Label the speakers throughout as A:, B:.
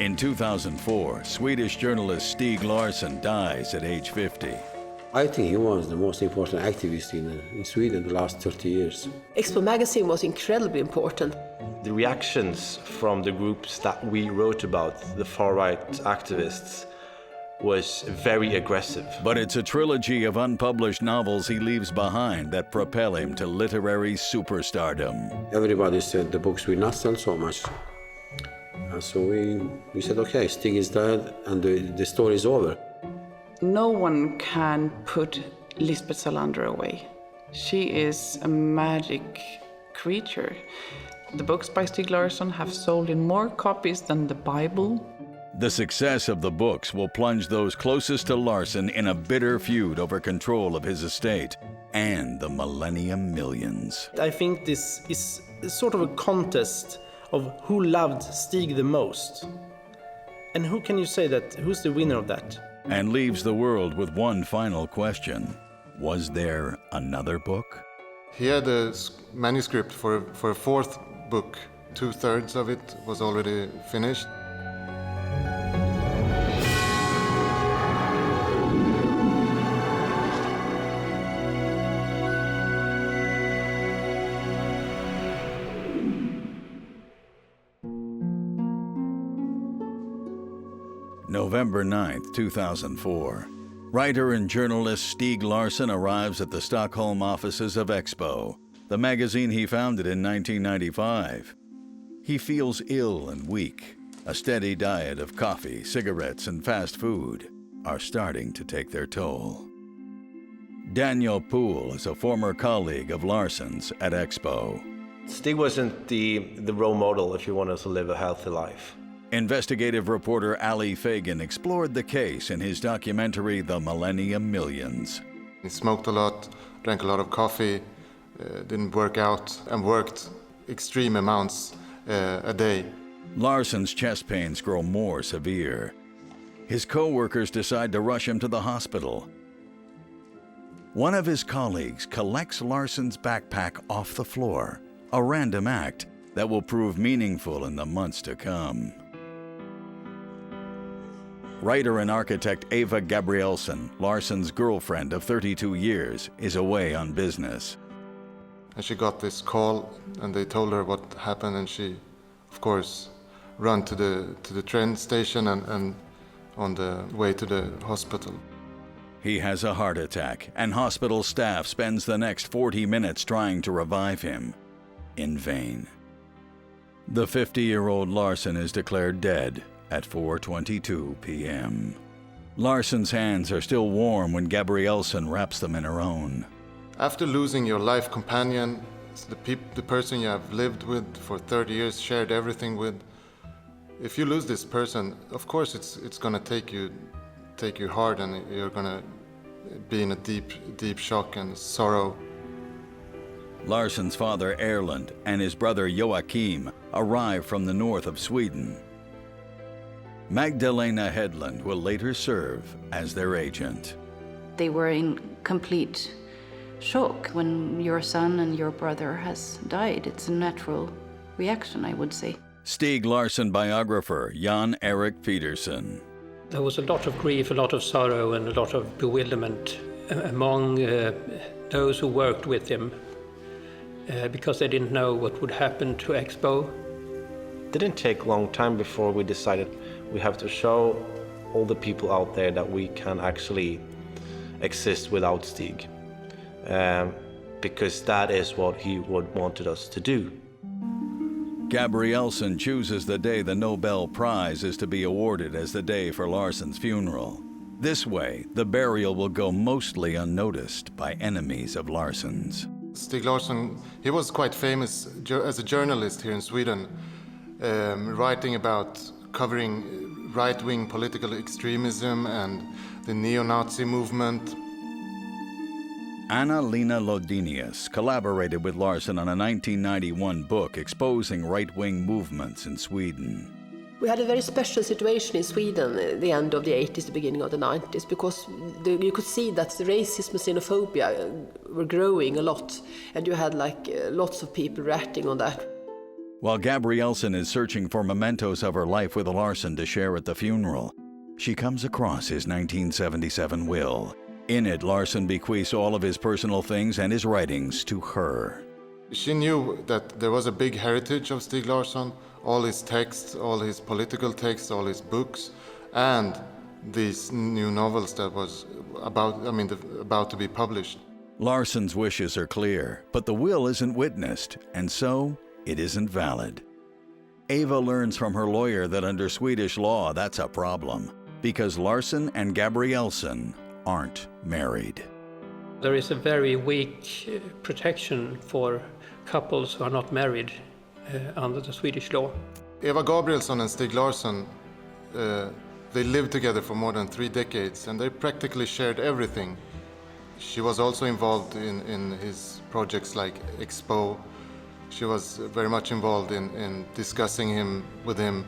A: In 2004, Swedish journalist Stieg Larsson dies at age 50.
B: I think he was the most important activist in Sweden the last 30 years.
C: Expo magazine was incredibly important.
D: The reactions from the groups that we wrote about, the far-right activists, was very aggressive.
A: But it's a trilogy of unpublished novels he leaves behind that propel him to literary superstardom.
B: Everybody said the books will not sell so much. So we said, okay, Stieg is dead and the story is over.
E: No one can put Lisbeth Salander away. She is a magic creature. The books by Stieg Larsson have sold in more copies than the Bible.
A: The success of the books will plunge those closest to Larson in a bitter feud over control of his estate and the Millennium millions.
F: I think this is sort of a contest of who loved Stieg the most. And who can you say that, who's the winner of that?
A: And leaves the world with one final question. Was there another book?
G: He had a manuscript for a fourth book. 2/3 of it was already finished.
A: November 9th, 2004. Writer and journalist Stieg Larsson arrives at the Stockholm offices of Expo, the magazine he founded in 1995. He feels ill and weak. A steady diet of coffee, cigarettes, and fast food are starting to take their toll. Daniel Poole is a former colleague of Larsson's at Expo.
D: Stieg wasn't the role model if you wanted to live a healthy life.
A: Investigative reporter Ali Fagan explored the case in his documentary The Millennium Millions.
G: He smoked a lot, drank a lot of coffee, didn't work out, and worked extreme amounts a day.
A: Larsson's chest pains grow more severe. His co-workers decide to rush him to the hospital. One of his colleagues collects Larsson's backpack off the floor, a random act that will prove meaningful in the months to come. Writer and architect Eva Gabrielson, Larsson's girlfriend of 32 years, is away on business.
G: And she got this call, and they told her what happened, and she, of course, ran to the train station and on the way to the hospital.
A: He has a heart attack, and hospital staff spends the next 40 minutes trying to revive him. In vain. The 50-year-old Larsson is declared dead at 4:22 p.m. Larsson's hands are still warm when Gabrielson wraps them in her own.
G: After losing your life companion, the person you have lived with for 30 years, shared everything with, if you lose this person, of course it's gonna take you hard, and you're gonna be in a deep shock and sorrow.
A: Larsson's father Erland and his brother Joachim arrive from the north of Sweden. Magdalena Hedlund will later serve as their agent.
H: They were in complete shock when your son and your brother has died. It's a natural reaction, I would say.
A: Stieg Larsson biographer Jan Erik Peterson.
I: There was a lot of grief, a lot of sorrow, and a lot of bewilderment among those who worked with him because they didn't know what would happen to Expo.
D: It didn't take a long time before we decided we have to show all the people out there that we can actually exist without Stieg, because that is what he wanted us to do.
A: Gabrielson chooses the day the Nobel Prize is to be awarded as the day for Larsson's funeral. This way, the burial will go mostly unnoticed by enemies of Larsson's.
G: Stieg Larsson, he was quite famous as a journalist here in Sweden, writing about covering right-wing political extremism and the neo-Nazi movement.
A: Anna-Lena Lodenius collaborated with Larsson on a 1991 book exposing right-wing movements in Sweden.
C: We had a very special situation in Sweden at the end of the 80s, the beginning of the 90s, because you could see that the racism and xenophobia were growing a lot, and you had lots of people reacting on that.
A: While Gabrielson is searching for mementos of her life with Larson to share at the funeral, she comes across his 1977 will. In it, Larson bequeaths all of his personal things and his writings to her.
G: She knew that there was a big heritage of Stieg Larsson, all his texts, all his political texts, all his books, and these new novels that was about to be published.
A: Larson's wishes are clear, but the will isn't witnessed, and so it isn't valid. Eva learns from her lawyer that under Swedish law, that's a problem, because Larson and Gabrielson aren't married.
I: There is a very weak protection for couples who are not married under the Swedish law.
G: Eva Gabrielson and Stieg Larsson, they lived together for more than 3 decades, and they practically shared everything. She was also involved in his projects like Expo. She was very much involved in discussing with him,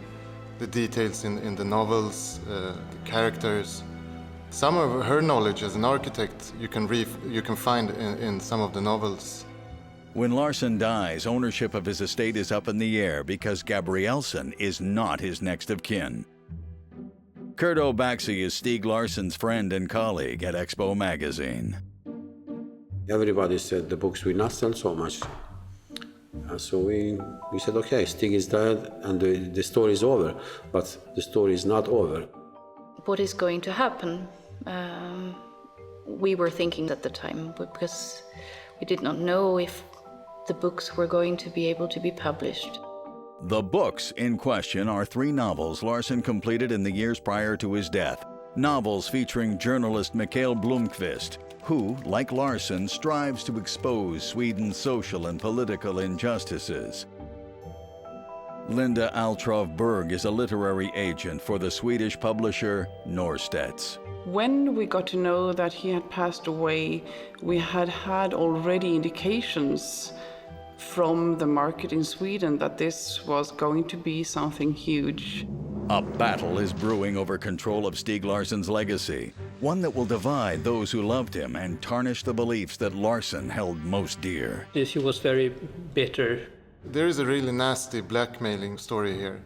G: the details in the novels, the characters. Some of her knowledge as an architect you can find in some of the novels.
A: When Larson dies, ownership of his estate is up in the air because Gabrielson is not his next of kin. Kurt O'Baxey is Stieg Larsson's friend and colleague at Expo magazine.
B: Everybody said the books will not sell so much. So we said, okay, Stieg is dead and the story is over, but the story is not over.
H: What is going to happen? We were thinking at the time, because we did not know if the books were going to be able to be published.
A: The books in question are 3 novels Larson completed in the years prior to his death. Novels featuring journalist Mikael Blomqvist, who, like Larson, strives to expose Sweden's social and political injustices. Linda Altrov Berg is a literary agent for the Swedish publisher Norstedts.
E: When we got to know that he had passed away, we had already indications from the market in Sweden that this was going to be something huge.
A: A battle is brewing over control of Stieg Larsson's legacy, one that will divide those who loved him and tarnish the beliefs that Larson held most dear.
I: She was very bitter.
G: There is a really nasty blackmailing story here.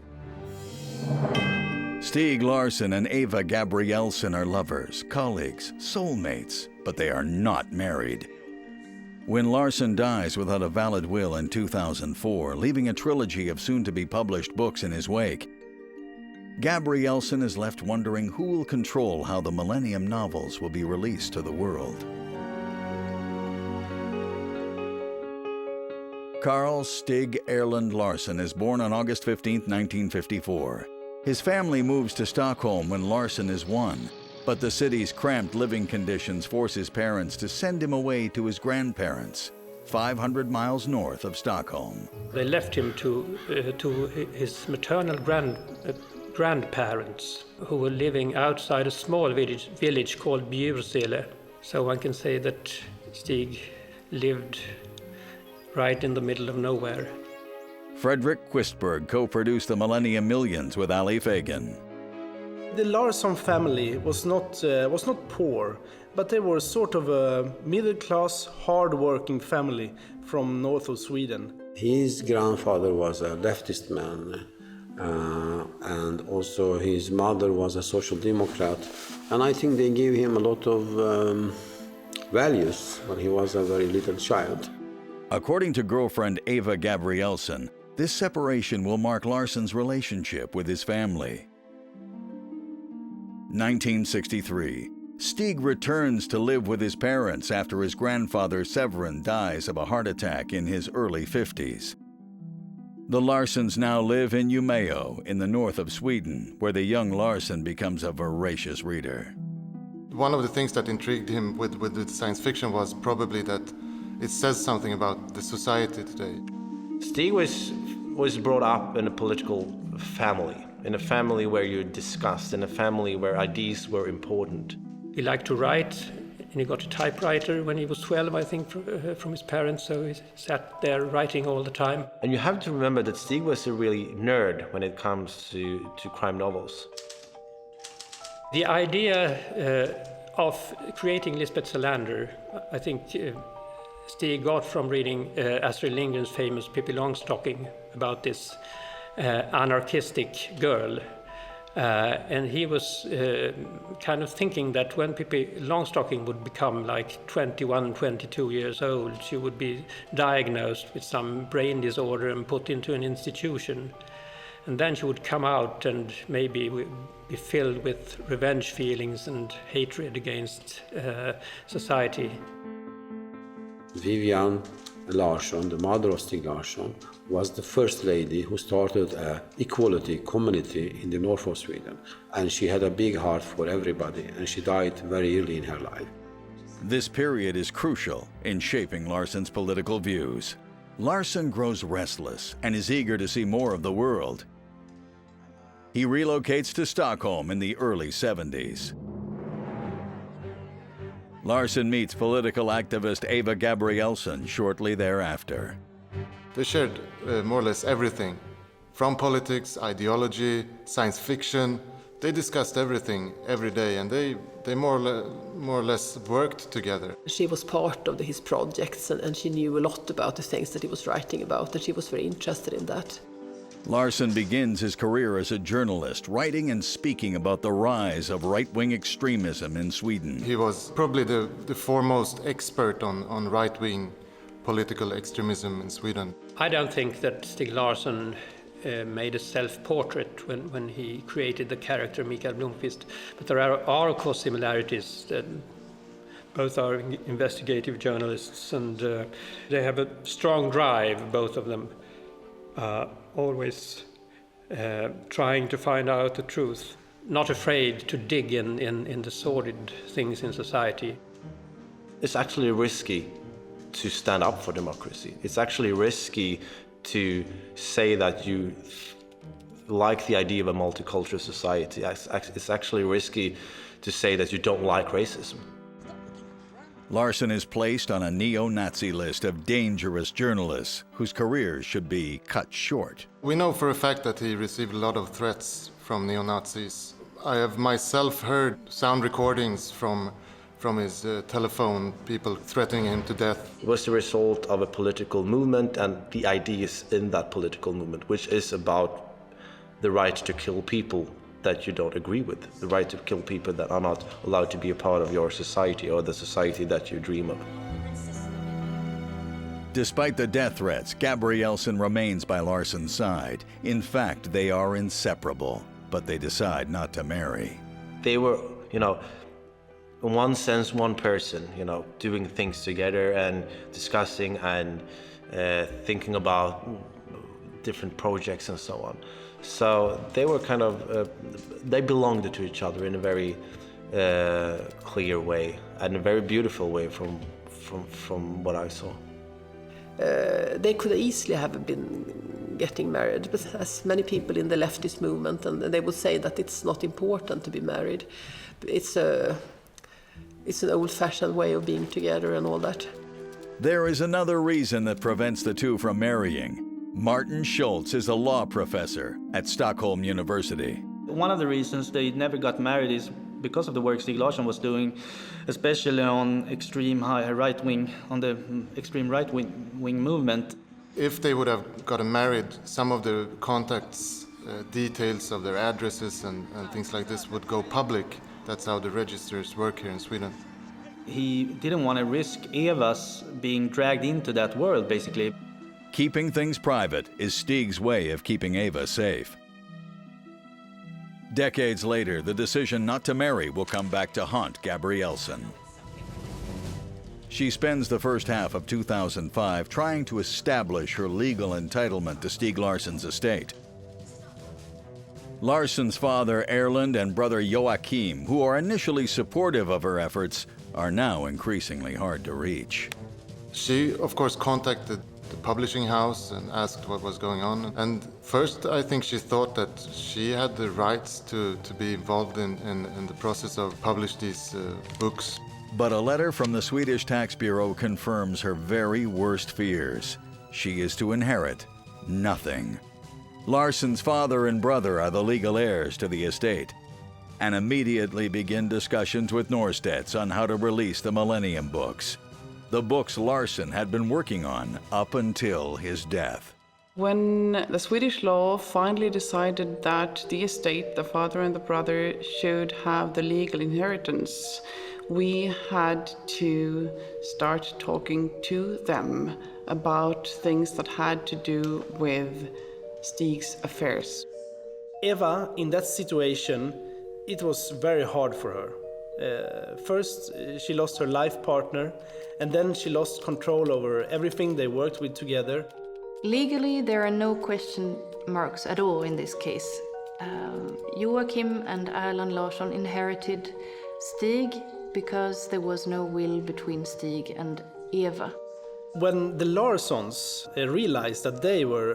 A: Stieg Larsson and Eva Gabrielson are lovers, colleagues, soulmates, but they are not married. When Larson dies without a valid will in 2004, leaving a trilogy of soon-to-be-published books in his wake, Gabrielson is left wondering who will control how the Millennium novels will be released to the world. Carl Stig Erland Larsson is born on August 15, 1954. His family moves to Stockholm when Larson is 1, but the city's cramped living conditions force his parents to send him away to his grandparents, 500 miles north of Stockholm.
I: They left him to his maternal grandparents, who were living outside a small village called Bjursele. So one can say that Stieg lived right in the middle of nowhere.
A: Fredrik Quistberg co-produced the Millennium Millions with Ali Fagan.
F: The Larsson family was not poor, but they were sort of a middle-class, hard-working family from north of Sweden.
B: His grandfather was a leftist man, and also his mother was a social democrat, and I think they gave him a lot of values when he was a very little child.
A: According to girlfriend Eva Gabrielson, this separation will mark Larsson's relationship with his family. 1963. Stieg returns to live with his parents after his grandfather Severin dies of a heart attack in his early 50s. The Larssons now live in Umeå in the north of Sweden, where the young Larson becomes a voracious reader.
G: One of the things that intrigued him with science fiction was probably that it says something about the society today.
D: Stieg was brought up in a political family, in a family where you discussed, in a family where ideas were important.
I: He liked to write, and he got a typewriter when he was 12, I think, from his parents, so he sat there writing all the time.
D: And you have to remember that Stieg was a really nerd when it comes to crime novels.
I: The idea of creating Lisbeth Salander, I think, Stieg got from reading Astrid Lindgren's famous Pippi Longstocking about this anarchistic girl. And he was kind of thinking that when Pippi Longstocking would become like 21, 22 years old, she would be diagnosed with some brain disorder and put into an institution. And then she would come out and maybe be filled with revenge feelings and hatred against society.
B: Vivian Larson, the mother of Stieg Larsson, was the first lady who started an equality community in the north of Sweden. And she had a big heart for everybody, and she died very early in her life.
A: This period is crucial in shaping Larsson's political views. Larson grows restless and is eager to see more of the world. He relocates to Stockholm in the early 70s. Larson meets political activist Eva Gabrielson shortly thereafter.
G: They shared more or less everything, from politics, ideology, science fiction. They discussed everything every day, and they more or less worked together.
C: She was part of his projects, and she knew a lot about the things that he was writing about, and she was very interested in that.
A: Larson begins his career as a journalist, writing and speaking about the rise of right-wing extremism in Sweden.
G: He was probably the foremost expert on right-wing political extremism in Sweden.
I: I don't think that Stieg Larsson made a self-portrait when he created the character Mikael Blomqvist, but there are of course similarities. Both are investigative journalists, and they have a strong drive, both of them, always trying to find out the truth, not afraid to dig in the sordid things in society.
D: It's actually risky to stand up for democracy. It's actually risky to say that you like the idea of a multicultural society. It's actually risky to say that you don't like racism.
A: Larson is placed on a neo-Nazi list of dangerous journalists whose careers should be cut short.
G: We know for a fact that he received a lot of threats from neo-Nazis. I have myself heard sound recordings from his telephone, people threatening him to death.
D: It was the result of a political movement and the ideas in that political movement, which is about the right to kill people that you don't agree with, the right to kill people that are not allowed to be a part of your society or the society that you dream of.
A: Despite the death threats, Gabrielson remains by Larsson's side. In fact, they are inseparable, but they decide not to marry.
D: They were, in one sense, one person, doing things together and discussing and thinking about different projects and so on. So they were kind of, they belonged to each other in a very clear way and a very beautiful way from what I saw.
C: They could easily have been getting married, but as many people in the leftist movement, and they would say that it's not important to be married. It's an old-fashioned way of being together and all that.
A: There is another reason that prevents the two from marrying. Martin Schultz is a law professor at Stockholm University.
J: One of the reasons they never got married is because of the work Stieg Larsson was doing, especially on the extreme right-wing movement.
G: If they would have gotten married, some of the contacts, details of their addresses and things like this would go public. That's how the registers work here in Sweden.
J: He didn't want to risk Eva's being dragged into that world, basically.
A: Keeping things private is Stieg's way of keeping Eva safe. Decades later, the decision not to marry will come back to haunt Gabrielson. She spends the first half of 2005 trying to establish her legal entitlement to Stieg Larsson's estate. Larsson's father, Erland, and brother Joachim, who are initially supportive of her efforts, are now increasingly hard to reach.
G: She, of course, contacted the publishing house and asked what was going on. And first, I think she thought that she had the rights to be involved in the process of publish these books.
A: But a letter from the Swedish Tax Bureau confirms her very worst fears. She is to inherit nothing. Larsson's father and brother are the legal heirs to the estate, and immediately begin discussions with Norstedts on how to release the Millennium books. the books Larson had been working on up until his death.
E: When the Swedish law finally decided that the estate, the father and the brother, should have the legal inheritance, we had to start talking to them about things that had to do with Stieg's affairs.
F: Eva, in that situation, it was very hard for her. First, she lost her life partner, and then she lost control over everything they worked with together.
H: Legally, there are no question marks at all in this case. Joachim and Erland Larsson inherited Stieg because there was no will between Stieg and Eva.
F: When the Larsons realized that they were,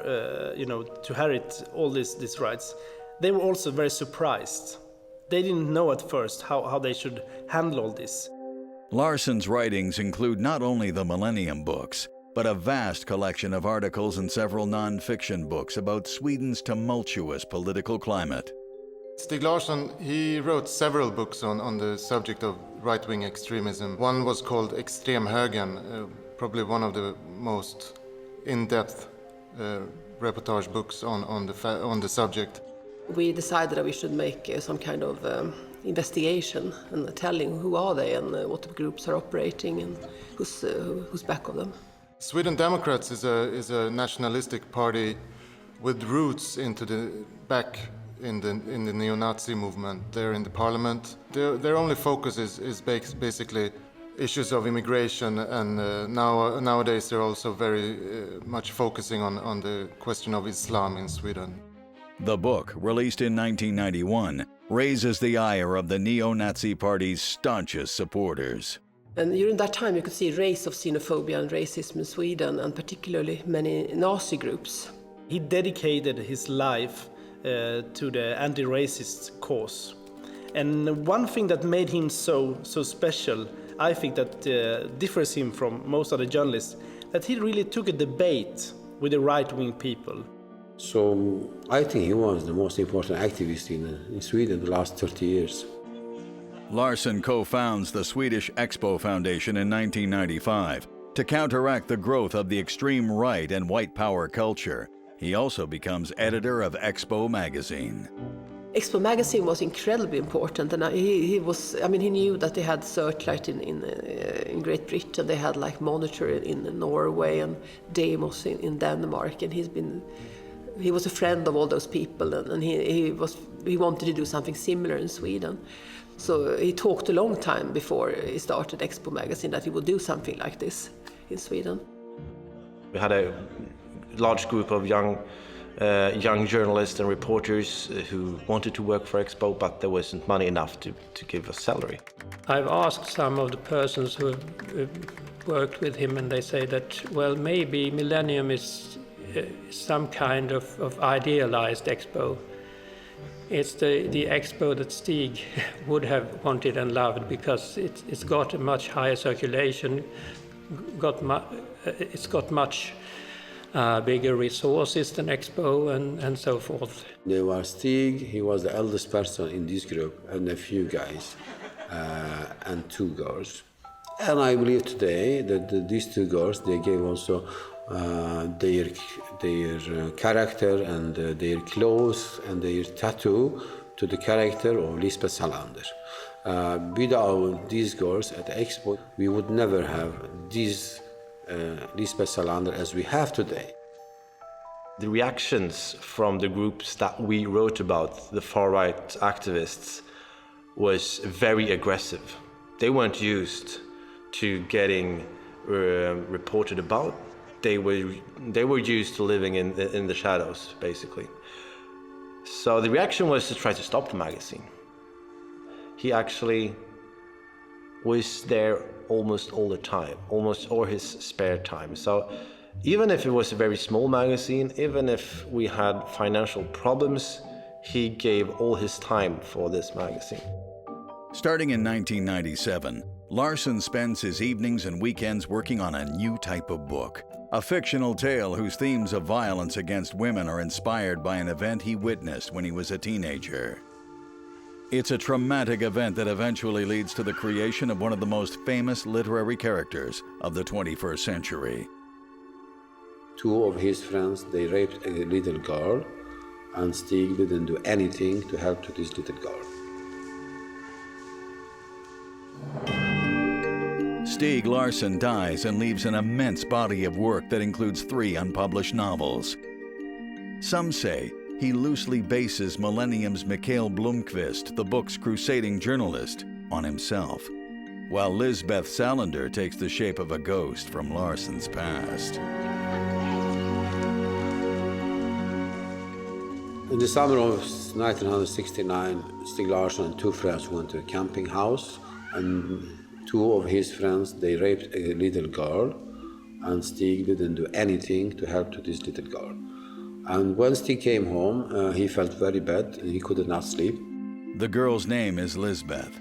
F: to inherit all these rights, they were also very surprised. They didn't know at first how they should handle all this.
A: Larson's writings include not only the Millennium books, but a vast collection of articles and several non-fiction books about Sweden's tumultuous political climate.
G: Stieg Larsson, he wrote several books on the subject of right-wing extremism. One was called Extremhögern, probably one of the most in-depth reportage books on the subject.
C: We decided that we should make some kind of investigation and telling who are they and what the groups are operating and who's back of them.
G: Sweden Democrats is a nationalistic party with roots into back in the neo-Nazi movement. They're in the parliament. Their only focus is basically issues of immigration, and nowadays they're also very much focusing on the question of Islam in Sweden.
A: The book, released in 1991, raises the ire of the neo-Nazi party's staunchest supporters.
C: And during that time you could see race of xenophobia and racism in Sweden, and particularly many Nazi groups.
F: He dedicated his life to the anti-racist cause. And one thing that made him so special, I think that differs him from most other journalists, that he really took a debate with the right-wing people.
B: So I think he was the most important activist in Sweden the last 30 years.
A: Larson co-founds the Swedish Expo Foundation in 1995 to counteract the growth of the extreme right and white power culture. He also becomes editor of Expo magazine.
C: Expo magazine was incredibly important, and he knew that they had Searchlight in Great Britain, they had like Monitor in Norway and Demos in Denmark, and he was a friend of all those people, and he wanted to do something similar in Sweden. So he talked a long time before he started Expo magazine that he would do something like this in Sweden.
D: We had a large group of young journalists and reporters who wanted to work for Expo, but there wasn't money enough to give a salary.
I: I've asked some of the persons who have worked with him, and they say that, well, maybe Millennium is some kind of idealized Expo. It's the Expo that Stieg would have wanted and loved, because it's got a much higher circulation, it's got much bigger resources than Expo and so forth.
B: There was Stieg, he was the eldest person in this group, and a few guys and two girls. And I believe today that these two girls, they gave also their character and their clothes and their tattoo to the character of Lisbeth Salander. Without these girls at the Expo, we would never have this Lisbeth Salander as we have today.
D: The reactions from the groups that we wrote about, the far-right activists, was very aggressive. They weren't used to getting reported about. They were used to living in the shadows, basically. So the reaction was to try to stop the magazine. He actually was there almost all the time, almost all his spare time. So even if it was a very small magazine, even if we had financial problems, he gave all his time for this magazine.
A: Starting in 1997, Larson spends his evenings and weekends working on a new type of book, a fictional tale whose themes of violence against women are inspired by an event he witnessed when he was a teenager. It's a traumatic event that eventually leads to the creation of one of the most famous literary characters of the 21st century.
B: Two of his friends, they raped a little girl, and Stieg didn't do anything to help to this little girl.
A: Stieg Larsson dies and leaves an immense body of work that includes 3 unpublished novels. Some say he loosely bases Millennium's Mikael Blomkvist, the book's crusading journalist, on himself, while Lisbeth Salander takes the shape of a ghost from Larsson's past.
B: In the summer of 1969, Stieg Larsson and 2 friends went to a camping house, and 2 of his friends, they raped a little girl, and Stieg didn't do anything to help to this little girl. And when Stieg came home, he felt very bad and he could not sleep.
A: The girl's name is Lisbeth.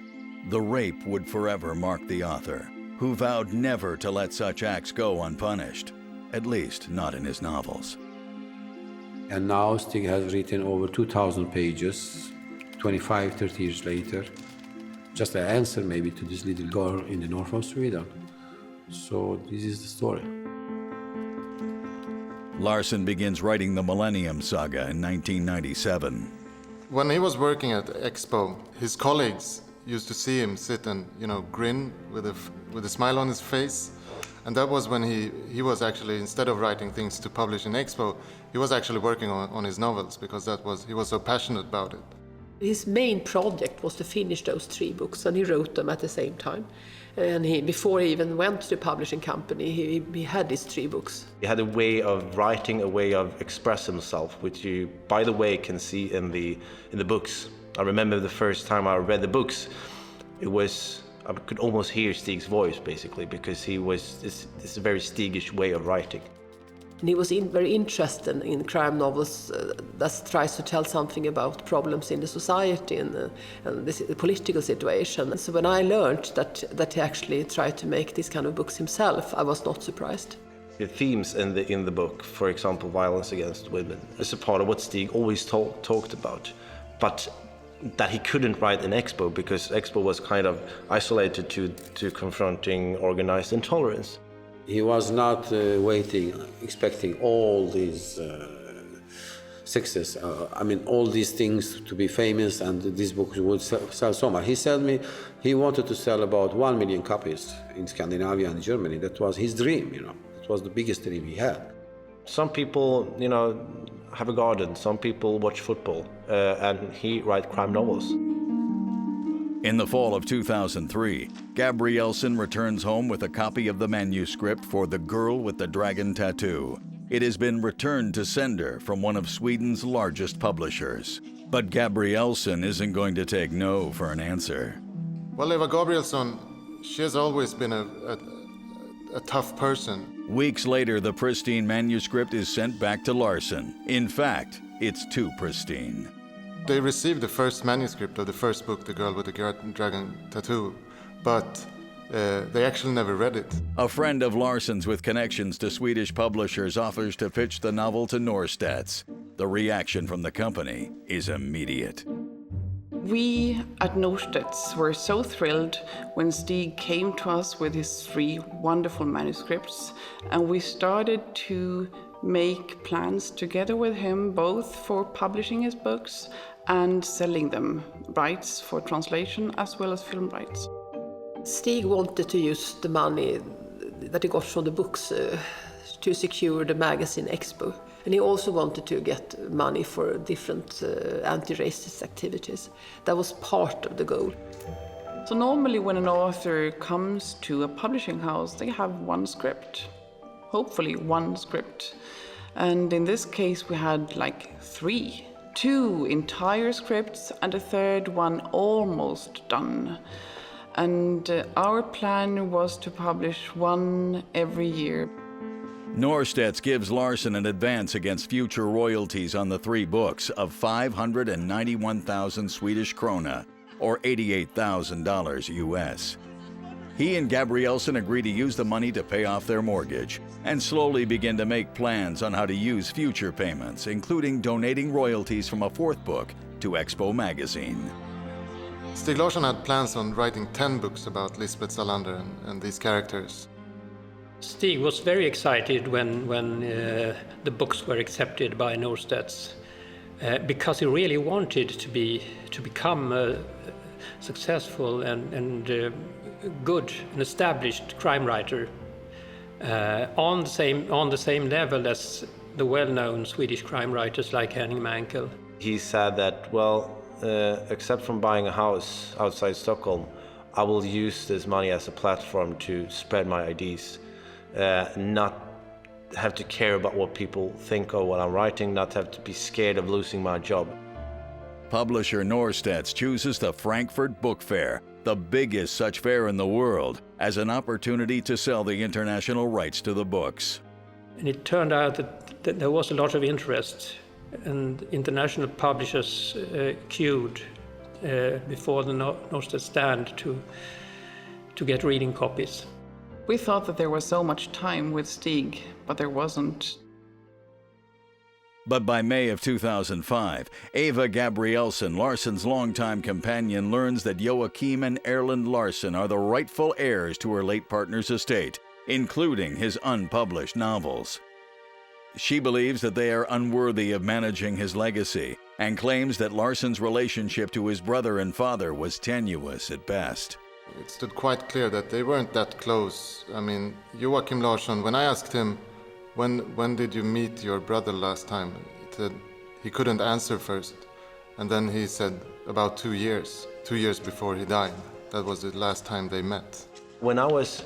A: The rape would forever mark the author, who vowed never to let such acts go unpunished, at least not in his novels.
B: And now Stieg has written over 2,000 pages, 25, 30 years later, just an answer maybe to this little girl in the north of Sweden. So this is the story.
A: Larsson begins writing the Millennium saga in 1997.
G: When he was working at Expo, his colleagues used to see him sit and, grin with a smile on his face. And that was when he was actually, instead of writing things to publish in Expo, he was actually working on his novels, because he was so passionate about it.
C: His main project was to finish those 3 books, and he wrote them at the same time. And before he even went to the publishing company, he had these 3 books.
D: He had a way of writing, a way of expressing himself, which you, by the way, can see in the books. I remember the first time I read the books, I could almost hear Stieg's voice, basically, because he was this very Stiegish way of writing.
C: And he was very interested in crime novels that tries to tell something about problems in the society and the political situation. So when I learned that he actually tried to make these kind of books himself, I was not surprised.
D: The themes in the book, for example, violence against women, is a part of what Stieg always talked about, but that he couldn't write in Expo because Expo was kind of isolated to confronting organized intolerance.
B: He was not expecting all these success. All these things to be famous, and this book would sell so much. He said me he wanted to sell about 1 million copies in Scandinavia and Germany. That was his dream, It was the biggest dream he had.
D: Some people, have a garden. Some people watch football, and he writes crime novels.
A: In the fall of 2003, Gabrielson returns home with a copy of the manuscript for The Girl with the Dragon Tattoo. It has been returned to sender from one of Sweden's largest publishers. But Gabrielson isn't going to take no for an answer.
G: Well, Eva Gabrielson, she has always been a tough person.
A: Weeks later, the pristine manuscript is sent back to Larson. In fact, it's too pristine.
G: They received the first manuscript of the first book, The Girl with the Dragon Tattoo, but they actually never read it.
A: A friend of Larsson's with connections to Swedish publishers offers to pitch the novel to Norstedts. The reaction from the company is immediate.
E: We at Norstedts were so thrilled when Stieg came to us with his 3 wonderful manuscripts, and we started to make plans together with him, both for publishing his books and selling them, rights for translation as well as film rights.
C: Stieg wanted to use the money that he got from the books to secure the magazine Expo. And he also wanted to get money for different anti-racist activities. That was part of the goal.
E: So normally when an author comes to a publishing house, they have 1 script, hopefully 1 script. And in this case, we had like 3. 2 entire scripts and a 3rd one almost done. And our plan was to publish 1 every year.
A: Norstedts gives Larsson an advance against future royalties on the 3 books of 591,000 Swedish krona, or $88,000 US. He and Gabrielson agree to use the money to pay off their mortgage and slowly begin to make plans on how to use future payments, including donating royalties from a 4th book to Expo magazine.
G: Stieg Larsson had plans on writing 10 books about Lisbeth Salander and these characters.
I: Stieg was very excited when the books were accepted by Norstedts because he really wanted to become a successful and good and established crime writer on the same level as the well-known Swedish crime writers like Henning Mankell.
D: He said that, well, except from buying a house outside Stockholm, I will use this money as a platform to spread my ideas, not have to care about what people think of what I'm writing, not have to be scared of losing my job.
A: Publisher Norstedts chooses the Frankfurt Book Fair, the biggest such fair in the world, as an opportunity to sell the international rights to the books.
I: And it turned out that there was a lot of interest, and international publishers queued before the Norstedts stand to get reading copies.
E: We thought that there was so much time with Stieg, but there wasn't.
A: But by May of 2005, Eva Gabrielson, Larsson's longtime companion, learns that Joachim and Erland Larson are the rightful heirs to her late partner's estate, including his unpublished novels. She believes that they are unworthy of managing his legacy and claims that Larsson's relationship to his brother and father was tenuous at best.
G: It stood quite clear that they weren't that close. I mean, Joachim Larsson, when I asked him, when did you meet your brother last time? He couldn't answer first. And then he said about 2 years before he died. That was the last time they met.
D: When I was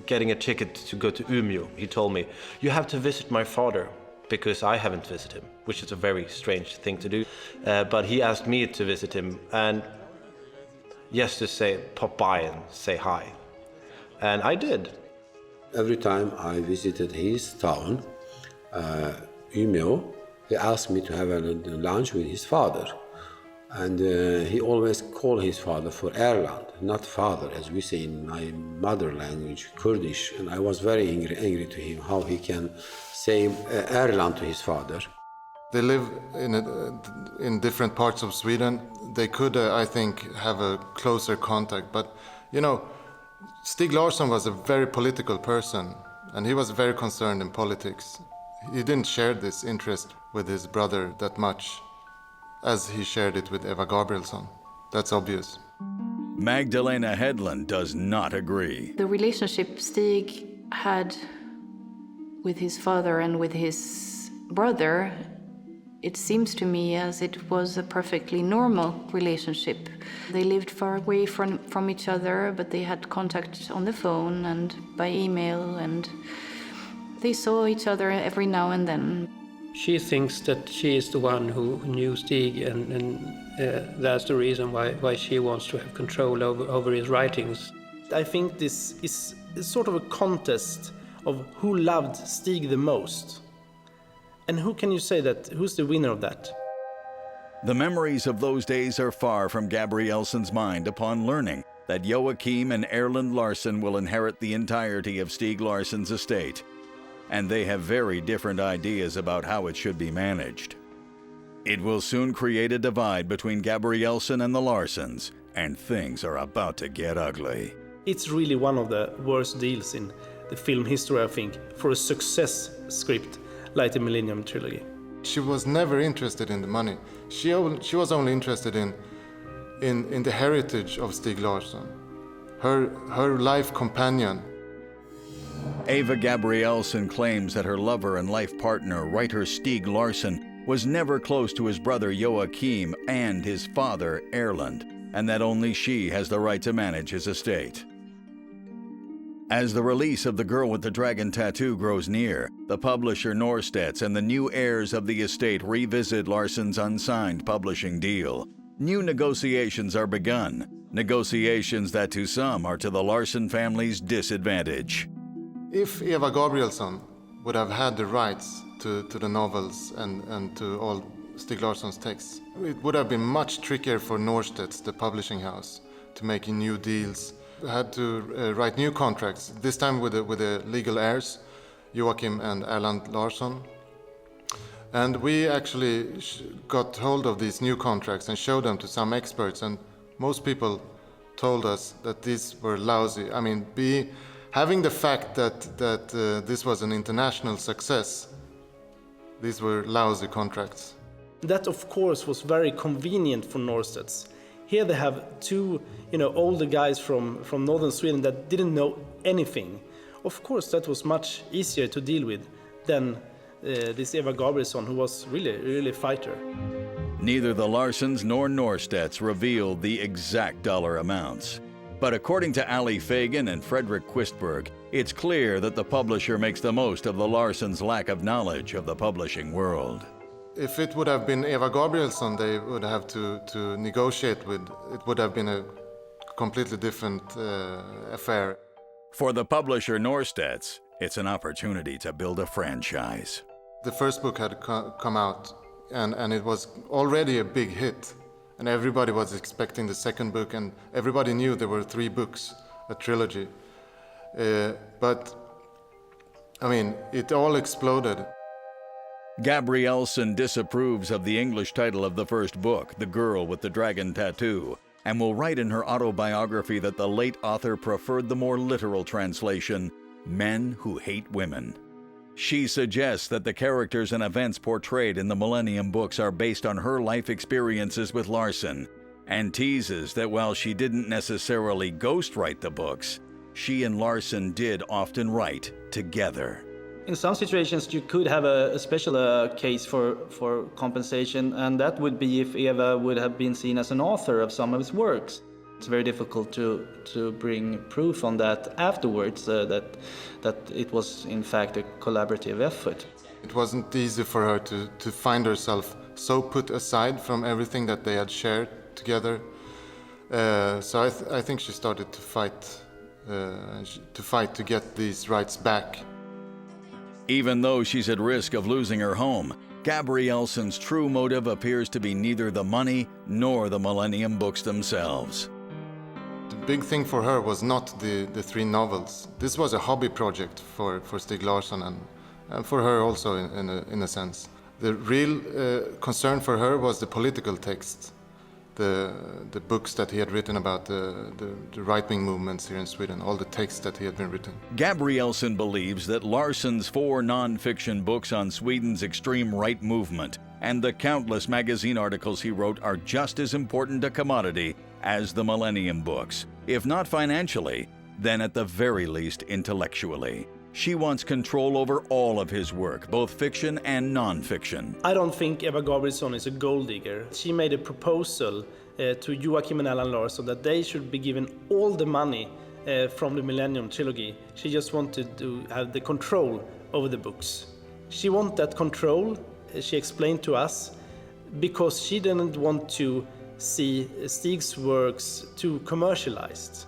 D: getting a ticket to go to Umeå, he told me, you have to visit my father, because I haven't visited him, which is a very strange thing to do. But he asked me to visit him, and just to say, pop by and say hi. And I did.
B: Every time I visited his town, Umeå, he asked me to have a lunch with his father. And he always called his father for Erland, not father, as we say in my mother language, Kurdish. And I was very angry to him, how he can say Erland to his father.
G: They live in different parts of Sweden. They could, I think, have a closer contact. But, you know, Stieg Larsson was a very political person, and he was very concerned in politics. He didn't share this interest with his brother that much as he shared it with Eva Gabrielson. That's obvious.
A: Magdalena Hedlund does not agree.
H: The relationship Stieg had with his father and with his brother, it seems to me as it was a perfectly normal relationship. They lived far away from each other, but they had contact on the phone and by email, and they saw each other every now and then.
I: She thinks that she is the one who knew Stieg, and that's the reason why she wants to have control over his writings.
F: I think this is sort of a contest of who loved Stieg the most. And who can you say that, who's the winner of that?
A: The memories of those days are far from Gabrielson's mind upon learning that Joachim and Erland Larson will inherit the entirety of Stieg Larsson's estate, and they have very different ideas about how it should be managed. It will soon create a divide between Gabrielson and the Larsons, and things are about to get ugly.
F: It's really one of the worst deals in the film history, I think, for a success script like the Millennium Trilogy.
G: She was never interested in the money. She was only interested in the heritage of Stieg Larsson, her life companion.
A: Eva Gabrielson claims that her lover and life partner, writer Stieg Larsson, was never close to his brother Joachim and his father Erland, and that only she has the right to manage his estate. As the release of The Girl with the Dragon Tattoo grows near, the publisher Norstedts and the new heirs of the estate revisit Larsson's unsigned publishing deal. New negotiations are begun, negotiations that to some are to the Larson family's disadvantage.
G: If Eva Gabrielson would have had the rights to the novels and to all Stieg Larsson's texts, it would have been much trickier for Norstedts, the publishing house, to make new deals. Had to write new contracts, this time with the legal heirs, Joachim and Erland Larsson. And we actually got hold of these new contracts and showed them to some experts, and most people told us that these were lousy. I mean, having the fact that this was an international success, these were lousy contracts.
F: That, of course, was very convenient for Norstedts. Here they have two, older guys from northern Sweden that didn't know anything. Of course, that was much easier to deal with than this Eva Gabrielson, who was really a fighter.
A: Neither the Larsons nor Norstedts revealed the exact dollar amounts. But according to Ali Fagan and Frederick Quistberg, it's clear that the publisher makes the most of the Larsons' lack of knowledge of the publishing world.
G: If it would have been Eva Gabrielson they would have to negotiate with, it would have been a completely different affair.
A: For the publisher Norstedts, it's an opportunity to build a franchise.
G: The first book had come out and it was already a big hit. And everybody was expecting the second book, and everybody knew there were 3 books, a trilogy. But, I mean, it all exploded.
A: Gabrielson disapproves of the English title of the first book, The Girl with the Dragon Tattoo, and will write in her autobiography that the late author preferred the more literal translation, Men Who Hate Women. She suggests that the characters and events portrayed in the Millennium books are based on her life experiences with Larson, and teases that while she didn't necessarily ghostwrite the books, she and Larson did often write together.
J: In some situations, you could have a special case for compensation, and that would be if Eva would have been seen as an author of some of his works. It's very difficult to bring proof on that afterwards, that it was in fact a collaborative effort.
G: It wasn't easy for her to find herself so put aside from everything that they had shared together. So I think she started to fight to get these rights back.
A: Even though she's at risk of losing her home, Gabrielson's true motive appears to be neither the money nor the Millennium books themselves.
G: The big thing for her was not the 3 novels. This was a hobby project for Stieg Larsson and for her also in a sense. The real concern for her was the political text, the books that he had written about the right-wing movements here in Sweden, all the texts that he had been written.
A: Gabrielson believes that Larsson's 4 non-fiction books on Sweden's extreme right movement and the countless magazine articles he wrote are just as important a commodity as the Millennium books. If not financially, then at the very least intellectually. She wants control over all of his work, both fiction and non-fiction.
F: I don't think Eva Gabrielson is a gold digger. She made a proposal to Joachim and Alan Larson that they should be given all the money from the Millennium Trilogy. She just wanted to have the control over the books. She wanted that control, she explained to us, because she didn't want to see Stieg's works too commercialized.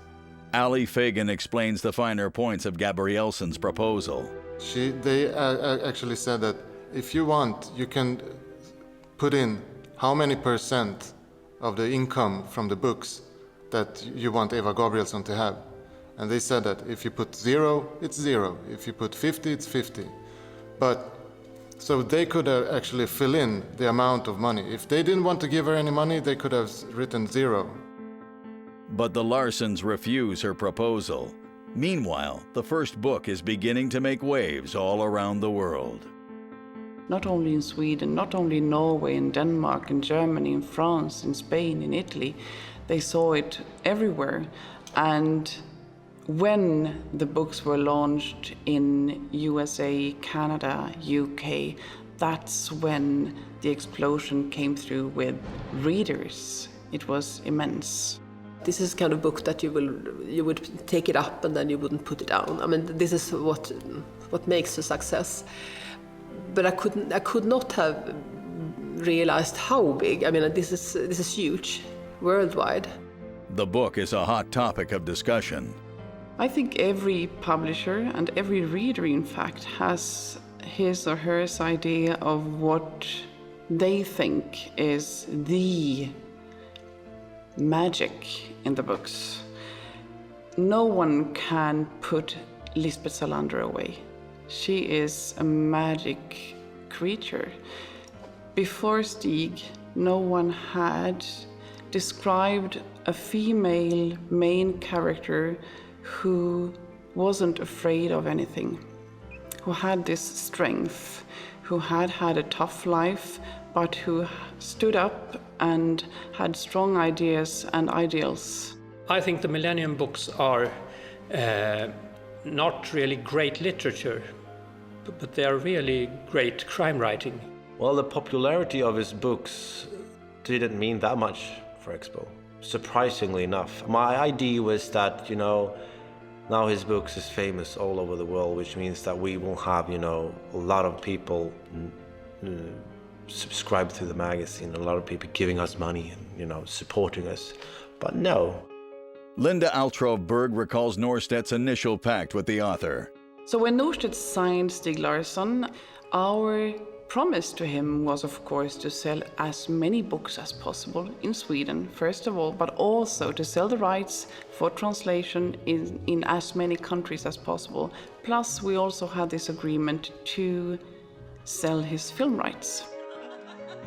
A: Ali Fagan explains the finer points of Gabrielson's proposal.
G: They actually said that if you want, you can put in how many % of the income from the books that you want Eva Gabrielson to have. And they said that if you put 0, it's 0. If you put 50, it's 50. But so they could actually fill in the amount of money. If they didn't want to give her any money, they could have written 0.
A: But the Larsons refuse her proposal. Meanwhile, the first book is beginning to make waves all around the world.
E: Not only in Sweden, not only in Norway, in Denmark, in Germany, in France, in Spain, in Italy, they saw it everywhere. And when the books were launched in USA, Canada, UK, that's when the explosion came through with readers. It was immense.
C: This is kind of book that you would take it up and then you wouldn't put it down. I mean, this is what makes a success. But I could not have realized how big. I mean, this is huge, worldwide.
A: The book is a hot topic of discussion.
E: I think every publisher and every reader, in fact, has his or her idea of what they think is the magic in the books. No one can put Lisbeth Salander away. She is a magic creature. Before Stieg, no one had described a female main character who wasn't afraid of anything, who had this strength, who had had a tough life, but who stood up and had strong ideas and ideals.
I: I think the Millennium books are not really great literature, but they are really great crime writing.
D: Well, the popularity of his books didn't mean that much for Expo, surprisingly enough. My idea was that, now his books is famous all over the world, which means that we will have, a lot of people subscribe to the magazine, a lot of people giving us money and, supporting us. But no.
A: Linda Altrov Berg recalls Norstedt's initial pact with the author.
E: So when Norstedt signed Stieg Larsson, our promise to him was, of course, to sell as many books as possible in Sweden, first of all, but also to sell the rights for translation in as many countries as possible. Plus, we also had this agreement to sell his film rights.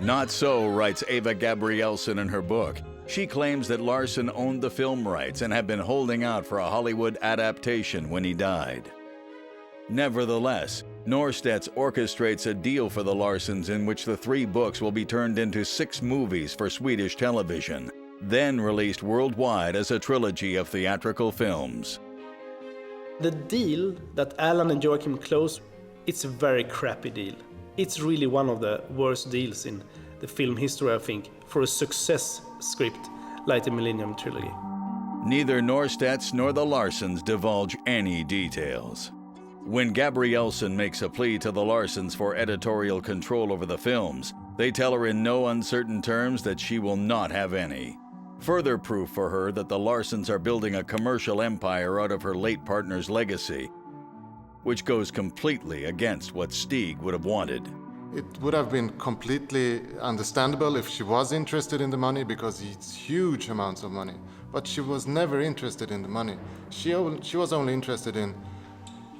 A: Not so, writes Eva Gabrielson in her book. She claims that Larson owned the film rights and had been holding out for a Hollywood adaptation when he died. Nevertheless, Norstedts orchestrates a deal for the Larsons in which the 3 books will be turned into 6 movies for Swedish television, then released worldwide as a trilogy of theatrical films.
F: The deal that Alan and Joachim closed, it's a very crappy deal. It's really one of the worst deals in the film history, I think, for a success script like the Millennium Trilogy.
A: Neither Norstedts nor the Larsons divulge any details. When Gabrielson makes a plea to the Larsons for editorial control over the films, they tell her in no uncertain terms that she will not have any. Further proof for her that the Larsons are building a commercial empire out of her late partner's legacy, which goes completely against what Stieg would have wanted.
G: It would have been completely understandable if she was interested in the money, because it's huge amounts of money. But she was never interested in the money. She was only interested in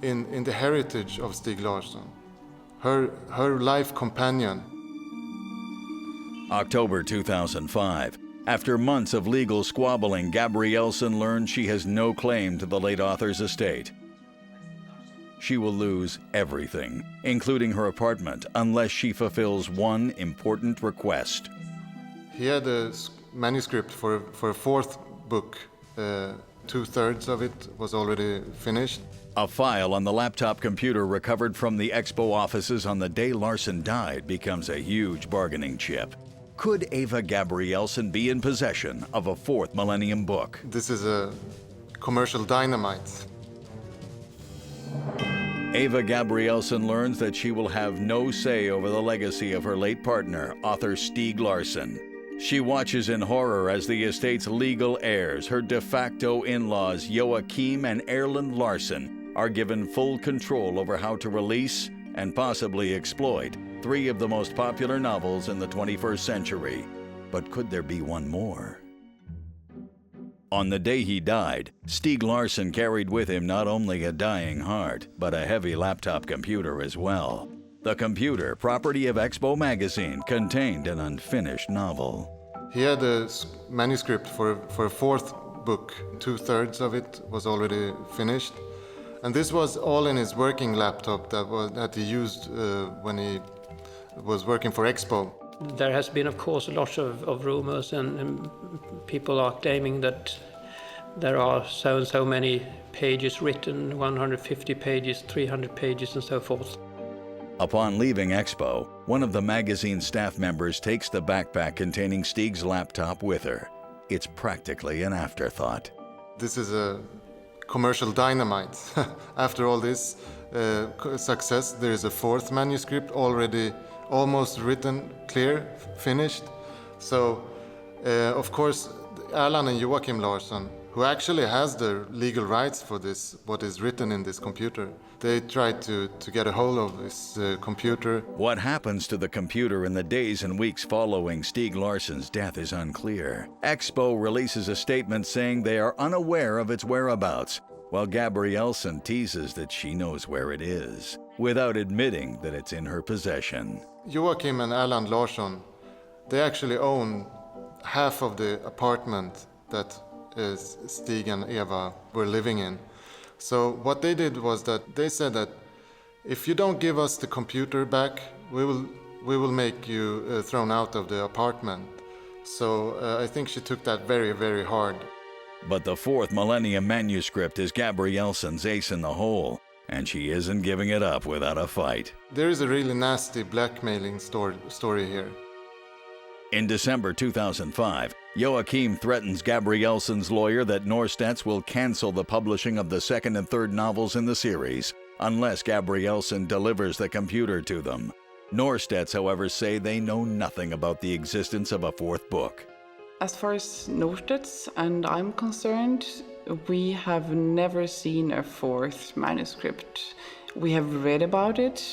G: the heritage of Stieg Larsson, her life companion.
A: October 2005. After months of legal squabbling, Gabrielson learns she has no claim to the late author's estate. She will lose everything, including her apartment, unless she fulfills one important request.
G: He had a manuscript for a 4th book. 2/3 of it was already finished.
A: A file on the laptop computer recovered from the Expo offices on the day Larson died becomes a huge bargaining chip. Could Eva Gabrielson be in possession of a 4th Millennium book?
G: This is a commercial dynamite.
A: Eva Gabrielson learns that she will have no say over the legacy of her late partner, author Stieg Larsson. She watches in horror as the estate's legal heirs, her de facto in-laws Joachim and Erland Larson, are given full control over how to release and possibly exploit 3 of the most popular novels in the 21st century. But could there be one more? On the day he died, Stieg Larsson carried with him not only a dying heart, but a heavy laptop computer as well. The computer, property of Expo magazine, contained an unfinished novel.
G: He had a manuscript for a 4th book. 2/3 of it was already finished. And this was all in his working laptop that he used when he was working for Expo.
I: There has been, of course, a lot of rumors, and people are claiming that there are so and so many pages written, 150 pages, 300 pages, and so forth.
A: Upon leaving Expo, one of the magazine's staff members takes the backpack containing Stieg's laptop with her. It's practically an afterthought.
G: This is a commercial dynamite. After all this success, there is a 4th manuscript already almost written, clear, finished. So, of course, Alan and Joachim Larsson, who actually has the legal rights for this, what is written in this computer, they tried to get a hold of this computer.
A: What happens to the computer in the days and weeks following Stieg Larsson's death is unclear. Expo releases a statement saying they are unaware of its whereabouts, while Gabrielson teases that she knows where it is. without admitting that it's in her possession.
G: Joachim and Alan Larsson, they actually own half of the apartment that Stieg and Eva were living in. So what they did was that they said that if you don't give us the computer back, we will make you thrown out of the apartment. So I think she took that very, very hard.
A: But the fourth Millennium manuscript is Gabrielson's ace in the hole, and she isn't giving it up without a fight.
G: There is a really nasty blackmailing story here.
A: In December 2005, Joachim threatens Gabrielson's lawyer that Norstedts will cancel the publishing of the second and third novels in the series unless Gabrielson delivers the computer to them. Norstedts, however, say they know nothing about the existence of a fourth book.
E: As far as Norstedts and I'm concerned, we have never seen a fourth manuscript. We have read about it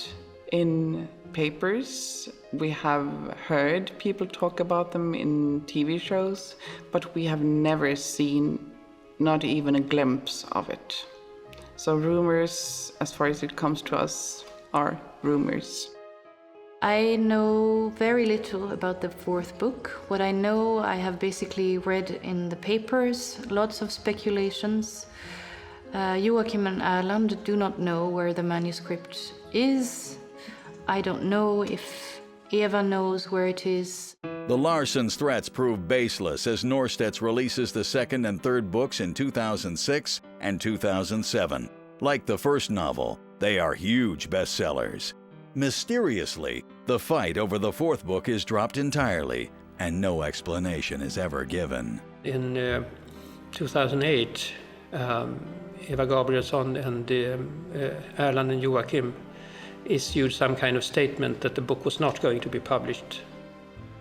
E: in papers, we have heard people talk about them in TV shows, but we have never seen not even a glimpse of it. So rumors, as far as it comes to us, are rumors.
H: I know very little about the fourth book. What I know, I have basically read in the papers, lots of speculations. Joachim and Erland do not know where the manuscript is. I don't know if Eva knows where it is.
A: The Larsons' threats prove baseless as Norstedts releases the second and third books in 2006 and 2007. Like the first novel, they are huge bestsellers. Mysteriously, the fight over the fourth book is dropped entirely, and no explanation is ever given.
I: In 2008, Eva Gabrielson and Erland and Joachim issued some kind of statement that the book was not going to be published.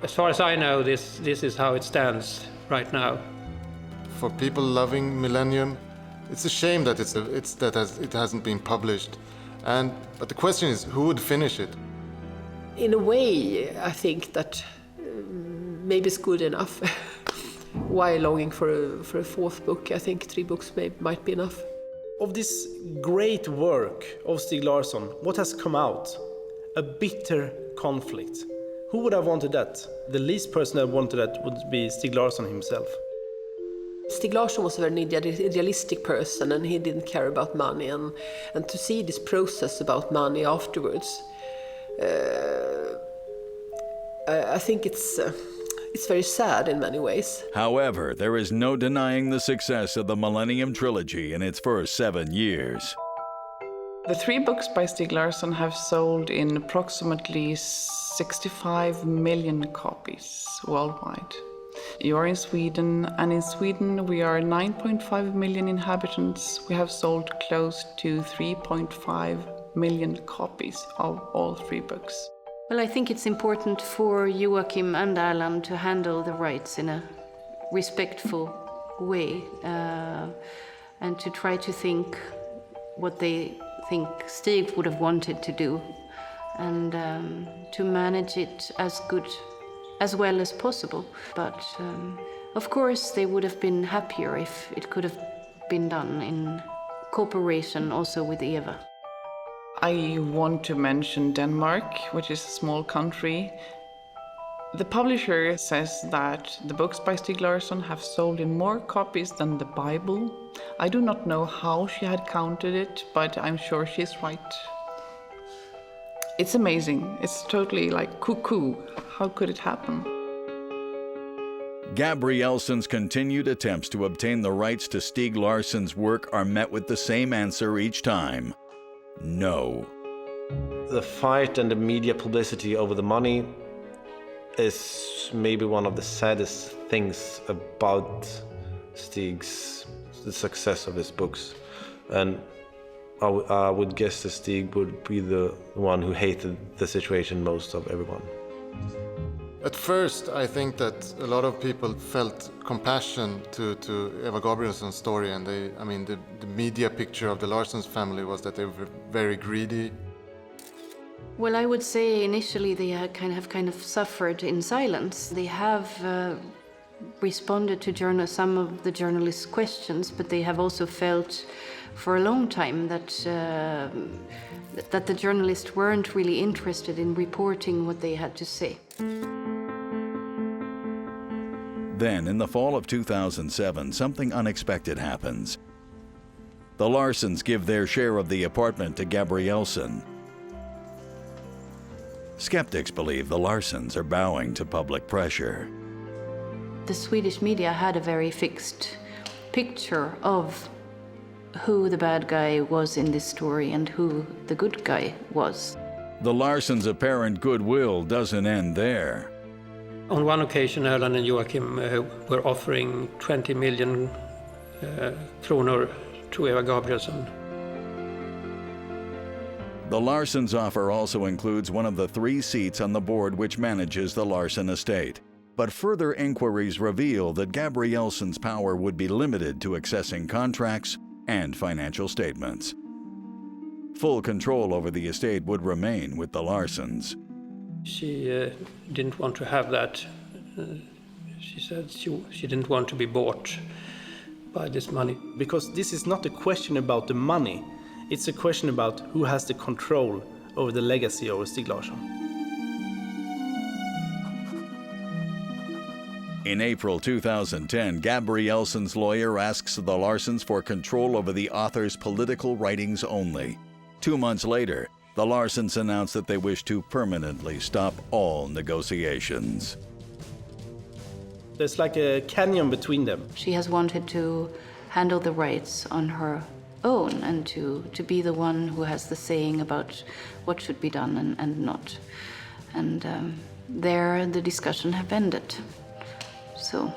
I: As far as I know, this is how it stands right now.
G: For people loving Millennium, it's a shame that it hasn't been published. But the question is, who would finish it?
C: In a way, I think that maybe it's good enough. Why longing for a fourth book? I think 3 books might be enough.
F: Of this great work of Stieg Larsson, what has come out? A bitter conflict. Who would have wanted that? The least person that wanted that would be Stieg Larsson himself.
C: Stieg Larsson was a very idealistic person, and he didn't care about money. And to see this process about money afterwards, I think it's very sad in many ways.
A: However, there is no denying the success of the Millennium Trilogy in its first 7 years.
E: The 3 books by Stieg Larsson have sold in approximately 65 million copies worldwide. You are in Sweden, and in Sweden we are 9.5 million inhabitants. We have sold close to 3.5 million copies of all 3 books.
H: Well, I think it's important for Joachim and Erland to handle the rights in a respectful way and to try to think what they think Stieg would have wanted to do and to manage it as well as possible. But of course they would have been happier if it could have been done in cooperation also with Eva.
E: I want to mention Denmark, which is a small country. The publisher says that the books by Stieg Larsson have sold in more copies than the Bible. I do not know how she had counted it, but I'm sure she's right. It's amazing. It's totally like cuckoo. How could it happen?
A: Gabrielson's continued attempts to obtain the rights to Stieg Larsson's work are met with the same answer each time. No.
D: The fight and the media publicity over the money is maybe one of the saddest things about the success of his books. And I would guess that Stieg would be the one who hated the situation most of everyone.
G: At first, I think that a lot of people felt compassion to Eva Gabrielson's story, and the media picture of the Larsons family was that they were very greedy.
H: Well, I would say initially they have kind of suffered in silence. They have responded to some of the journalists' questions, but they have also felt for a long time that that the journalists weren't really interested in reporting what they had to say.
A: Then, in the fall of 2007, something unexpected happens. The Larsons give their share of the apartment to Gabrielson. Skeptics believe the Larsons are bowing to public pressure.
H: The Swedish media had a very fixed picture of who the bad guy was in this story and who the good guy was.
A: The Larsons' apparent goodwill doesn't end there.
I: On one occasion, Erland and Joachim were offering 20 million kronor to Eva Gabrielson.
A: The Larsons' offer also includes one of the 3 seats on the board which manages the Larson estate. But further inquiries reveal that Gabrielson's power would be limited to accessing contracts and financial statements. Full control over the estate would remain with the Larsons.
I: She didn't want to have that. She said she didn't want to be bought by this money.
F: Because this is not a question about the money, it's a question about who has the control over the legacy of Stieg Larsson.
A: In April 2010, Gabrielson's lawyer asks the Larsons for control over the author's political writings only. 2 months later, the Larsons announce that they wish to permanently stop all negotiations.
F: There's like a canyon between them.
H: She has wanted to handle the rights on her own and to be the one who has the saying about what should be done and not. And there the discussion have ended. So.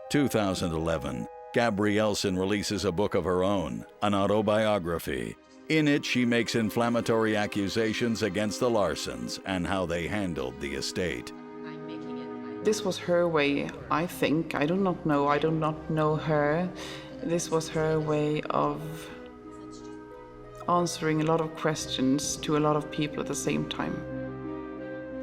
A: 2011, Gabrielson releases a book of her own, an autobiography. In it, she makes inflammatory accusations against the Larsons and how they handled the estate.
E: This was her way, I think. I do not know her. This was her way of answering a lot of questions to a lot of people at the same time.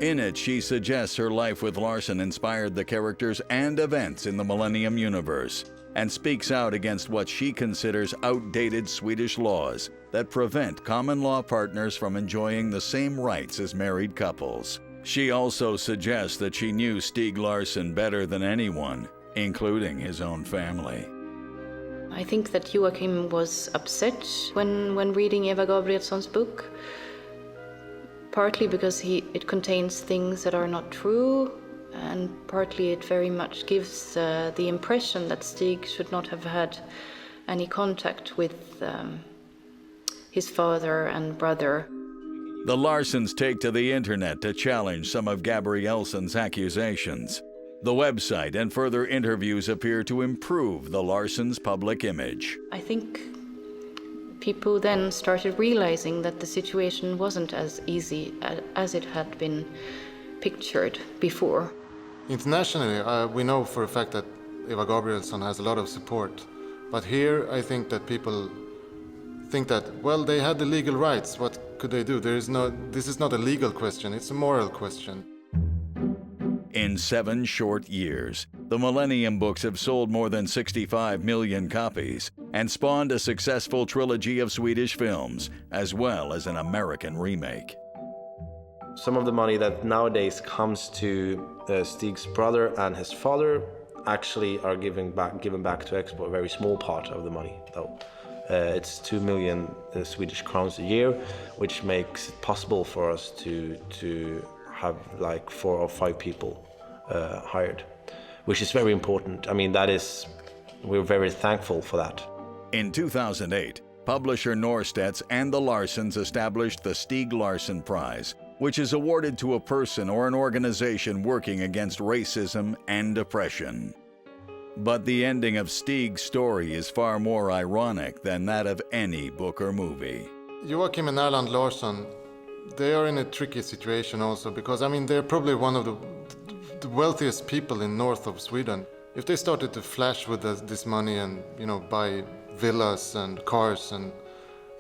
A: In it, she suggests her life with Larson inspired the characters and events in the Millennium universe, and speaks out against what she considers outdated Swedish laws that prevent common law partners from enjoying the same rights as married couples. She also suggests that she knew Stieg Larsson better than anyone, including his own family.
H: I think that Joachim was upset when reading Eva Gabrielson's book, partly because it contains things that are not true, and partly it very much gives the impression that Stieg should not have had any contact with his father and brother.
A: The Larsons take to the internet to challenge some of Gabrielson's accusations. The website and further interviews appear to improve the Larsons' public image.
H: I think people then started realizing that the situation wasn't as easy as it had been pictured before.
G: Internationally, we know for a fact that Eva Gabrielson has a lot of support. But here, I think that people think that, well, they had the legal rights. What could they do? This is not a legal question, it's a moral question.
A: In 7 short years, the Millennium books have sold more than 65 million copies and spawned a successful trilogy of Swedish films, as well as an American remake.
D: Some of the money that nowadays comes to Stieg's brother and his father actually are given back to Expo, a very small part of the money though. It's 2 million Swedish crowns a year, which makes it possible for us to have like 4 or 5 people hired, which is very important. I mean, we're very thankful for that.
A: In 2008, publisher Norstedts and the Larsons established the Stieg Larsson Prize, which is awarded to a person or an organization working against racism and oppression. But the ending of Stieg's story is far more ironic than that of any book or movie.
G: Joachim and Erland Larsson, they are in a tricky situation also, because I mean they're probably one of the wealthiest people in north of Sweden. If they started to flash with this money and buy villas and cars, and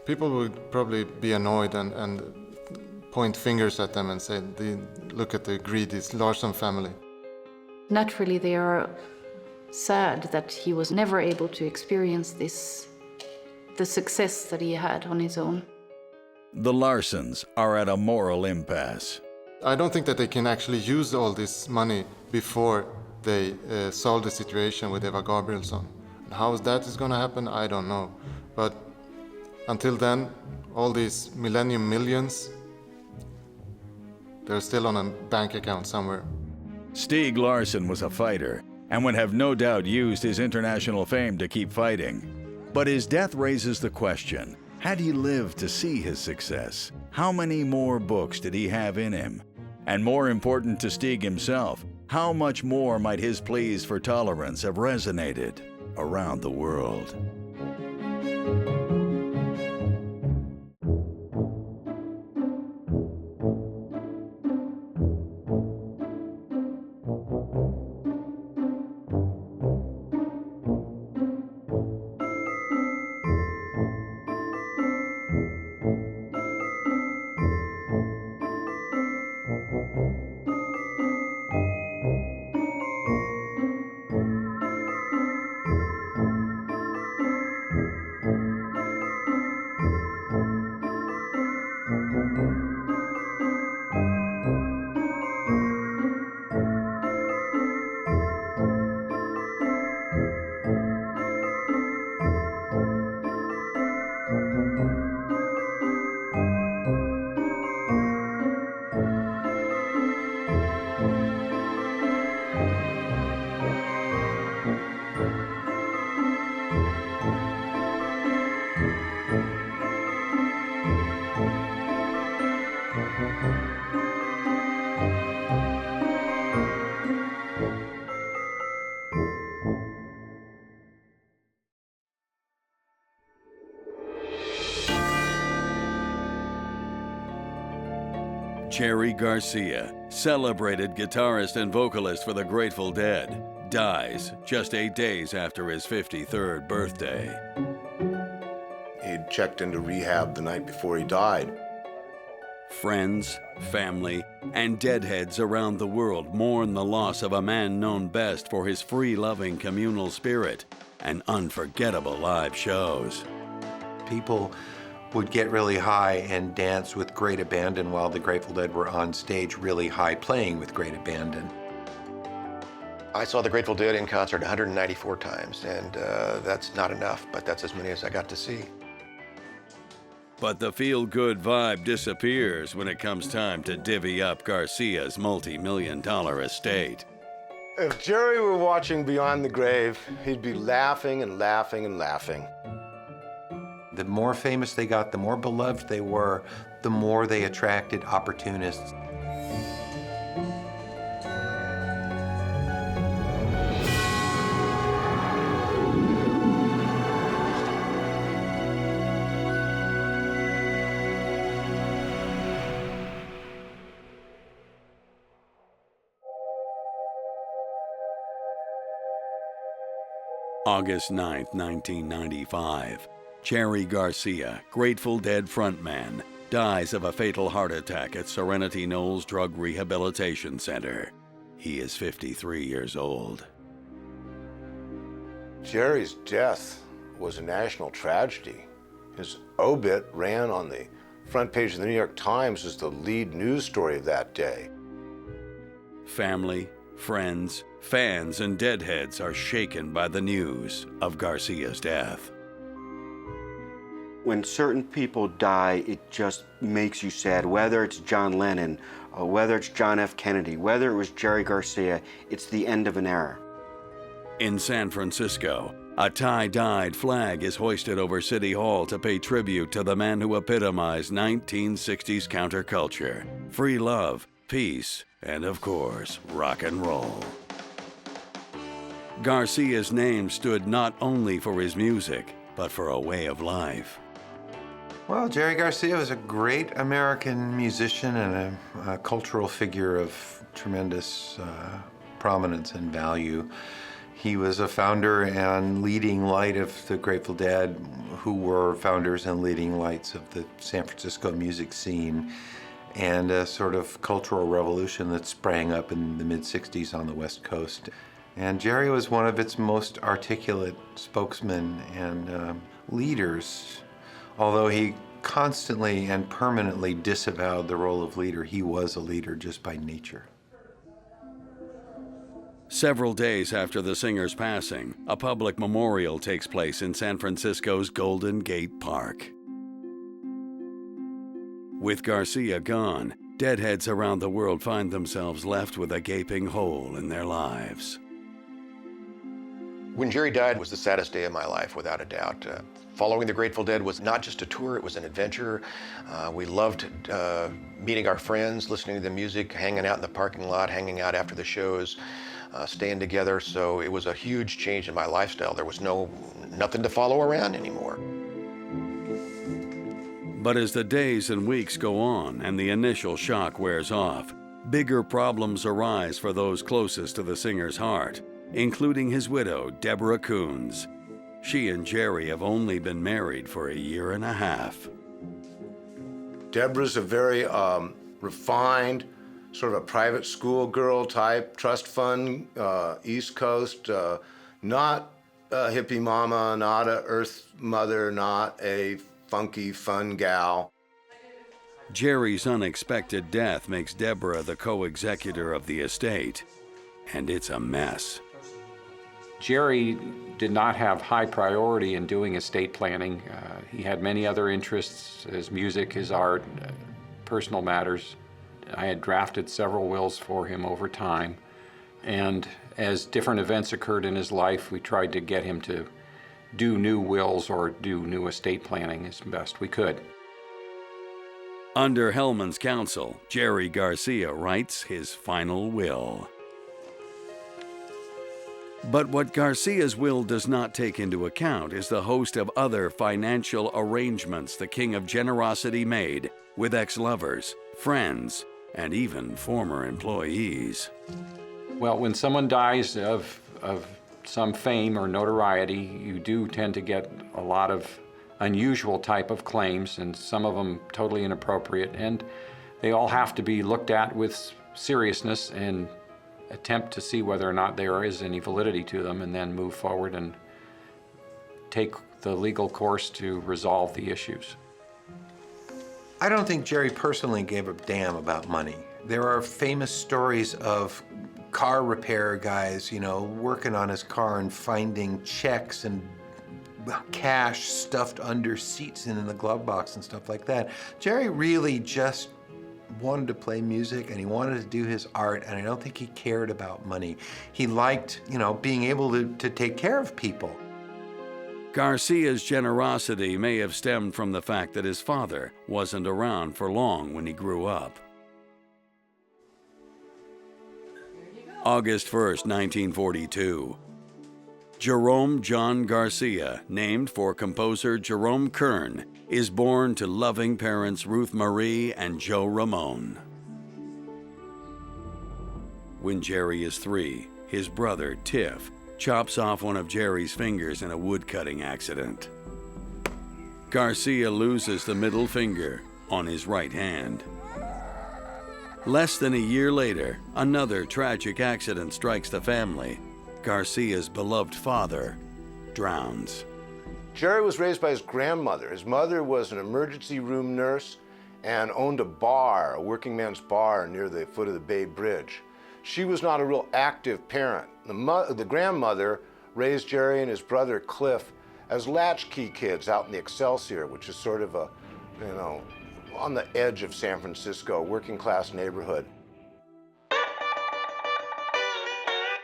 G: people would probably be annoyed and point fingers at them and say, look at the greedy Larsson family.
H: Naturally, they are sad that he was never able to experience this the success that he had on his own.
A: The Larsons are at a moral impasse.
G: I don't think that they can actually use all this money before they solve the situation with Eva Gabrielson. How that is going to happen, I don't know. But until then, all these Millennium millions, they're still on a bank account somewhere.
A: Stieg Larsson was a fighter and would have no doubt used his international fame to keep fighting. But his death raises the question, had he lived to see his success, how many more books did he have in him? And more important to Stieg himself, how much more might his pleas for tolerance have resonated around the world? Jerry Garcia, celebrated guitarist and vocalist for the Grateful Dead, dies just 8 days after his 53rd birthday.
K: He'd checked into rehab the night before he died.
A: Friends, family, and deadheads around the world mourn the loss of a man known best for his free-loving communal spirit and unforgettable live shows.
L: People would get really high and dance with great abandon while the Grateful Dead were on stage really high playing with great abandon.
K: I saw the Grateful Dead in concert 194 times, and that's not enough, but that's as many as I got to see.
A: But the feel-good vibe disappears when it comes time to divvy up Garcia's multi-million-dollar estate.
K: If Jerry were watching Beyond the Grave, he'd be laughing and laughing and laughing.
L: The more famous they got, the more beloved they were, the more they attracted opportunists.
A: August 9, 1995. Jerry Garcia, Grateful Dead frontman, dies of a fatal heart attack at Serenity Knolls Drug Rehabilitation Center. He is 53 years old.
K: Jerry's death was a national tragedy. His obit ran on the front page of the New York Times as the lead news story of that day.
A: Family, friends, fans, and deadheads are shaken by the news of Garcia's death.
M: When certain people die, it just makes you sad. Whether it's John Lennon, whether it's John F. Kennedy, whether it was Jerry Garcia, it's the end of an era.
A: In San Francisco, a tie-dyed flag is hoisted over City Hall to pay tribute to the man who epitomized 1960s counterculture, free love, peace, and of course, rock and roll. Garcia's name stood not only for his music, but for a way of life.
L: Well, Jerry Garcia was a great American musician and a cultural figure of tremendous prominence and value. He was a founder and leading light of the Grateful Dead, who were founders and leading lights of the San Francisco music scene, and a sort of cultural revolution that sprang up in the mid-60s on the West Coast. And Jerry was one of its most articulate spokesmen and leaders, although he constantly and permanently disavowed the role of leader, he was a leader just by nature.
A: Several days after the singer's passing, a public memorial takes place in San Francisco's Golden Gate Park. With Garcia gone, deadheads around the world find themselves left with a gaping hole in their lives.
N: When Jerry died was the saddest day of my life, without a doubt. Following the Grateful Dead was not just a tour, it was an adventure. We loved meeting our friends, listening to the music, hanging out in the parking lot, hanging out after the shows, staying together. So it was a huge change in my lifestyle. There was nothing to follow around anymore.
A: But as the days and weeks go on and the initial shock wears off, bigger problems arise for those closest to the singer's heart, including his widow, Deborah Coons. She and Jerry have only been married for a year and a half.
K: Deborah's a very refined, sort of a private school girl type, trust fund, East Coast, not a hippie mama, not a earth mother, not a funky, fun gal.
A: Jerry's unexpected death makes Deborah the co-executor of the estate, and it's a mess.
O: Jerry did not have high priority in doing estate planning. He had many other interests, his music, his art, personal matters. I had drafted several wills for him over time, and as different events occurred in his life, we tried to get him to do new wills or do new estate planning as best we could.
A: Under Hellman's counsel, Jerry Garcia writes his final will. But what Garcia's will does not take into account is the host of other financial arrangements the king of generosity made with ex-lovers, friends, and even former employees.
O: Well, when someone dies of some fame or notoriety, you do tend to get a lot of unusual type of claims, and some of them totally inappropriate, and they all have to be looked at with seriousness and attempt to see whether or not there is any validity to them, and then move forward and take the legal course to resolve the issues.
L: I don't think Jerry personally gave a damn about money. There are famous stories of car repair guys, working on his car and finding checks and cash stuffed under seats and in the glove box and stuff like that. Jerry really just wanted to play music and he wanted to do his art, and I don't think he cared about money. He liked, being able to take care of people.
A: Garcia's generosity may have stemmed from the fact that his father wasn't around for long when he grew up. August 1st, 1942. Jerome John Garcia, named for composer Jerome Kern, is born to loving parents Ruth Marie and Joe Ramon. When Jerry is 3, his brother, Tiff, chops off one of Jerry's fingers in a woodcutting accident. Garcia loses the middle finger on his right hand. Less than a year later, another tragic accident strikes the family. Garcia's beloved father drowns.
K: Jerry was raised by his grandmother. His mother was an emergency room nurse and owned a bar, a working man's bar near the foot of the Bay Bridge. She was not a real active parent. The grandmother raised Jerry and his brother Cliff as latchkey kids out in the Excelsior, which is sort of a, on the edge of San Francisco, working class neighborhood.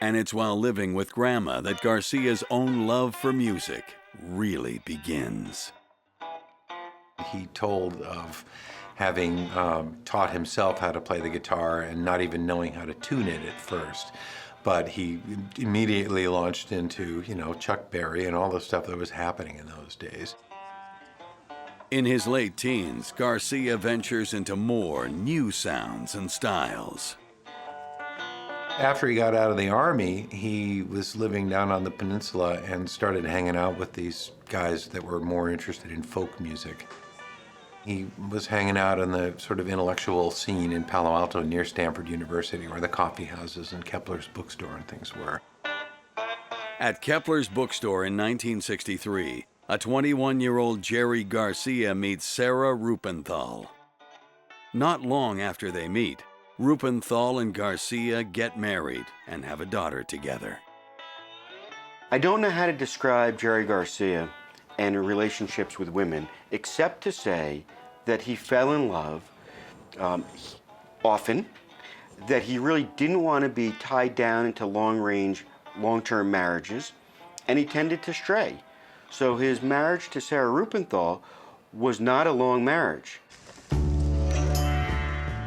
A: And it's while living with Grandma that Garcia's own love for music really begins.
L: He told of having taught himself how to play the guitar and not even knowing how to tune it at first. But he immediately launched into, Chuck Berry and all the stuff that was happening in those days.
A: In his late teens, Garcia ventures into more new sounds and styles.
L: After he got out of the Army, he was living down on the peninsula and started hanging out with these guys that were more interested in folk music. He was hanging out in the sort of intellectual scene in Palo Alto near Stanford University, where the coffee houses and Kepler's bookstore and things were.
A: At Kepler's bookstore in 1963, a 21-year-old Jerry Garcia meets Sarah Rupenthal. Not long after they meet, Rupenthal and Garcia get married and have a daughter together.
M: I don't know how to describe Jerry Garcia and her relationships with women, except to say that he fell in love often, that he really didn't want to be tied down into long-term marriages, and he tended to stray. So his marriage to Sarah Rupenthal was not a long marriage.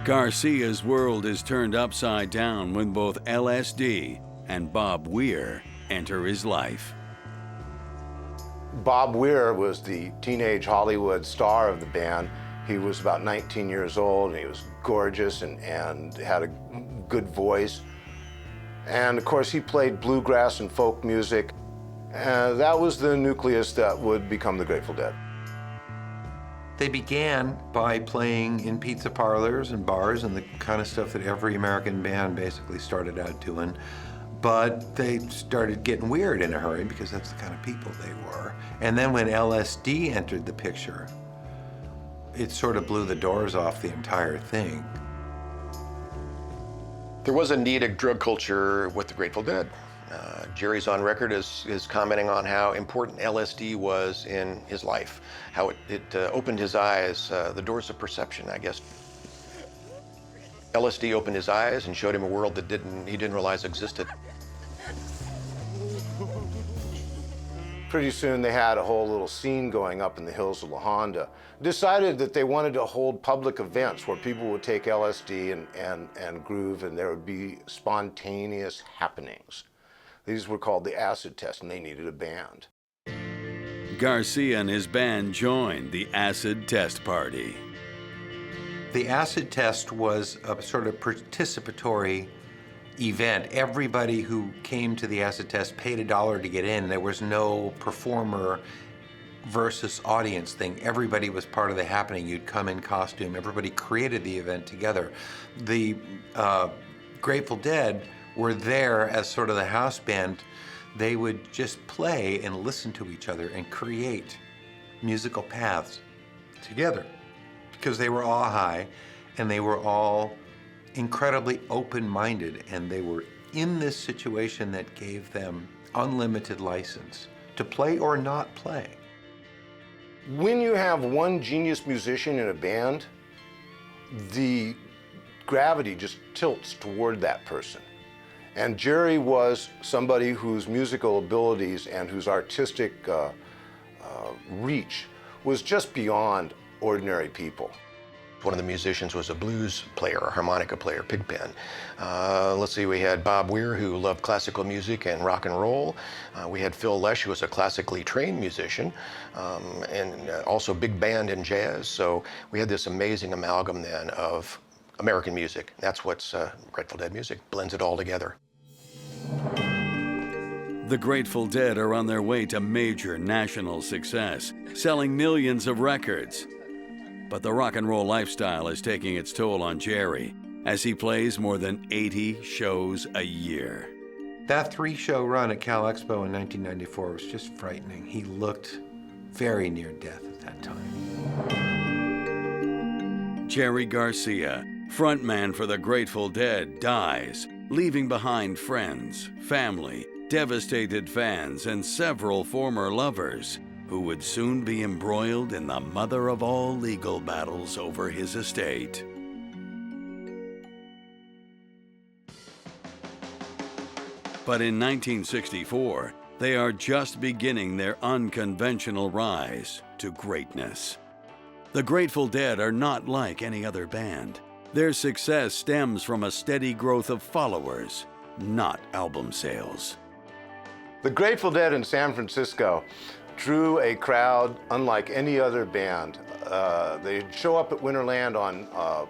A: Garcia's world is turned upside down when both LSD and Bob Weir enter his life.
K: Bob Weir was the teenage Hollywood star of the band. He was about 19 years old, and he was gorgeous and had a good voice. And of course, he played bluegrass and folk music. And that was the nucleus that would become the Grateful Dead.
L: They began by playing in pizza parlors and bars and the kind of stuff that every American band basically started out doing. But they started getting weird in a hurry because that's the kind of people they were. And then when LSD entered the picture, it sort of blew the doors off the entire thing.
N: There was a needed drug culture with the Grateful Dead. Jerry's on record as commenting on how important LSD was in his life, how it opened his eyes, the doors of perception, I guess. LSD opened his eyes and showed him a world that he didn't realize existed.
K: Pretty soon they had a whole little scene going up in the hills of La Honda. Decided that they wanted to hold public events where people would take LSD and groove, and there would be spontaneous happenings. These were called the acid test, and they needed a band.
A: Garcia and his band joined the acid test party.
L: The acid test was a sort of participatory event. Everybody who came to the acid test paid $1 to get in. There was no performer versus audience thing. Everybody was part of the happening. You'd come in costume. Everybody created the event together. The Grateful Dead were there as sort of the house band. They would just play and listen to each other and create musical paths together because they were all high and they were all incredibly open-minded, and they were in this situation that gave them unlimited license to play or not play.
K: When you have one genius musician in a band, the gravity just tilts toward that person. And Jerry was somebody whose musical abilities and whose artistic reach was just beyond ordinary people.
N: One of the musicians was a blues player, a harmonica player, Pigpen. Let's see, we had Bob Weir, who loved classical music and rock and roll. We had Phil Lesh, who was a classically trained musician, and also big band and jazz. So we had this amazing amalgam then of American music. That's what's Grateful Dead music, blends it all together.
A: The Grateful Dead are on their way to major national success, selling millions of records. But the rock and roll lifestyle is taking its toll on Jerry as he plays more than 80 shows a year.
L: That 3-show run at Cal Expo in 1994 was just frightening. He looked very near death at that time.
A: Jerry Garcia, frontman for the Grateful Dead, dies, leaving behind friends, family, devastated fans, and several former lovers who would soon be embroiled in the mother of all legal battles over his estate. But in 1964, they are just beginning their unconventional rise to greatness. The Grateful Dead are not like any other band. Their success stems from a steady growth of followers, not album sales.
K: The Grateful Dead in San Francisco drew a crowd unlike any other band. They'd show up at Winterland on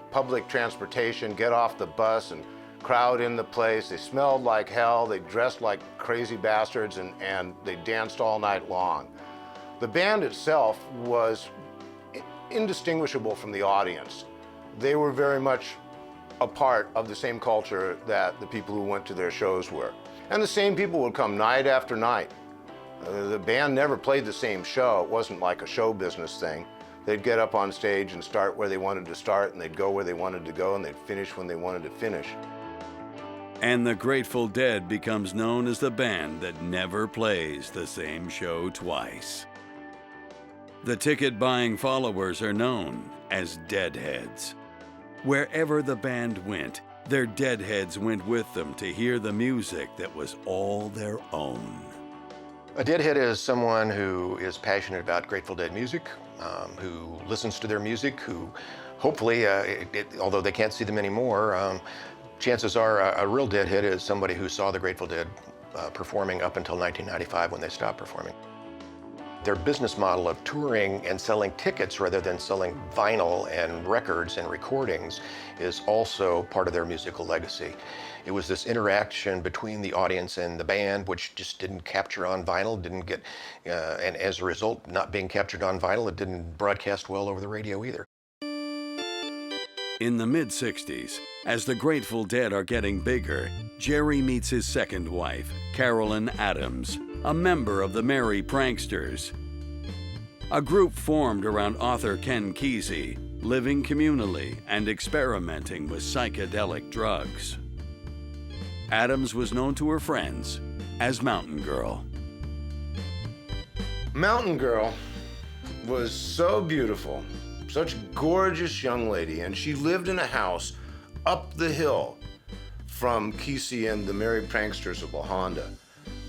K: public transportation, get off the bus and crowd in the place. They smelled like hell, they dressed like crazy bastards, and they danced all night long. The band itself was indistinguishable from the audience. They were very much a part of the same culture that the people who went to their shows were. And the same people would come night after night. The band never played the same show. It wasn't like a show business thing. They'd get up on stage and start where they wanted to start, and they'd go where they wanted to go, and they'd finish when they wanted to finish.
A: And the Grateful Dead becomes known as the band that never plays the same show twice. The ticket-buying followers are known as Deadheads. Wherever the band went, their Deadheads went with them to hear the music that was all their own.
N: A Deadhead is someone who is passionate about Grateful Dead music, who listens to their music, who hopefully, although they can't see them anymore, chances are a real Deadhead is somebody who saw the Grateful Dead performing up until 1995 when they stopped performing. Their business model of touring and selling tickets rather than selling vinyl and records and recordings is also part of their musical legacy. It was this interaction between the audience and the band, which just didn't capture on vinyl, didn't get, and as a result, not being captured on vinyl, it didn't broadcast well over the radio either.
A: In the mid-60s, as the Grateful Dead are getting bigger, Jerry meets his second wife, Carolyn Adams, a member of the Merry Pranksters. A group formed around author Ken Kesey, living communally and experimenting with psychedelic drugs. Adams was known to her friends as Mountain Girl.
K: Mountain Girl was so beautiful, such a gorgeous young lady, and she lived in a house up the hill from Kesey and the Merry Pranksters of La Honda,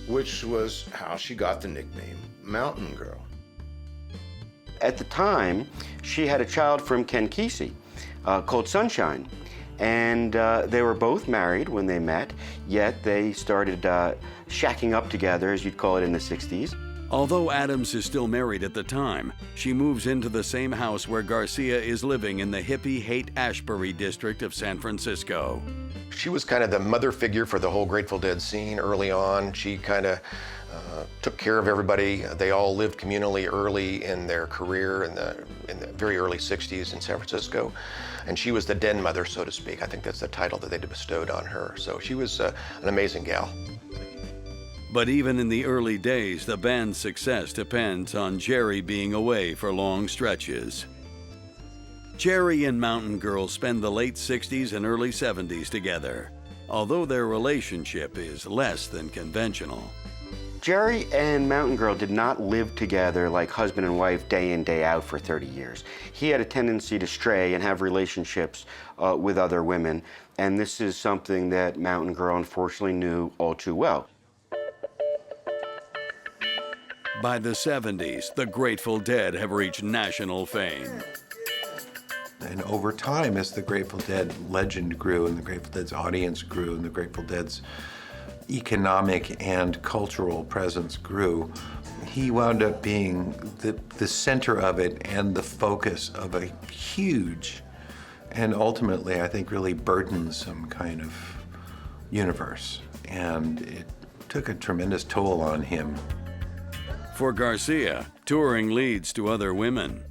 K: which was how she got the nickname Mountain Girl.
M: At the time, she had a child from Ken Kesey called Sunshine. And they were both married when they met, yet they started shacking up together, as you'd call it in the 60s.
A: Although Adams is still married at the time, she moves into the same house where Garcia is living in the hippie Haight-Ashbury district of San Francisco.
N: She was kind of the mother figure for the whole Grateful Dead scene early on. She kind of took care of everybody. They all lived communally early in their career in the very early 60s in San Francisco. And she was the den mother, so to speak. I think that's the title that they bestowed on her. So she was an amazing gal.
A: But even in the early days, the band's success depends on Jerry being away for long stretches. Jerry and Mountain Girl spend the late 60s and early 70s together, although their relationship is less than conventional.
M: Jerry and Mountain Girl did not live together like husband and wife day in, day out for 30 years. He had a tendency to stray and have relationships with other women, and this is something that Mountain Girl unfortunately knew all too well.
A: By the 70s, the Grateful Dead have reached national fame.
L: And over time, as the Grateful Dead legend grew and the Grateful Dead's audience grew and the Grateful Dead's economic and cultural presence grew, he wound up being the center of it and the focus of a huge and ultimately, I think, really burdensome kind of universe. And it took a tremendous toll on him.
A: For Garcia, touring leads to other women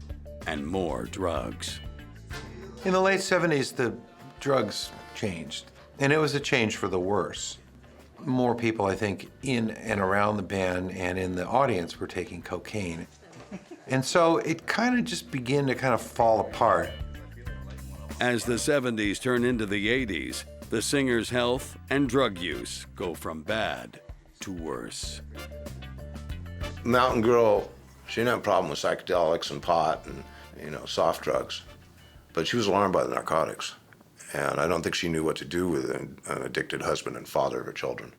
A: and more drugs.
L: In the late 70s, the drugs changed, and it was a change for the worse. More people, I think, in and around the band and in the audience were taking cocaine. And so it kind of just began to kind of fall apart.
A: As the 70s turn into the 80s, the singer's health and drug use go from bad to worse.
K: Mountain Girl, she didn't have a problem with psychedelics and pot and, soft drugs, but she was alarmed by the narcotics. And I don't think she knew what to do with an addicted husband and father of her children.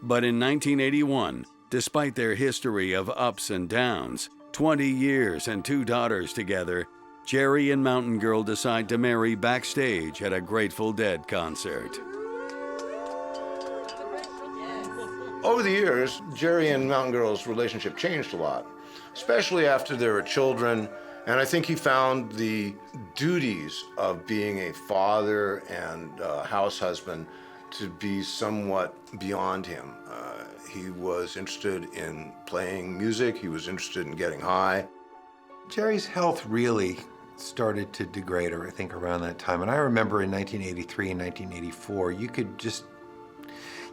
A: But in 1981, despite their history of ups and downs, 20 years and 2 daughters together, Jerry and Mountain Girl decide to marry backstage at a Grateful Dead concert.
K: Over the years, Jerry and Mountain Girl's relationship changed a lot, especially after there were children. And I think he found the duties of being a father and house husband to be somewhat beyond him. He was interested in playing music. He was interested in getting high.
L: Jerry's health really started to degrade, I think, around that time. And I remember in 1983 and 1984,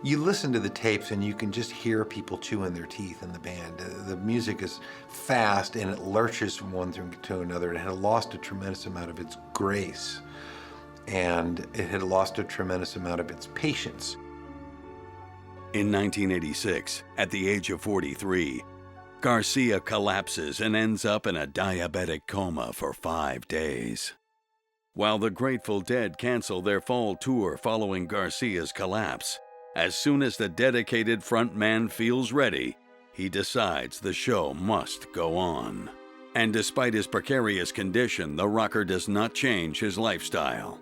L: you listen to the tapes and you can just hear people chewing their teeth in the band. The music is fast and it lurches from one thing to another. It had lost a tremendous amount of its grace, and it had lost a tremendous amount of its patience.
A: In 1986, at the age of 43, Garcia collapses and ends up in a diabetic coma for 5 days. While the Grateful Dead cancel their fall tour following Garcia's collapse, as soon as the dedicated frontman feels ready, he decides the show must go on. And despite his precarious condition, the rocker does not change his lifestyle.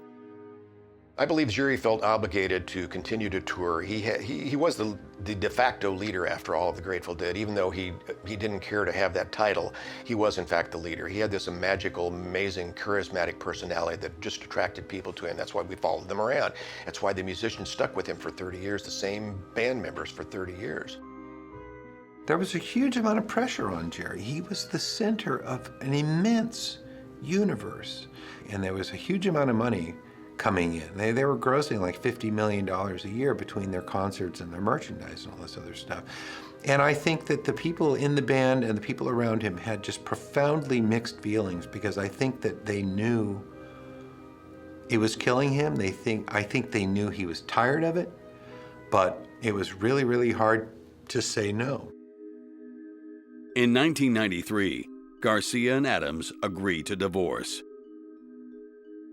N: I believe Jerry felt obligated to continue to tour. He was the de facto leader, after all, of the Grateful Dead. Even though he didn't care to have that title, he was in fact the leader. He had this magical, amazing, charismatic personality that just attracted people to him. That's why we followed them around. That's why the musicians stuck with him for 30 years, the same band members for 30 years.
L: There was a huge amount of pressure on Jerry. He was the center of an immense universe, and there was a huge amount of money coming in. They were grossing like $50 million a year between their concerts and their merchandise and all this other stuff. And I think that the people in the band and the people around him had just profoundly mixed feelings, because I think that they knew it was killing him. I think they knew he was tired of it, but it was really, really hard to say no.
A: In 1993, Garcia and Adams agree to divorce.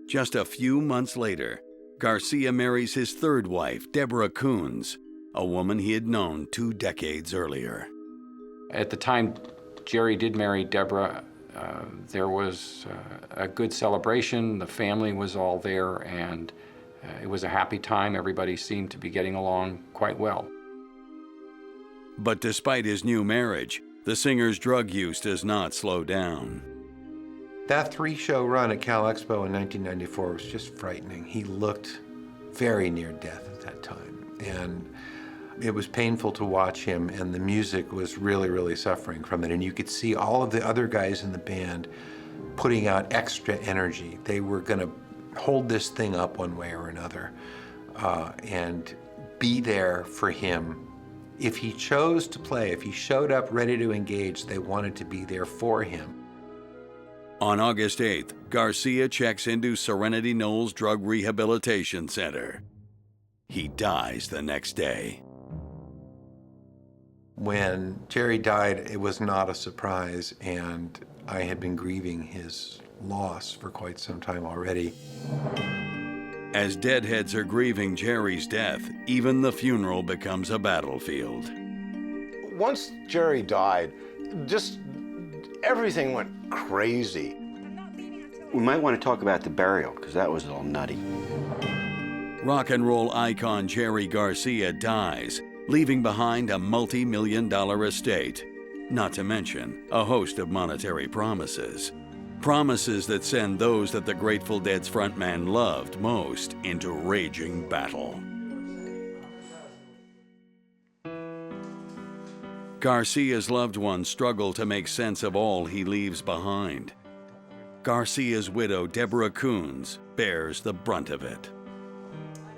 A: Just a few months later, Garcia marries his third wife, Deborah Coons, a woman he had known 2 decades earlier.
O: At the time Jerry did marry Deborah, there was a good celebration. The family was all there, and it was a happy time. Everybody seemed to be getting along quite well.
A: But despite his new marriage, the singer's drug use does not slow down.
L: That 3-show run at Cal Expo in 1994 was just frightening. He looked very near death at that time, and it was painful to watch him, and the music was really, really suffering from it. And you could see all of the other guys in the band putting out extra energy. They were going to hold this thing up one way or another, and be there for him. If he chose to play, if he showed up ready to engage, they wanted to be there for him.
A: On August 8th, Garcia checks into Serenity Knolls Drug Rehabilitation Center. He dies the next day.
L: When Jerry died, it was not a surprise, and I had been grieving his loss for quite some time already.
A: As Deadheads are grieving Jerry's death, even the funeral becomes a battlefield.
K: Once Jerry died, just everything went crazy.
M: We might want to talk about the burial, because that was all nutty.
A: Rock and roll icon Jerry Garcia dies, leaving behind a multi-million-dollar estate, not to mention a host of monetary promises. Promises that send those that the Grateful Dead's frontman loved most into raging battle. Garcia's loved ones struggle to make sense of all he leaves behind. Garcia's widow, Deborah Coons, bears the brunt of it.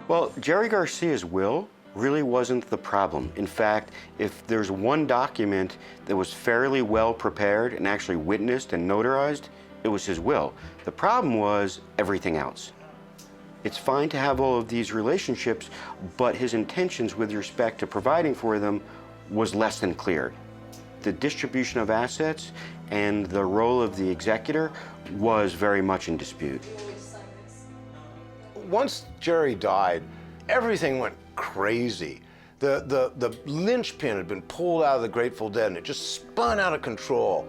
M: Well, Jerry Garcia's will really wasn't the problem. In fact, if there's one document that was fairly well prepared and actually witnessed and notarized, it was his will. The problem was everything else. It's fine to have all of these relationships, but his intentions with respect to providing for them was less than clear. The distribution of assets and the role of the executor was very much in dispute.
K: Once Jerry died, everything went crazy. The linchpin had been pulled out of the Grateful Dead, and it just spun out of control.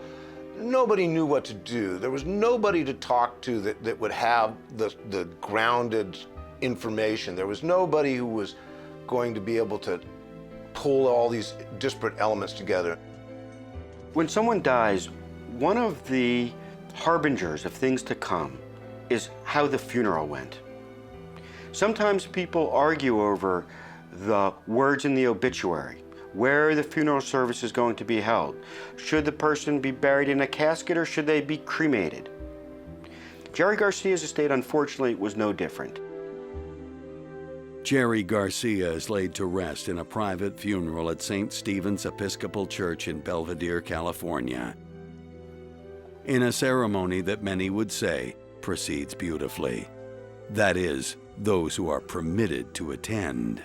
K: Nobody knew what to do. There was nobody to talk to that would have the grounded information. There was nobody who was going to be able to pull all these disparate elements together.
M: When someone dies, one of the harbingers of things to come is how the funeral went. Sometimes people argue over the words in the obituary, where the funeral service is going to be held. Should the person be buried in a casket or should they be cremated? Jerry Garcia's estate, unfortunately, was no different.
A: Jerry Garcia is laid to rest in a private funeral at St. Stephen's Episcopal Church in Belvedere, California, in a ceremony that many would say proceeds beautifully. That is, those who are permitted to attend.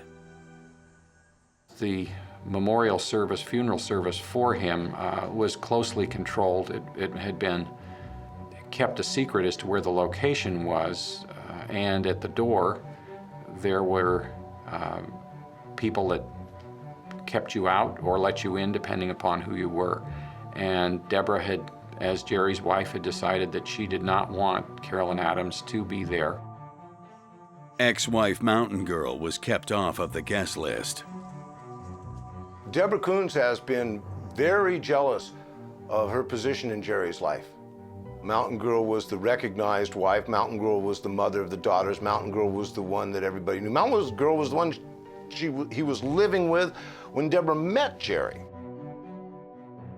O: The memorial service, funeral service for him was closely controlled. It had been kept a secret as to where the location was, and at the door there were people that kept you out or let you in depending upon who you were. And Deborah had, as Jerry's wife, had decided that she did not want Carolyn Adams to be there.
A: Ex-wife Mountain Girl was kept off of the guest list.
K: Deborah Coons has been very jealous of her position in Jerry's life. Mountain Girl was the recognized wife. Mountain Girl was the mother of the daughters. Mountain Girl was the one that everybody knew. Mountain Girl was the one he was living with when Deborah met Jerry.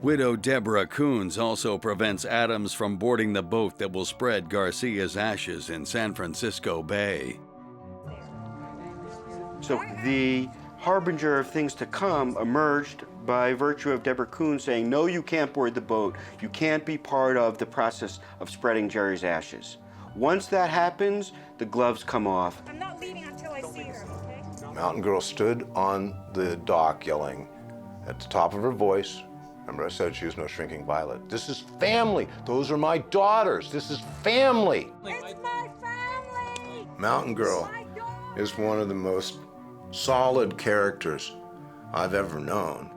A: Widow Deborah Coons also prevents Adams from boarding the boat that will spread Garcia's ashes in San Francisco Bay.
M: So the harbinger of things to come emerged by virtue of Deborah Coons saying, no, you can't board the boat. You can't be part of the process of spreading Jerry's ashes. Once that happens, the gloves come off.
P: I'm not leaving until I see her, okay?
K: Mountain Girl stood on the dock yelling at the top of her voice. Remember I said she was no shrinking violet. This is family. Those are my daughters. This is family.
P: It's my family.
K: Mountain Girl is one of the most solid characters I've ever known.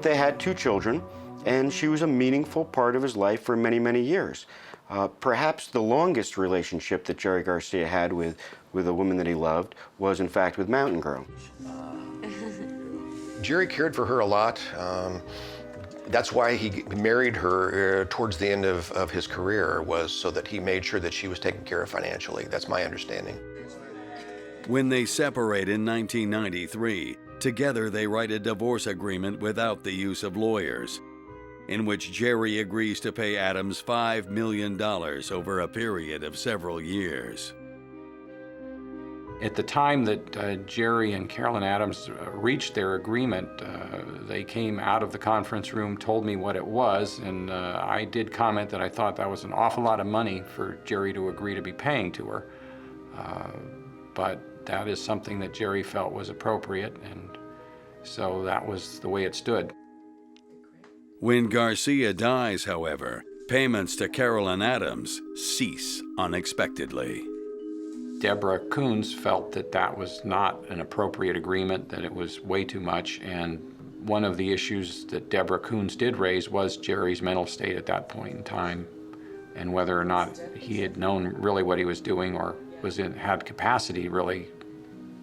M: They had 2 children, and she was a meaningful part of his life for many, many years. Perhaps the longest relationship that Jerry Garcia had with a woman that he loved was, in fact, with Mountain Girl.
N: Jerry cared for her a lot. That's why he married her towards the end of his career, was so that he made sure that she was taken care of financially. That's my understanding.
A: When they separate in 1993, together they write a divorce agreement without the use of lawyers, in which Jerry agrees to pay Adams $5 million over a period of several years.
O: At the time that Jerry and Carolyn Adams reached their agreement, they came out of the conference room, told me what it was, and I did comment that I thought that was an awful lot of money for Jerry to agree to be paying to her. But that is something that Jerry felt was appropriate, and so that was the way it stood.
A: When Garcia dies, however, payments to Carolyn Adams cease unexpectedly.
O: Deborah Coons felt that that was not an appropriate agreement, that it was way too much, and one of the issues that Deborah Coons did raise was Jerry's mental state at that point in time, and whether or not he had known really what he was doing or had capacity really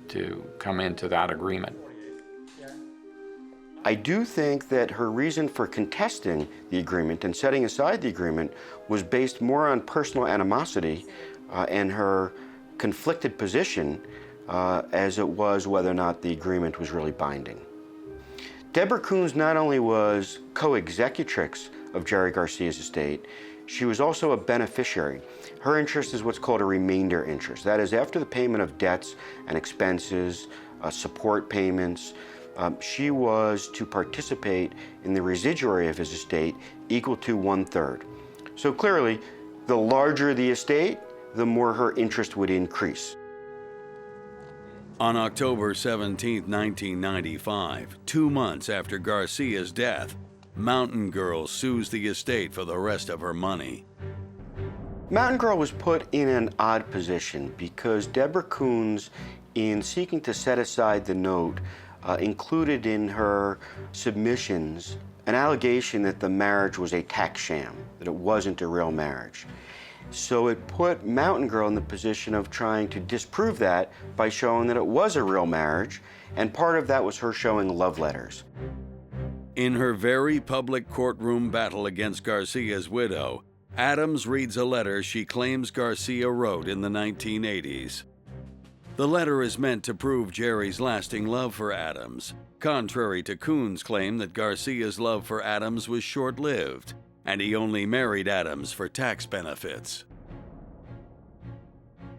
O: to come into that agreement.
M: I do think that her reason for contesting the agreement and setting aside the agreement was based more on personal animosity and her conflicted position as it was whether or not the agreement was really binding. Deborah Coons not only was co-executrix of Jerry Garcia's estate, she was also a beneficiary. Her interest is what's called a remainder interest. That is, after the payment of debts and expenses, support payments, she was to participate in the residuary of his estate equal to 1/3. So clearly, the larger the estate, the more her interest would increase.
A: On October 17, 1995, 2 months after Garcia's death, Mountain Girl sues the estate for the rest of her money.
M: Mountain Girl was put in an odd position because Deborah Coons, in seeking to set aside the note, included in her submissions an allegation that the marriage was a tax sham, that it wasn't a real marriage. So it put Mountain Girl in the position of trying to disprove that by showing that it was a real marriage, and part of that was her showing love letters.
A: In her very public courtroom battle against Garcia's widow, Adams reads a letter she claims Garcia wrote in the 1980s. The letter is meant to prove Jerry's lasting love for Adams, contrary to Coons' claim that Garcia's love for Adams was short-lived, and he only married Adams for tax benefits.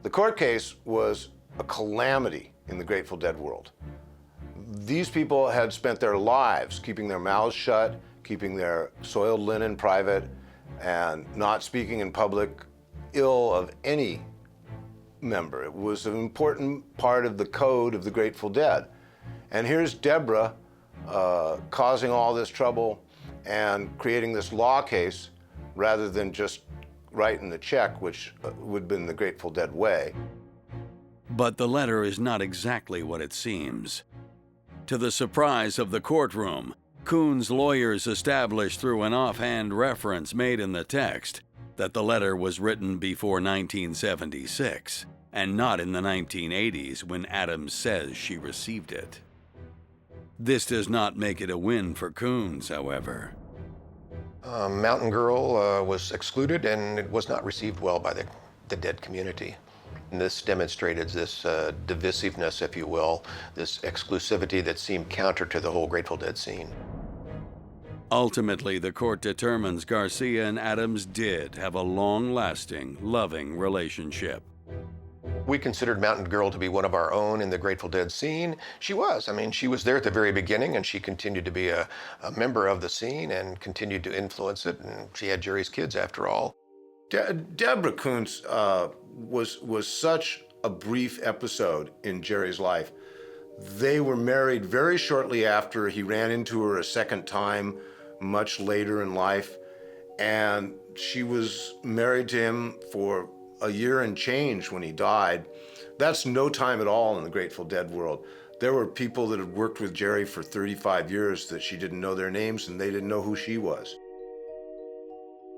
K: The court case was a calamity in the Grateful Dead world. These people had spent their lives keeping their mouths shut, keeping their soiled linen private, and not speaking in public ill of any member. It was an important part of the code of the Grateful Dead. And here's Deborah causing all this trouble and creating this law case rather than just writing the check, which would have been the Grateful Dead way.
A: But the letter is not exactly what it seems. To the surprise of the courtroom, Kuhn's lawyers established through an offhand reference made in the text that the letter was written before 1976 and not in the 1980s when Adams says she received it. This does not make it a win for Kuhn's, however.
N: Mountain Girl was excluded, and it was not received well by the Dead community. And this demonstrated this divisiveness, if you will, this exclusivity that seemed counter to the whole Grateful Dead scene.
A: Ultimately, the court determines Garcia and Adams did have a long-lasting, loving relationship.
N: We considered Mountain Girl to be one of our own in the Grateful Dead scene. She was. I mean, she was there at the very beginning, and she continued to be a member of the scene and continued to influence it, and she had Jerry's kids after all.
K: Deborah Kuntz was such a brief episode in Jerry's life. They were married very shortly after he ran into her a second time, much later in life, and she was married to him for a year and change when he died. That's no time at all in the Grateful Dead world. There were people that had worked with Jerry for 35 years that she didn't know their names and they didn't know who she was.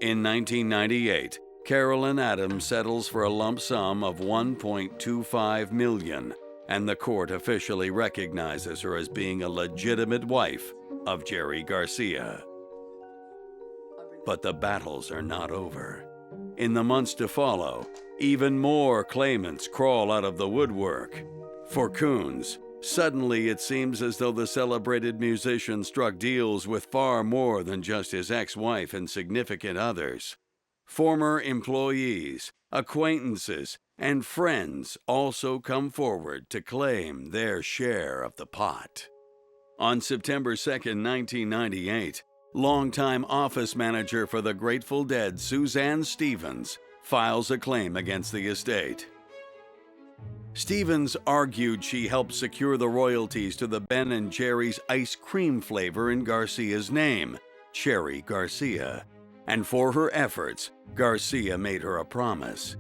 A: In 1998, Carolyn Adams settles for a lump sum of $1.25 million, and the court officially recognizes her as being a legitimate wife of Jerry Garcia. But the battles are not over. In the months to follow, even more claimants crawl out of the woodwork. For Kuhn's, suddenly it seems as though the celebrated musician struck deals with far more than just his ex-wife and significant others. Former employees, acquaintances, and friends also come forward to claim their share of the pot. On September 2, 1998, longtime office manager for the Grateful Dead, Suzanne Stevens, files a claim against the estate. Stevens argued she helped secure the royalties to the Ben & Jerry's ice cream flavor in Garcia's name, Cherry Garcia, and for her efforts, Garcia made her a promise.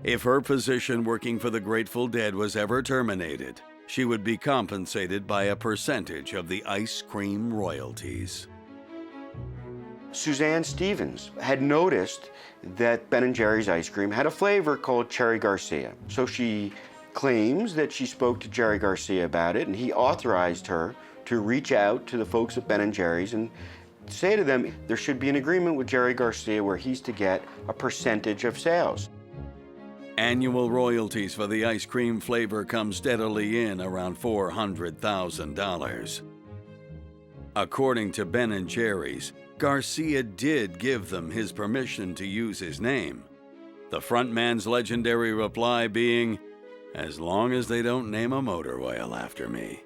A: If her position working for the Grateful Dead was ever terminated, she would be compensated by a percentage of the ice cream royalties.
M: Suzanne Stevens had noticed that Ben & Jerry's ice cream had a flavor called Cherry Garcia. So she claims that she spoke to Jerry Garcia about it, and he authorized her to reach out to the folks at Ben & Jerry's and say to them there should be an agreement with Jerry Garcia where he's to get a percentage of sales.
A: Annual royalties for the ice cream flavor come steadily in around $400,000. According to Ben & Jerry's, Garcia did give them his permission to use his name. The frontman's legendary reply being, "As long as they don't name a motor oil after me."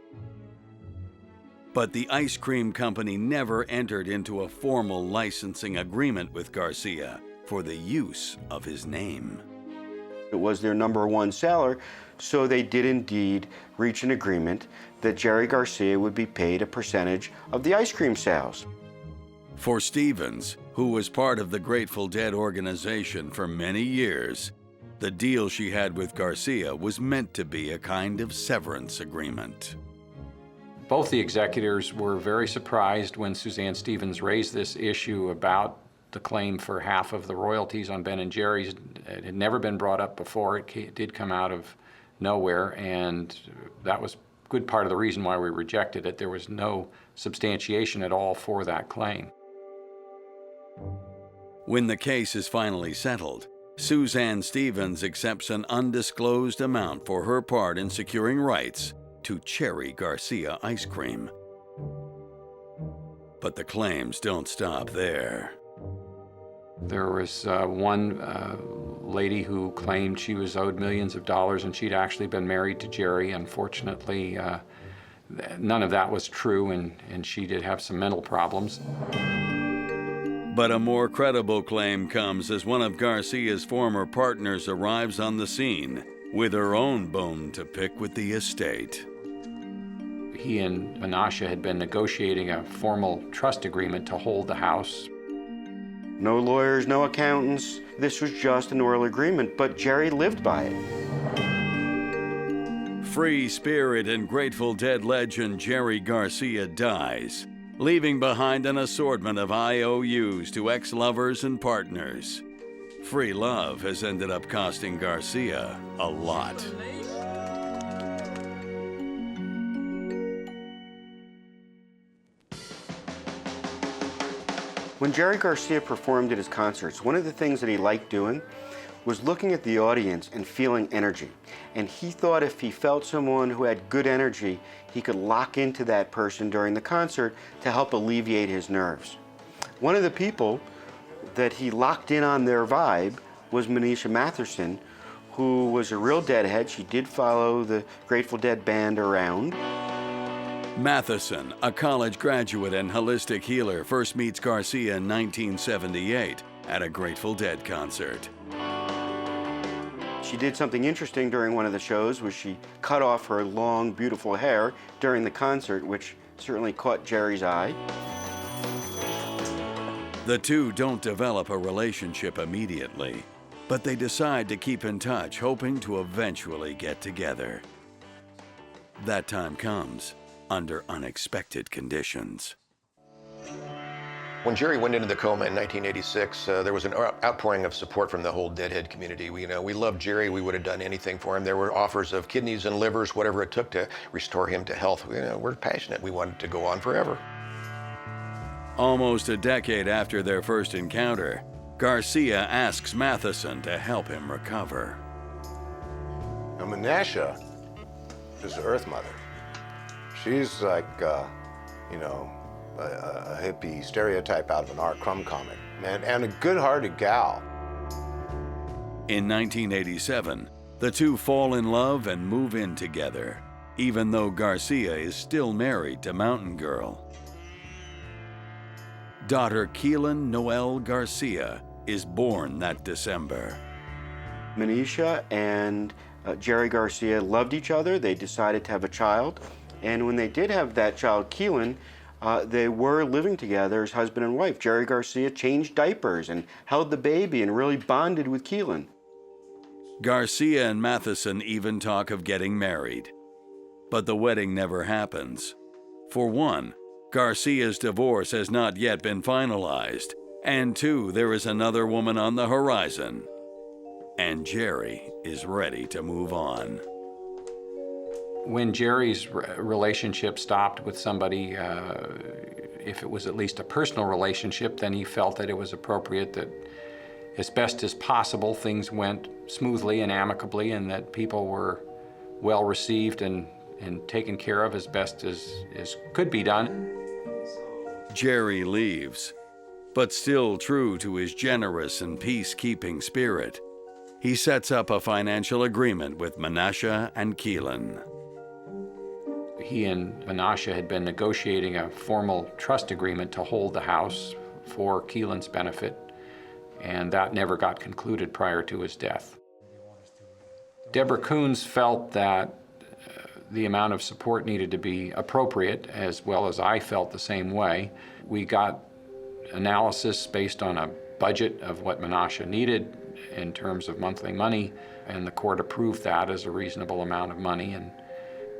A: But the ice cream company never entered into a formal licensing agreement with Garcia for the use of his name.
M: It was their #1 seller, so they did indeed reach an agreement that Jerry Garcia would be paid a percentage of the ice cream sales.
A: For Stevens, who was part of the Grateful Dead organization for many years, the deal she had with Garcia was meant to be a kind of severance agreement.
O: Both the executors were very surprised when Suzanne Stevens raised this issue about the claim for half of the royalties on Ben & Jerry's. It had never been brought up before. It did come out of nowhere, and that was a good part of the reason why we rejected it. There was no substantiation at all for that claim.
A: When the case is finally settled, Suzanne Stevens accepts an undisclosed amount for her part in securing rights to Cherry Garcia ice cream. But the claims don't stop there.
O: There was one lady who claimed she was owed millions of dollars and she'd actually been married to Jerry. Unfortunately, none of that was true, and she did have some mental problems.
A: But a more credible claim comes as one of Garcia's former partners arrives on the scene with her own bone to pick with the estate.
O: He and Menashe had been negotiating a formal trust agreement to hold the house.
M: No lawyers, no accountants. This was just an oral agreement, but Jerry lived by it.
A: Free spirit and Grateful Dead legend Jerry Garcia dies, leaving behind an assortment of IOUs to ex-lovers and partners. Free love has ended up costing Garcia a lot.
M: When Jerry Garcia performed at his concerts, one of the things that he liked doing was looking at the audience and feeling energy. And he thought if he felt someone who had good energy, he could lock into that person during the concert to help alleviate his nerves. One of the people that he locked in on their vibe was Menashe Matherson, who was a real Deadhead. She did follow the Grateful Dead band around.
A: Matheson, a college graduate and holistic healer, first meets Garcia in 1978 at a Grateful Dead concert.
M: She did something interesting during one of the shows, was she cut off her long, beautiful hair during the concert, which certainly caught Jerry's eye.
A: The two don't develop a relationship immediately, but they decide to keep in touch, hoping to eventually get together. That time comes under unexpected conditions.
N: When Jerry went into the coma in 1986, there was an outpouring of support from the whole Deadhead community. We loved Jerry. We would have done anything for him. There were offers of kidneys and livers, whatever it took to restore him to health. We're passionate. We wanted to go on forever.
A: Almost a decade after their first encounter, Garcia asks Matheson to help him recover.
K: Now, Menashe is the Earth Mother. She's like, a hippie stereotype out of an R. Crumb comic, and a good-hearted gal.
A: In 1987, the two fall in love and move in together, even though Garcia is still married to Mountain Girl. Daughter Keelan Noel Garcia is born that December.
M: Menashe and Jerry Garcia loved each other. They decided to have a child. And when they did have that child, Keelan, they were living together as husband and wife. Jerry Garcia changed diapers and held the baby and really bonded with Keelan.
A: Garcia and Matheson even talk of getting married. But the wedding never happens. For one, Garcia's divorce has not yet been finalized. And two, there is another woman on the horizon. And Jerry is ready to move on.
O: When Jerry's relationship stopped with somebody, if it was at least a personal relationship, then he felt that it was appropriate that as best as possible things went smoothly and amicably, and that people were well received and taken care of as best as could be done.
A: Jerry leaves, but still true to his generous and peacekeeping spirit, he sets up a financial agreement with Menashe and Keelan.
O: He and Menashe had been negotiating a formal trust agreement to hold the house for Keelan's benefit, and that never got concluded prior to his death. Deborah Coons felt that the amount of support needed to be appropriate, as well as I felt the same way. We got analysis based on a budget of what Menashe needed in terms of monthly money, and the court approved that as a reasonable amount of money, and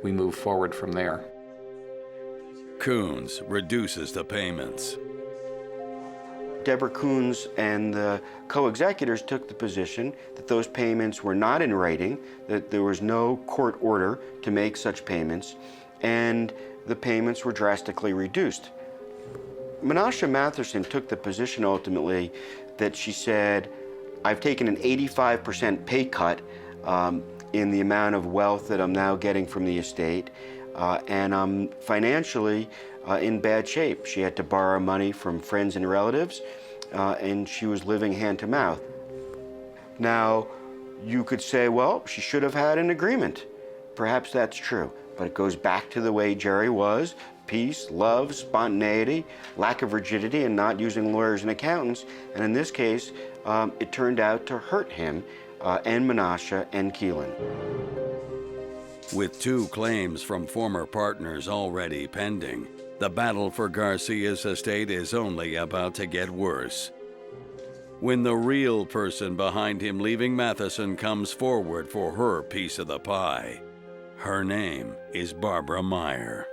O: we moved forward from there.
A: Coons reduces the payments.
M: Deborah Coons and the co-executors took the position that those payments were not in writing, that there was no court order to make such payments, and the payments were drastically reduced. Menashe Matherson took the position ultimately that she said, I've taken an 85% pay cut in the amount of wealth that I'm now getting from the estate, and I'm financially in bad shape. She had to borrow money from friends and relatives, and she was living hand to mouth. Now, you could say, well, she should have had an agreement. Perhaps that's true, but it goes back to the way Jerry was: peace, love, spontaneity, lack of rigidity, and not using lawyers and accountants. And in this case, it turned out to hurt him and Menashe and Keelan.
A: With 2 claims from former partners already pending, the battle for Garcia's estate is only about to get worse. When the real person behind him leaving Matheson comes forward for her piece of the pie, her name is Barbara Meyer.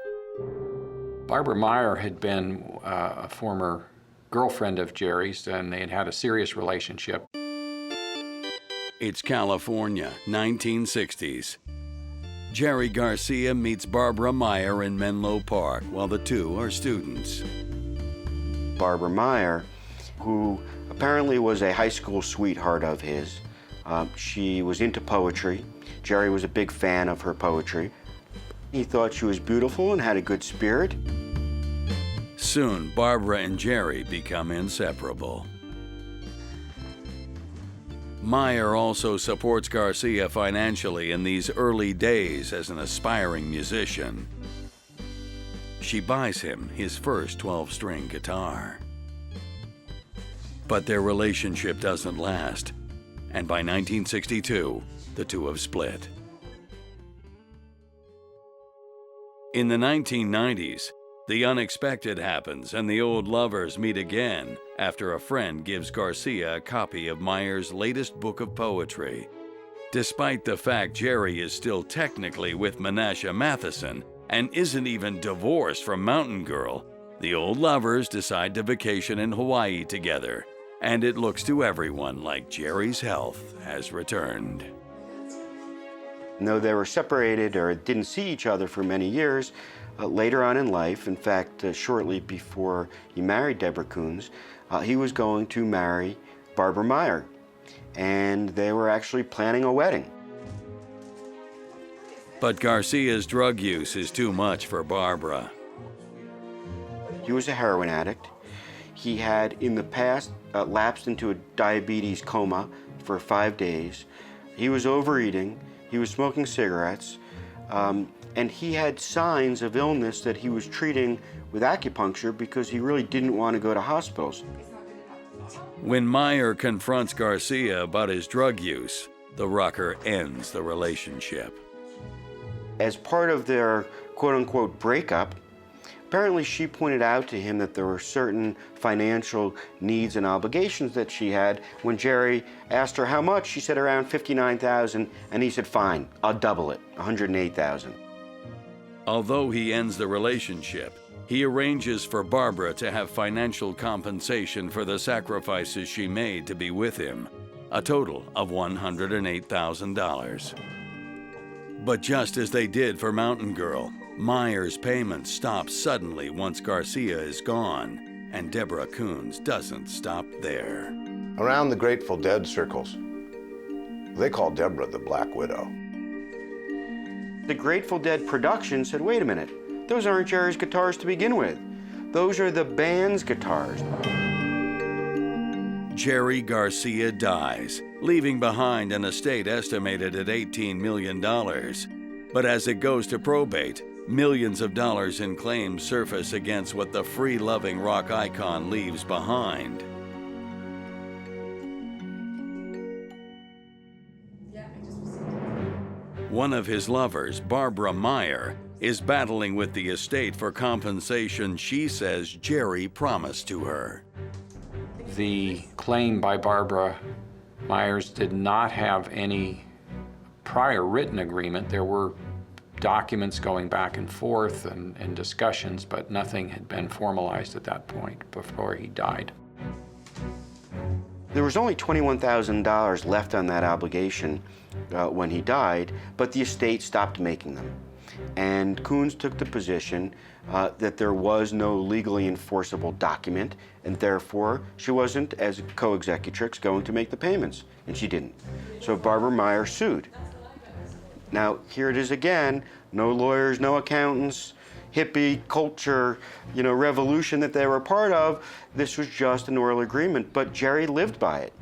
O: Barbara Meyer had been a former girlfriend of Jerry's, and they had had a serious relationship.
A: It's California, 1960s. Jerry Garcia meets Barbara Meyer in Menlo Park while the 2 are students.
M: Barbara Meyer, who apparently was a high school sweetheart of his, she was into poetry. Jerry was a big fan of her poetry. He thought she was beautiful and had a good spirit.
A: Soon, Barbara and Jerry become inseparable. Meyer also supports Garcia financially in these early days as an aspiring musician. She buys him his first 12-string guitar. But their relationship doesn't last, and by 1962, the 2 have split. In the 1990s, the unexpected happens and the old lovers meet again after a friend gives Garcia a copy of Meyer's latest book of poetry. Despite the fact Jerry is still technically with Menashe Matheson and isn't even divorced from Mountain Girl, the old lovers decide to vacation in Hawaii together, and it looks to everyone like Jerry's health has returned.
M: Though they were separated or didn't see each other for many years, later on in life, in fact, shortly before he married Deborah Coons, he was going to marry Barbara Meyer, and they were actually planning a wedding.
A: But Garcia's drug use is too much for Barbara.
M: He was a heroin addict. He had, in the past, lapsed into a diabetes coma for 5 days. He was overeating. He was smoking cigarettes. And he had signs of illness that he was treating with acupuncture because he really didn't want to go to hospitals.
A: When Meyer confronts Garcia about his drug use, the rocker ends the relationship.
M: As part of their quote-unquote breakup, apparently she pointed out to him that there were certain financial needs and obligations that she had. When Jerry asked her how much, she said around $59,000, and he said, fine, I'll double it, $108,000.
A: Although he ends the relationship, he arranges for Barbara to have financial compensation for the sacrifices she made to be with him, a total of $108,000. But just as they did for Mountain Girl, Meyer's payments stop suddenly once Garcia is gone, and Deborah Coons doesn't stop there.
K: Around the Grateful Dead circles, they call Deborah the Black Widow.
M: The Grateful Dead production said, wait a minute, those aren't Jerry's guitars to begin with. Those are the band's guitars.
A: Jerry Garcia dies, leaving behind an estate estimated at $18 million. But as it goes to probate, millions of dollars in claims surface against what the free-loving rock icon leaves behind. One of his lovers, Barbara Meyer, is battling with the estate for compensation she says Jerry promised to her.
O: The claim by Barbara Myers did not have any prior written agreement. There were documents going back and forth and discussions, but nothing had been formalized at that point before he died.
M: There was only $21,000 left on that obligation when he died, but the estate stopped making them. And Coons took the position that there was no legally enforceable document, and therefore she wasn't, as co-executrix, going to make the payments, and she didn't. So Barbara Meyer sued. Now, here it is again, no lawyers, no accountants, hippie culture, revolution that they were a part of. This was just an oral agreement, but Jerry lived by it.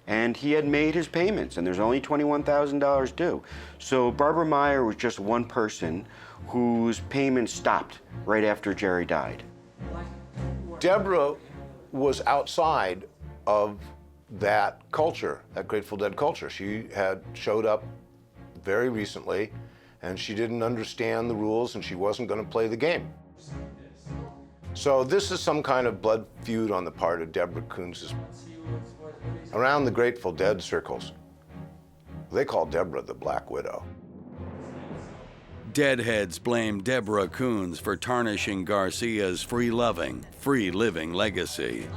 M: and he had made his payments, and there's only $21,000 due. So Barbara Meyer was just one person whose payments stopped right after Jerry died.
K: Deborah was outside of that culture, that Grateful Dead culture. She had showed up very recently, and she didn't understand the rules, and she wasn't going to play the game. So this is some kind of blood feud on the part of Deborah Coons. Around the Grateful Dead circles, they call Deborah the Black Widow.
A: Deadheads blame Deborah Coons for tarnishing Garcia's free-loving, free-living legacy.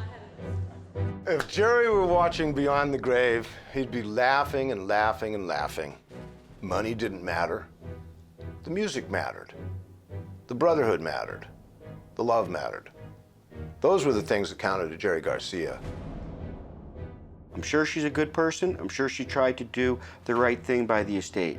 K: If Jerry were watching Beyond the Grave, he'd be laughing and laughing and laughing. Money didn't matter. The music mattered. The brotherhood mattered. The love mattered. Those were the things that counted to Jerry Garcia.
M: I'm sure she's a good person. I'm sure she tried to do the right thing by the estate.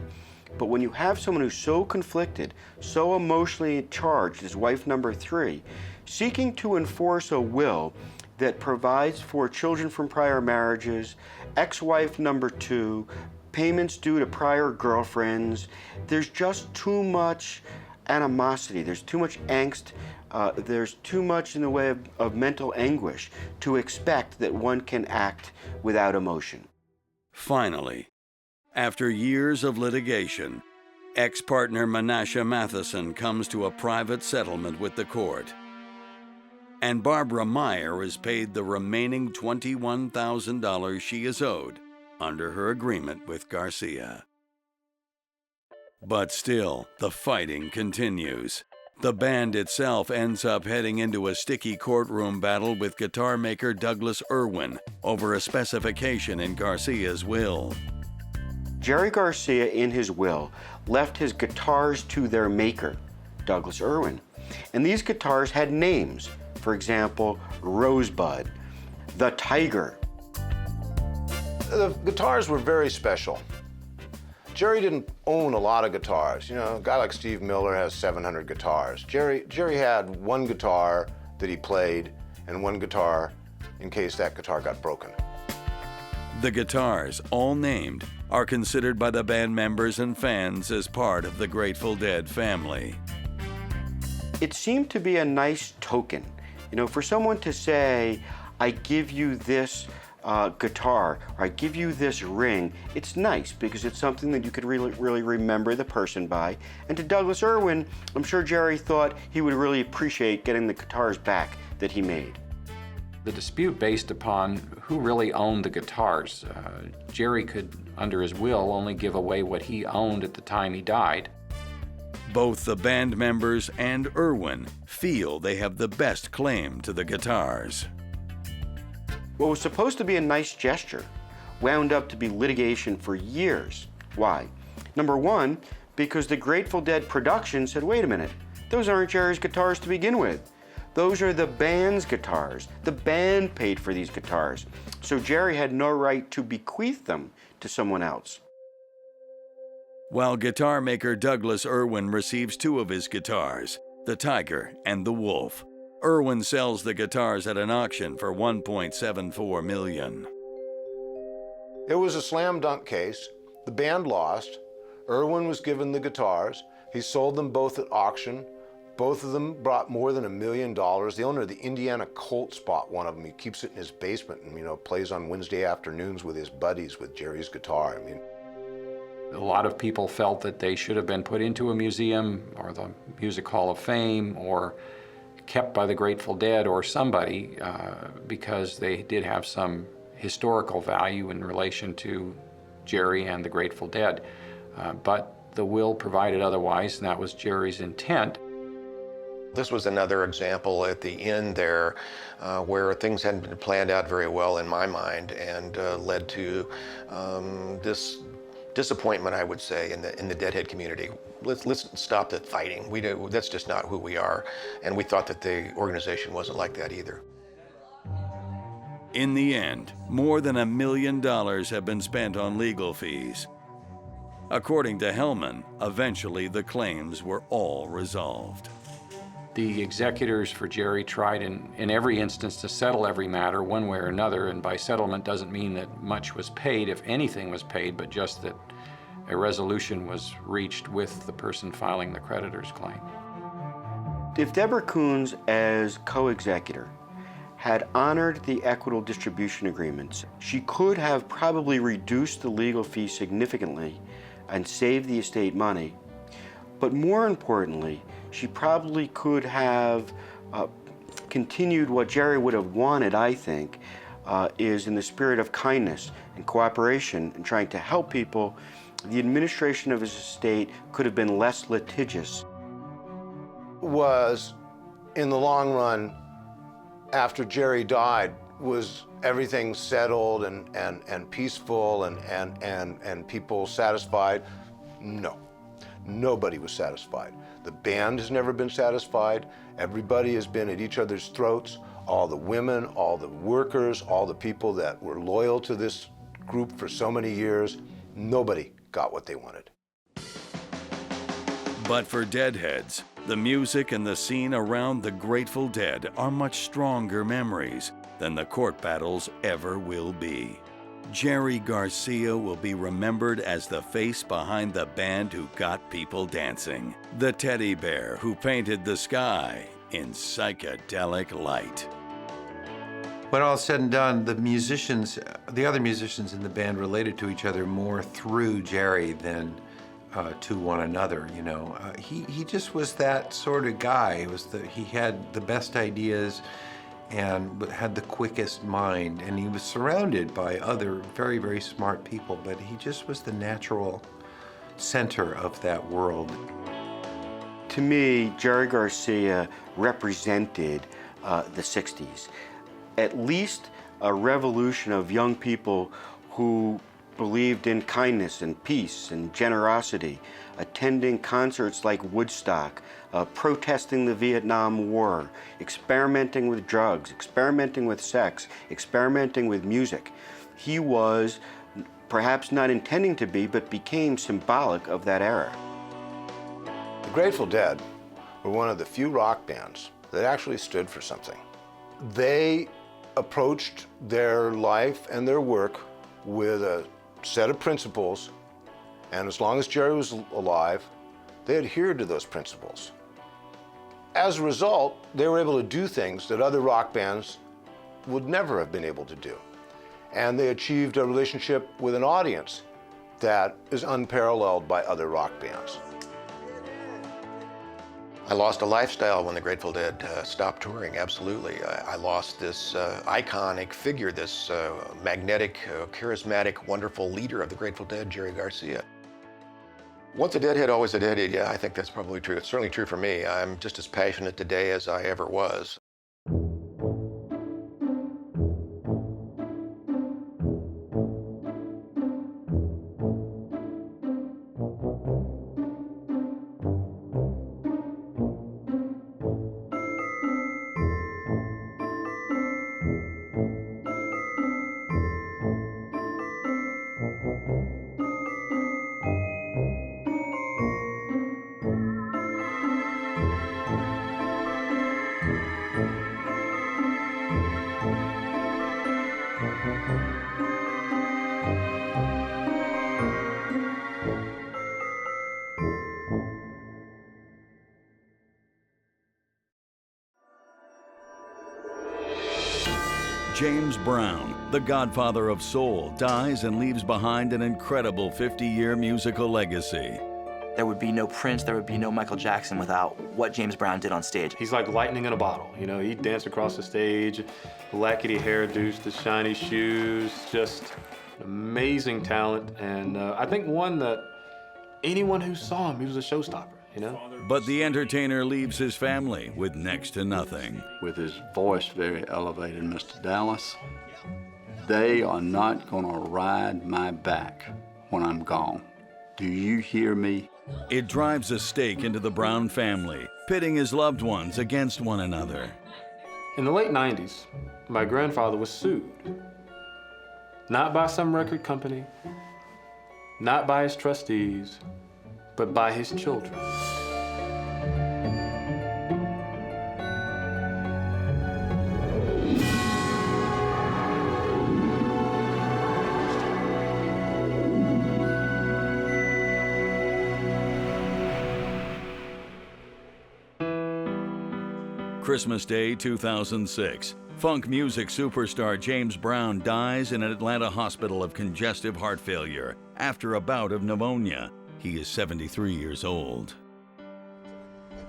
M: But when you have someone who's so conflicted, so emotionally charged as wife number 3, seeking to enforce a will that provides for children from prior marriages, ex-wife number 2, payments due to prior girlfriends, there's just too much animosity, there's too much angst, there's too much in the way of mental anguish to expect that one can act without emotion.
A: Finally, after years of litigation, ex-partner Menashe Matheson comes to a private settlement with the court, and Barbara Meyer is paid the remaining $21,000 she is owed under her agreement with Garcia. But still, the fighting continues. The band itself ends up heading into a sticky courtroom battle with guitar maker Douglas Irwin over a specification in Garcia's will.
M: Jerry Garcia, in his will, left his guitars to their maker, Douglas Irwin. And these guitars had names. For example, Rosebud, the Tiger.
K: The guitars were very special. Jerry didn't own a lot of guitars. You know, a guy like Steve Miller has 700 guitars. Jerry had one guitar that he played and one guitar in case that guitar got broken.
A: The guitars, all named, are considered by the band members and fans as part of the Grateful Dead family.
M: It seemed to be a nice token. You know, for someone to say, I give you this guitar, or I give you this ring, it's nice because it's something that you could really remember the person by. And to Douglas Irwin, I'm sure Jerry thought he would really appreciate getting the guitars back that he made.
O: The dispute based upon who really owned the guitars. Jerry could, under his will, only give away what he owned at the time he died.
A: Both the band members and Irwin feel they have the best claim to the guitars.
M: What was supposed to be a nice gesture wound up to be litigation for years. Why? Number one, because the Grateful Dead production said, wait a minute, those aren't Jerry's guitars to begin with. Those are the band's guitars. The band paid for these guitars. So Jerry had no right to bequeath them to someone else.
A: While guitar maker Douglas Irwin receives 2 of his guitars, the Tiger and the Wolf, Irwin sells the guitars at an auction for $1.74 million.
K: It was a slam dunk case. The band lost. Irwin was given the guitars. He sold them both at auction. Both of them brought more than $1 million. The owner of the Indiana Colts bought one of them. He keeps it in his basement and, you know, plays on Wednesday afternoons with his buddies with Jerry's guitar. I mean,
O: a lot of people felt that they should have been put into a museum or the Music Hall of Fame or kept by the Grateful Dead or somebody because they did have some historical value in relation to Jerry and the Grateful Dead. But the will provided otherwise, and that was Jerry's intent.
N: This was another example at the end there where things hadn't been planned out very well in my mind and led to this disappointment, I would say, in the Deadhead community. Let's stop the fighting. That's just not who we are. And we thought that the organization wasn't like that either.
A: In the end, more than $1 million have been spent on legal fees. According to Hellman, eventually the claims were all resolved.
O: The executors for Jerry tried in every instance to settle every matter one way or another, and by settlement doesn't mean that much was paid, if anything was paid, but just that a resolution was reached with the person filing the creditor's claim.
M: If Deborah Coons, as co-executor, had honored the equitable distribution agreements, she could have probably reduced the legal fee significantly and saved the estate money. But more importantly, she probably could have continued what Jerry would have wanted, I think, is in the spirit of kindness and cooperation and trying to help people. The administration of his estate could have been less litigious.
K: Was, in the long run, after Jerry died, was everything settled and peaceful and people satisfied? No. Nobody was satisfied. The band has never been satisfied. Everybody has been at each other's throats. All the women, all the workers, all the people that were loyal to this group for so many years, nobody got what they wanted.
A: But for Deadheads, the music and the scene around the Grateful Dead are much stronger memories than the court battles ever will be. Jerry Garcia will be remembered as the face behind the band who got people dancing, the teddy bear who painted the sky in psychedelic light.
L: When all said and done, the other musicians in the band related to each other more through Jerry than to one another, you know. He just was that sort of guy. He had the best ideas and had the quickest mind, and he was surrounded by other very, very smart people, but he just was the natural center of that world.
M: To me, Jerry Garcia represented the 60s. At least a revolution of young people who believed in kindness and peace and generosity, attending concerts like Woodstock, protesting the Vietnam War, experimenting with drugs, experimenting with sex, experimenting with music. He was, perhaps not intending to be, but became symbolic of that era.
K: The Grateful Dead were one of the few rock bands that actually stood for something. They approached their life and their work with a set of principles, and as long as Jerry was alive, they adhered to those principles. As a result, they were able to do things that other rock bands would never have been able to do. And they achieved a relationship with an audience that is unparalleled by other rock bands.
N: I lost a lifestyle when the Grateful Dead stopped touring, absolutely. I lost this iconic figure, this magnetic, charismatic, wonderful leader of the Grateful Dead, Jerry Garcia. Once a Deadhead, always a Deadhead. Yeah, I think that's probably true. It's certainly true for me. I'm just as passionate today as I ever was.
A: James Brown, the godfather of soul, dies and leaves behind an incredible 50-year musical legacy.
Q: There would be no Prince, there would be no Michael Jackson without what James Brown did on stage.
R: He's like lightning in a bottle. You know, he'd dance across the stage, lackady hairdos, the shiny shoes, just amazing talent. And I think one that anyone who saw him, he was a showstopper, you know?
A: But the entertainer leaves his family with next to nothing.
S: With his voice very elevated, Mr. Dallas, they are not gonna ride my back when I'm gone. Do you hear me?
A: It drives a stake into the Brown family, pitting his loved ones against one another.
R: In the late 90s, my grandfather was sued. Not by some record company, not by his trustees, but by his children.
A: Christmas Day 2006. Funk music superstar James Brown dies in an Atlanta hospital of congestive heart failure after a bout of pneumonia. He is 73 years old.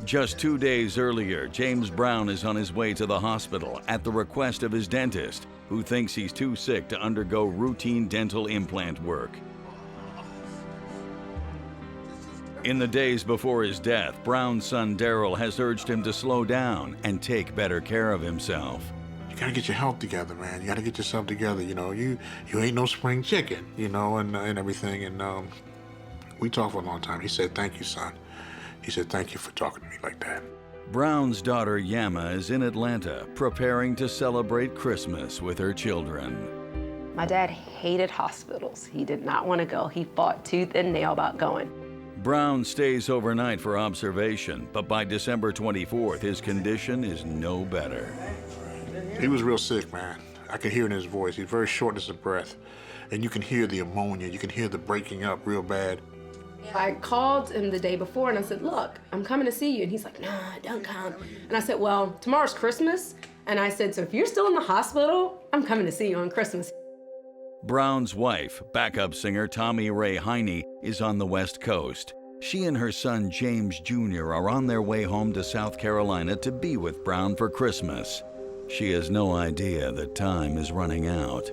A: Just 2 days earlier, James Brown is on his way to the hospital at the request of his dentist, who thinks he's too sick to undergo routine dental implant work. In the days before his death, Brown's son Daryl has urged him to slow down and take better care of himself.
T: You gotta get your health together, man. You gotta get yourself together. You know, you ain't no spring chicken, you know, and everything. And we talked for a long time. He said, "Thank you, son." He said, "Thank you for talking to me like that."
A: Brown's daughter Yama is in Atlanta, preparing to celebrate Christmas with her children.
U: My dad hated hospitals. He did not want to go. He fought tooth and nail about going.
A: Brown stays overnight for observation, but by December 24th, his condition is no better.
T: He was real sick, man. I could hear it in his voice. He's very shortness of breath. And you can hear the ammonia. You can hear the breaking up real bad.
U: I called him the day before and I said, "Look, I'm coming to see you." And he's like, "Nah, don't come." And I said, "Well, tomorrow's Christmas." And I said, "So if you're still in the hospital, I'm coming to see you on Christmas."
A: Brown's wife, backup singer Tommy Ray Heine, is on the West Coast. She and her son James Jr. are on their way home to South Carolina to be with Brown for Christmas. She has no idea that time is running out.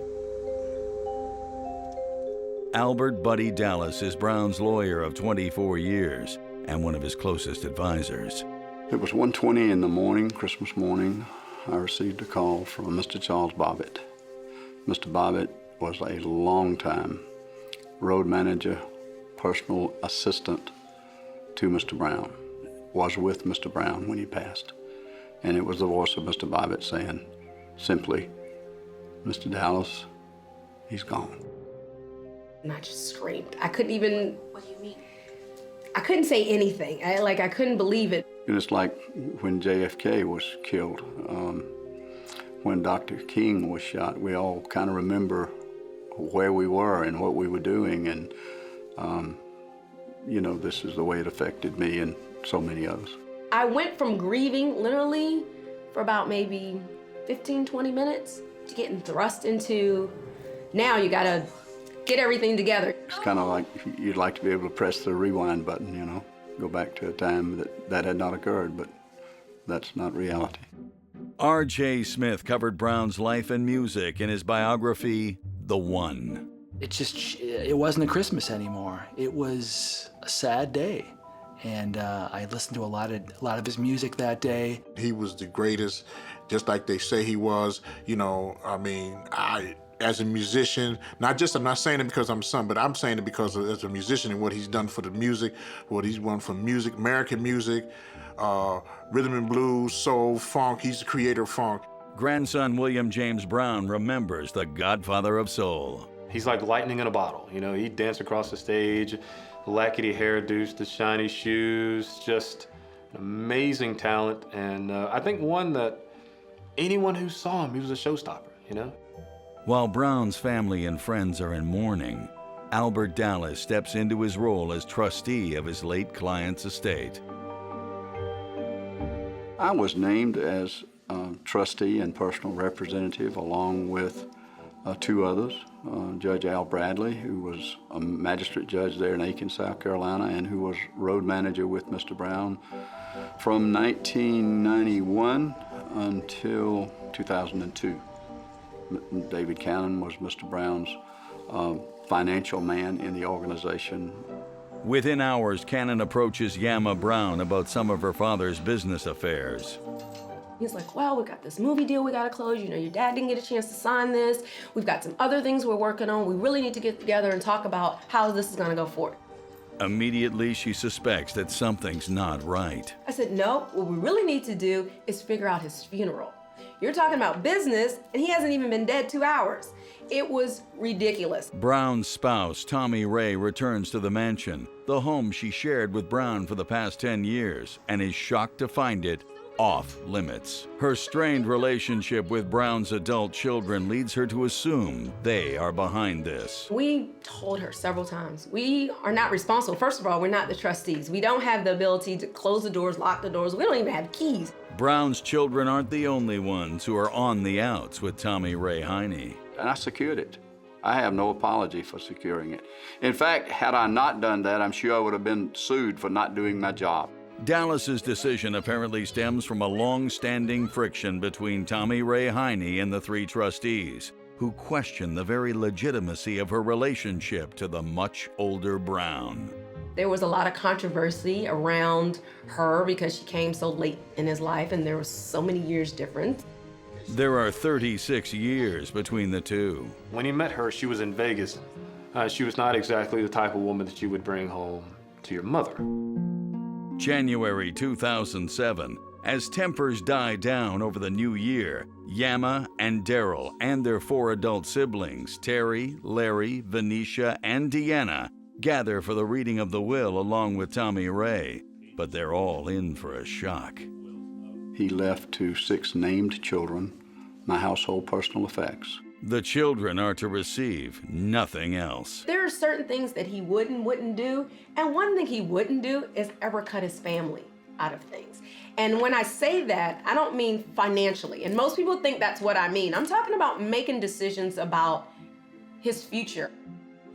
A: Albert Buddy Dallas is Brown's lawyer of 24 years and one of his closest advisors.
S: It was 1:20 in the morning, Christmas morning. I received a call from Mr. Charles Bobbitt. Mr. Bobbitt was a long-time road manager, personal assistant to Mr. Brown, was with Mr. Brown when he passed. And it was the voice of Mr. Bobbitt saying simply, "Mr. Dallas, he's gone."
U: And I just screamed. I couldn't even, what do you mean? I couldn't say anything. I couldn't believe it.
S: And it's like when JFK was killed, when Dr. King was shot, we all kind of remember where we were and what we were doing. And, you know, this is the way it affected me and so many others.
U: I went from grieving literally for about maybe 15, 20 minutes to getting thrust into, now you gotta get everything together.
S: It's kind of like you'd like to be able to press the rewind button, you know, go back to a time that had not occurred, but that's not reality.
A: R.J. Smith covered Brown's life and music in his biography, The One.
V: It wasn't a Christmas anymore. It was a sad day. And I listened to a lot of his music that day.
T: He was the greatest, just like they say he was. You know, I mean, as a musician, I'm not saying it because I'm son, but I'm saying it because as a musician and what he's done for the music, what he's done for music, American music, rhythm and blues, soul, funk. He's the creator of funk.
A: Grandson William James Brown remembers the godfather of soul.
R: He's like lightning in a bottle. You know, he'd dance across the stage, the lackady hairdos, the shiny shoes, just an amazing talent. And I think one that anyone who saw him, he was a showstopper, you know?
A: While Brown's family and friends are in mourning, Albert Dallas steps into his role as trustee of his late client's estate.
S: I was named as trustee and personal representative along with two others, Judge Al Bradley, who was a magistrate judge there in Aiken, South Carolina, and who was road manager with Mr. Brown from 1991 until 2002. David Cannon was Mr. Brown's financial man in the organization.
A: Within hours, Cannon approaches Yama Brown about some of her father's business affairs.
U: He's like, "Well, we got this movie deal we gotta close. You know, your dad didn't get a chance to sign this. We've got some other things we're working on. We really need to get together and talk about how this is gonna go forward."
A: Immediately, she suspects that something's not right.
U: I said, "No, what we really need to do is figure out his funeral. You're talking about business, and he hasn't even been dead 2 hours." It was ridiculous.
A: Brown's spouse, Tommy Ray, returns to the mansion, the home she shared with Brown for the past 10 years, and is shocked to find it off limits. Her strained relationship with Brown's adult children leads her to assume they are behind this.
U: We told her several times, we are not responsible. First of all, we're not the trustees. We don't have the ability to close the doors, lock the doors. We don't even have keys.
A: Brown's children aren't the only ones who are on the outs with Tommy Ray Heine.
S: And I secured it. I have no apology for securing it. In fact, had I not done that, I'm sure I would have been sued for not doing my job.
A: Dallas's decision apparently stems from a long-standing friction between Tommy Ray Heine and the three trustees, who question the very legitimacy of her relationship to the much older Brown.
U: There was a lot of controversy around her because she came so late in his life and there was so many years difference.
A: There are 36 years between the two.
R: When he met her, she was in Vegas. She was not exactly the type of woman that you would bring home to your mother.
A: January 2007, as tempers die down over the new year, Yama and Daryl and their 4 adult siblings, Terry, Larry, Venetia, and Deanna, gather for the reading of the will along with Tommy Ray, but they're all in for a shock.
S: He left to 6 named children my household personal effects.
A: The children are to receive nothing else.
U: There are certain things that he wouldn't do, and one thing he wouldn't do is ever cut his family out of things. And when I say that, I don't mean financially, and most people think that's what I mean. I'm talking about making decisions about his future.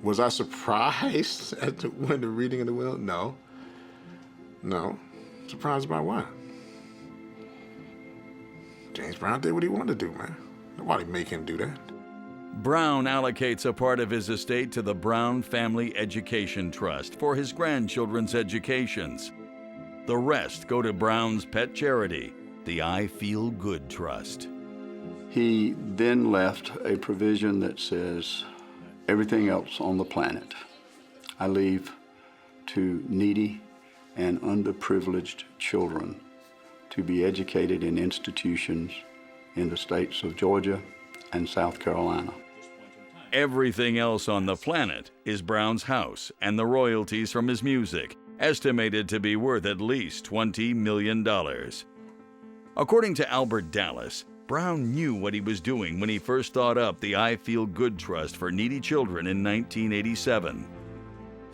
T: Was I surprised when the reading of the will? No. No. Surprised by what? James Brown did what he wanted to do, man. Nobody make him do that.
A: Brown allocates a part of his estate to the Brown Family Education Trust for his grandchildren's educations. The rest go to Brown's pet charity, the I Feel Good Trust.
S: He then left a provision that says, everything else on the planet, I leave to needy and underprivileged children to be educated in institutions in the states of Georgia and South Carolina.
A: Everything else on the planet is Brown's house and the royalties from his music, estimated to be worth at least $20 million. According to Albert Dallas, Brown knew what he was doing when he first thought up the I Feel Good Trust for needy children in 1987.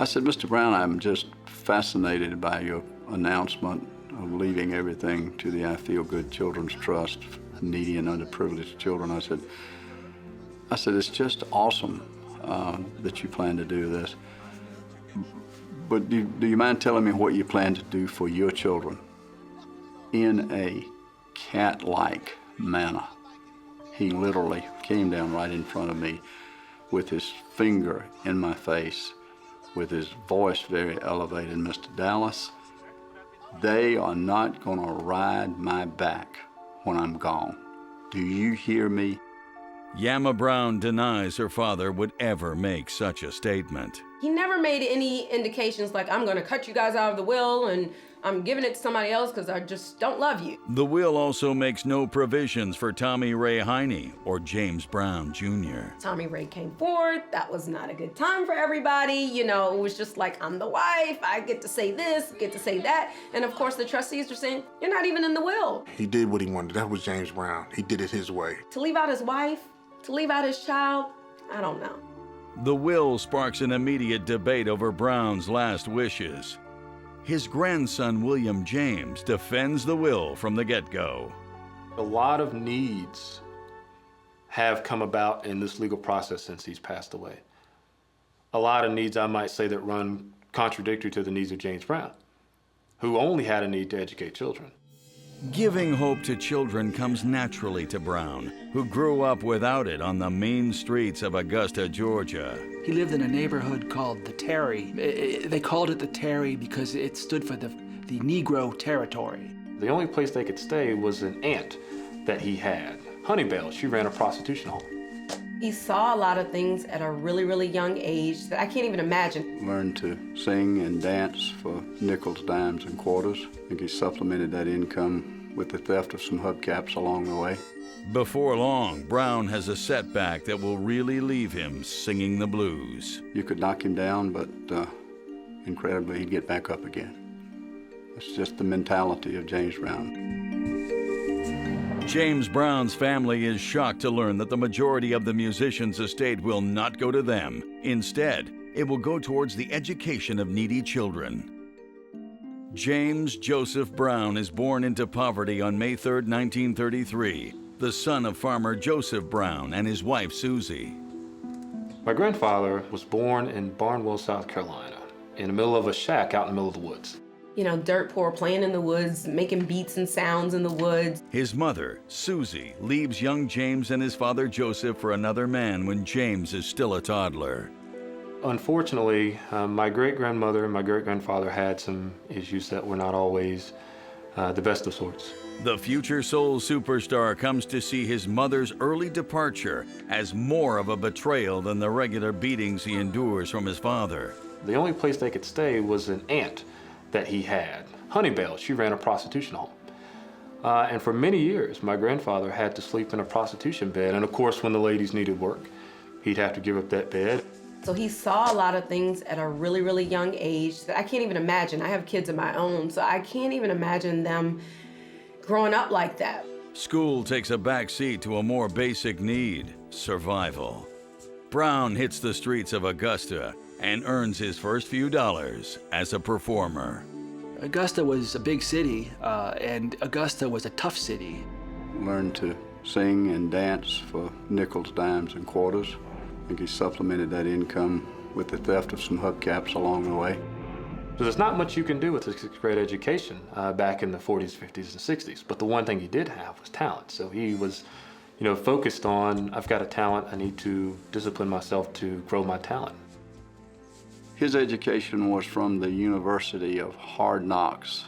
S: I said, Mr. Brown, I'm just fascinated by your announcement of leaving everything to the I Feel Good Children's Trust, needy and underprivileged children. I said, it's just awesome that you plan to do this. But do you mind telling me what you plan to do for your children in a cat-like manner? He literally came down right in front of me with his finger in my face, with his voice very elevated. Mr. Dallas, they are not gonna ride my back when I'm gone. Do you hear me?
A: Yama Brown denies her father would ever make such a statement.
U: He never made any indications like, I'm gonna cut you guys out of the will and I'm giving it to somebody else because I just don't love you.
A: The will also makes no provisions for Tommy Ray Heine or James Brown Jr.
U: Tommy Ray came forward. That was not a good time for everybody. You know, it was just like, I'm the wife. I get to say this, get to say that. And of course, the trustees were saying, you're not even in the will.
T: He did what he wanted. That was James Brown. He did it his way.
U: To leave out his wife, to leave out his child, I don't know.
A: The will sparks an immediate debate over Brown's last wishes. His grandson, William James, defends the will from the get-go.
R: A lot of needs have come about in this legal process since he's passed away. A lot of needs, I might say, that run contradictory to the needs of James Brown, who only had a need to educate children.
A: Giving hope to children comes naturally to Brown, who grew up without it on the main streets of Augusta, Georgia.
V: He lived in a neighborhood called the Terry. They called it the Terry because it stood for the Negro territory.
R: The only place they could stay was an aunt that he had. Honeybell, she ran a prostitution home.
U: He saw a lot of things at a really, really young age that I can't even imagine.
S: Learned to sing and dance for nickels, dimes, and quarters. I think he supplemented that income with the theft of some hubcaps along the way.
A: Before long, Brown has a setback that will really leave him singing the blues.
S: You could knock him down, but incredibly, he'd get back up again. It's just the mentality of James Brown.
A: James Brown's family is shocked to learn that the majority of the musician's estate will not go to them. Instead, it will go towards the education of needy children. James Joseph Brown is born into poverty on May 3, 1933, the son of farmer Joseph Brown and his wife Susie.
R: My grandfather was born in Barnwell, South Carolina, in the middle of a shack out in the middle of the woods.
U: You know, dirt poor, playing in the woods, making beats and sounds in the woods.
A: His mother, Susie, leaves young James and his father Joseph for another man when James is still a toddler.
R: Unfortunately, my great-grandmother and my great-grandfather had some issues that were not always the best of sorts.
A: The future soul superstar comes to see his mother's early departure as more of a betrayal than the regular beatings he endures from his father.
R: The only place they could stay was an aunt that he had. Honeybell, she ran a prostitution home. And for many years, my grandfather had to sleep in a prostitution bed. And of course, when the ladies needed work, he'd have to give up that bed.
U: So he saw a lot of things at a really, really young age that I can't even imagine. I have kids of my own, so I can't even imagine them growing up like that.
A: School takes a back seat to a more basic need, survival. Brown hits the streets of Augusta and earns his first few dollars as a performer.
V: Augusta was a big city, and Augusta was a tough city.
S: Learned to sing and dance for nickels, dimes, and quarters. I think he supplemented that income with the theft of some hubcaps along the way.
R: So there's not much you can do with a sixth grade education back in the 40s, 50s, and 60s. But the one thing he did have was talent. So he was, focused on, I've got a talent, I need to discipline myself to grow my talent.
S: His education was from the University of Hard Knocks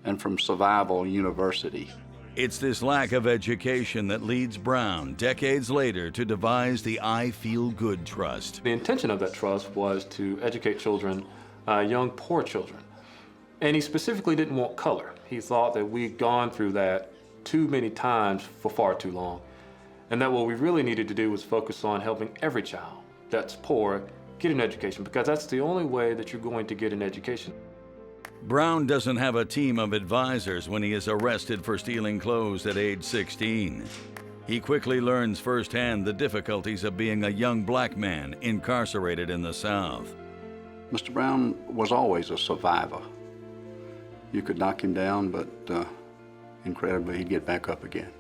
S: and from Survival University.
A: It's this lack of education that leads Brown, decades later, to devise the I Feel Good Trust.
R: The intention of that trust was to educate children, young poor children. And he specifically didn't want color. He thought that we'd gone through that too many times for far too long. And that what we really needed to do was focus on helping every child that's poor get an education, because that's the only way that you're going to get an education.
A: Brown doesn't have a team of advisors when he is arrested for stealing clothes at age 16. He quickly learns firsthand the difficulties of being a young black man incarcerated in the South.
S: Mr. Brown was always a survivor. You could knock him down, but incredibly, he'd get back up again.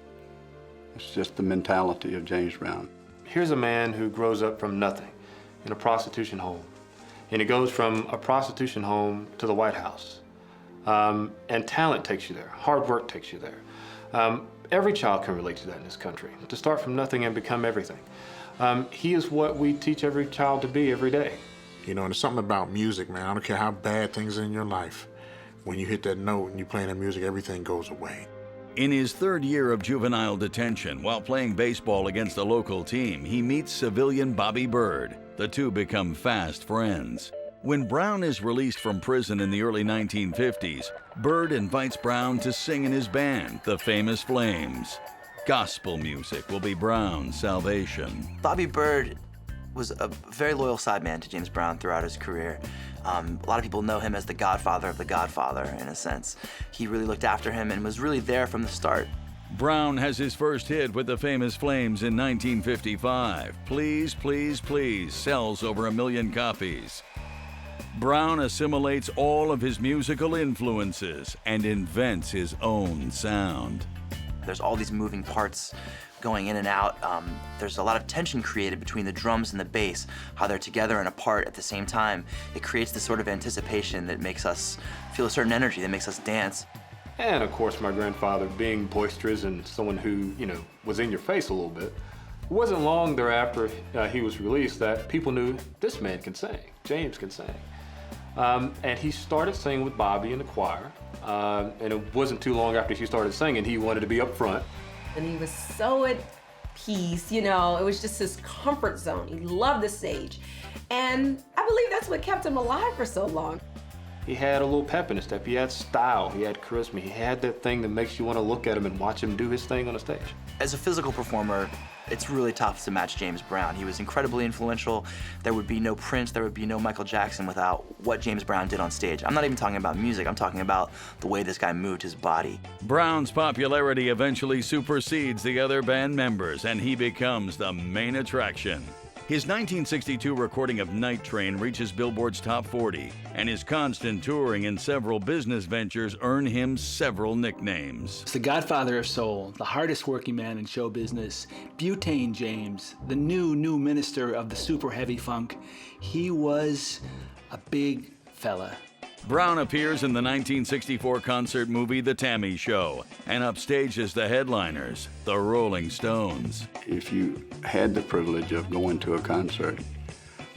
S: It's just the mentality of James Brown.
R: Here's a man who grows up from nothing in a prostitution home. And he goes from a prostitution home to the White House. And talent takes you there. Hard work takes you there. Every child can relate to that in this country, to start from nothing and become everything. He is what we teach every child to be every day.
T: And there's something about music, man. I don't care how bad things are in your life. When you hit that note and you play that music, everything goes away.
A: In his third year of juvenile detention, while playing baseball against a local team, he meets civilian Bobby Bird. The two become fast friends. When Brown is released from prison in the early 1950s, Bird invites Brown to sing in his band, the Famous Flames. Gospel music will be Brown's salvation.
Q: Bobby Bird was a very loyal sideman to James Brown throughout his career. A lot of people know him as the godfather of the Godfather, in a sense. He really looked after him and was really there from the start.
A: Brown has his first hit with the Famous Flames in 1955. Please, Please, Please sells over 1 million copies. Brown assimilates all of his musical influences and invents his own sound.
Q: There's all these moving parts going in and out. There's a lot of tension created between the drums and the bass, how they're together and apart at the same time. It creates this sort of anticipation that makes us feel a certain energy, that makes us dance.
R: And of course, my grandfather being boisterous and someone who, was in your face a little bit. It wasn't long thereafter he was released that people knew this man can sing, James can sing. And he started singing with Bobby in the choir. And it wasn't too long after he started singing, he wanted to be up front.
U: And he was so at peace, it was just his comfort zone. He loved the stage. And I believe that's what kept him alive for so long.
R: He had a little pep in his step. He had style, he had charisma. He had that thing that makes you want to look at him and watch him do his thing on the stage.
Q: As a physical performer, it's really tough to match James Brown. He was incredibly influential. There would be no Prince, there would be no Michael Jackson without what James Brown did on stage. I'm not even talking about music, I'm talking about the way this guy moved his body.
A: Brown's popularity eventually supersedes the other band members, and he becomes the main attraction. His 1962 recording of Night Train reaches Billboard's top 40, and his constant touring and several business ventures earn him several nicknames.
V: It's the godfather of soul, the hardest working man in show business, Butane James, the new minister of the super heavy funk. He was a big fella.
A: Brown appears in the 1964 concert movie The Tammy Show and upstages the headliners, the Rolling Stones.
S: If you had the privilege of going to a concert,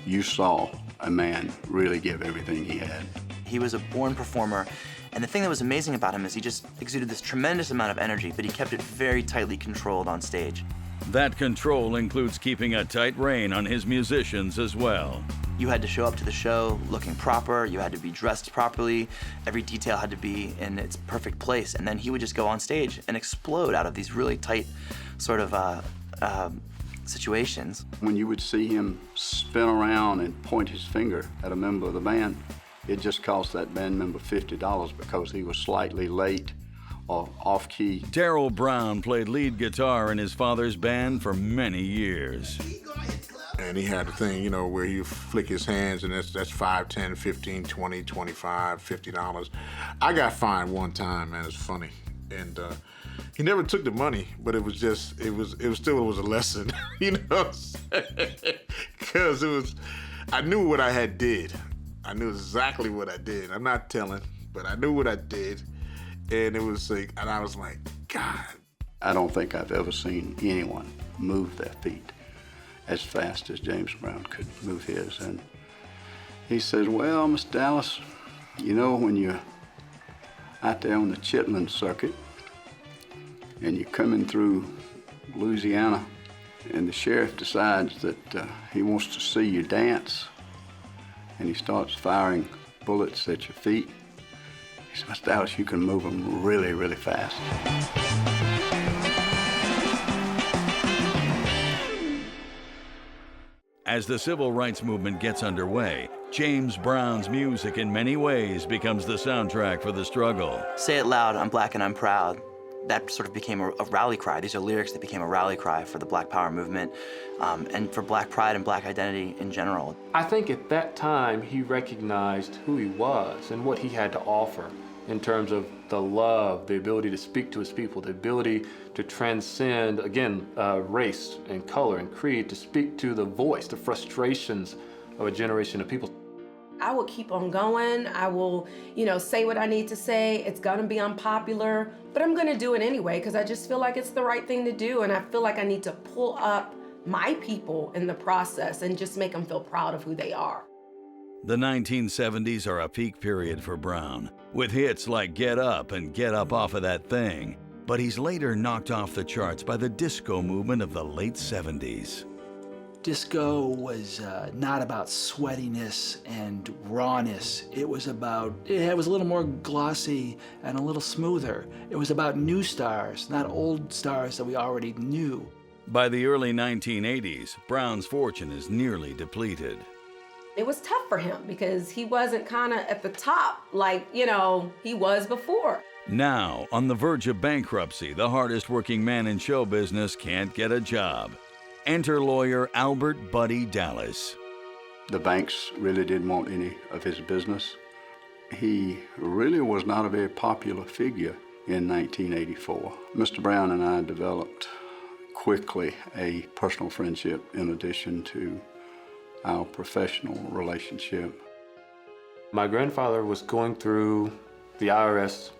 S: you saw a man really give everything he had.
Q: He was a born performer, and the thing that was amazing about him is he just exuded this tremendous amount of energy, but he kept it very tightly controlled on stage.
A: That control includes keeping a tight rein on his musicians as well.
Q: You had to show up to the show looking proper, you had to be dressed properly, every detail had to be in its perfect place, and then he would just go on stage and explode out of these really tight sort of situations.
S: When you would see him spin around and point his finger at a member of the band, it just cost that band member $50 because he was slightly late or off-key.
A: Darrell Brown played lead guitar in his father's band for many years.
T: And he had a thing, you know, where he flick his hands, and that's $5, $10, $15, $20, $25, $50. I got fined one time, man. It's funny, and he never took the money, but it was just, it was still a lesson, you know, because I knew what I had did. I knew exactly what I did. I'm not telling, but I knew what I did, and it was like, and I was like, God.
S: I don't think I've ever seen anyone move their feet as fast as James Brown could move his. And he says, well, Miss Dallas, you know, when you're out there on the Chitlin circuit and you're coming through Louisiana and the sheriff decides that he wants to see you dance and he starts firing bullets at your feet, he says, Miss Dallas, you can move them really, really fast.
A: As the civil rights movement gets underway, James Brown's music in many ways becomes the soundtrack for the struggle.
Q: Say it loud, I'm black and I'm proud. That sort of became a rally cry. These are lyrics that became a rally cry for the Black Power movement and for black pride and black identity in general.
R: I think at that time he recognized who he was and what he had to offer in terms of the love, the ability to speak to his people, the ability to transcend, again, race and color and creed, to speak to the voice, the frustrations of a generation of people.
U: I will keep on going. I will, you know, say what I need to say. It's gonna be unpopular, but I'm gonna do it anyway because I just feel like it's the right thing to do, and I feel like I need to pull up my people in the process and just make them feel proud of who they are.
A: The 1970s are a peak period for Brown, with hits like Get Up and Get Up Off of That Thing, but he's later knocked off the charts by the disco movement of the late 70s.
V: Disco was not about sweatiness and rawness. It was a little more glossy and a little smoother. It was about new stars, not old stars that we already knew.
A: By the early 1980s, Brown's fortune is nearly depleted.
U: It was tough for him because he wasn't kind of at the top like, you know, he was before.
A: Now, on the verge of bankruptcy, the hardest working man in show business can't get a job. Enter lawyer Albert Buddy Dallas.
S: The banks really didn't want any of his business. He really was not a very popular figure in 1984. Mr. Brown and I developed quickly a personal friendship in addition to our professional relationship.
R: My grandfather was going through the IRS,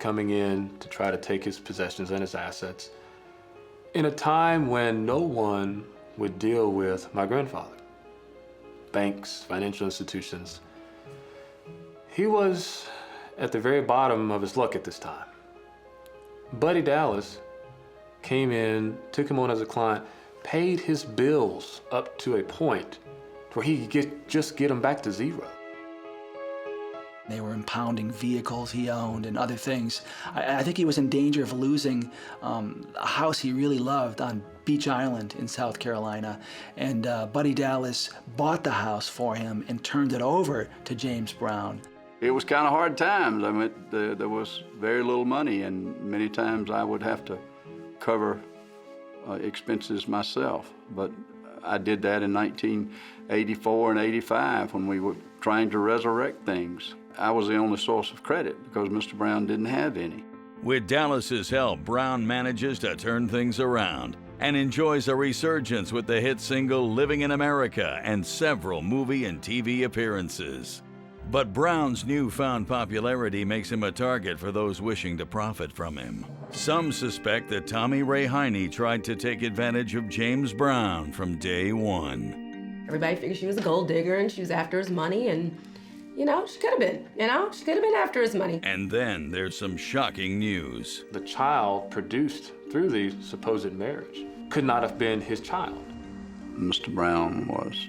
R: coming in to try to take his possessions and his assets in a time when no one would deal with my grandfather. Banks, financial institutions. He was at the very bottom of his luck at this time. Buddy Dallas came in, took him on as a client, paid his bills up to a point where he could just get him back to zero.
V: They were impounding vehicles he owned and other things. I think he was in danger of losing a house he really loved on Beach Island in South Carolina. And Buddy Dallas bought the house for him and turned it over to James Brown.
S: It was kind of hard times. I mean, there was very little money, and many times I would have to cover expenses myself. But I did that in 1984 and 85 when we were trying to resurrect things. I was the only source of credit because Mr. Brown didn't have any.
A: With Dallas's help, Brown manages to turn things around and enjoys a resurgence with the hit single Living in America and several movie and TV appearances. But Brown's newfound popularity makes him a target for those wishing to profit from him. Some suspect that Tommy Ray Heine tried to take advantage of James Brown from day one.
U: Everybody figured she was a gold digger and she was after his money, and she could have been, she could have been after his money.
A: And then there's some shocking news.
R: The child produced through the supposed marriage could not have been his child.
S: Mr. Brown was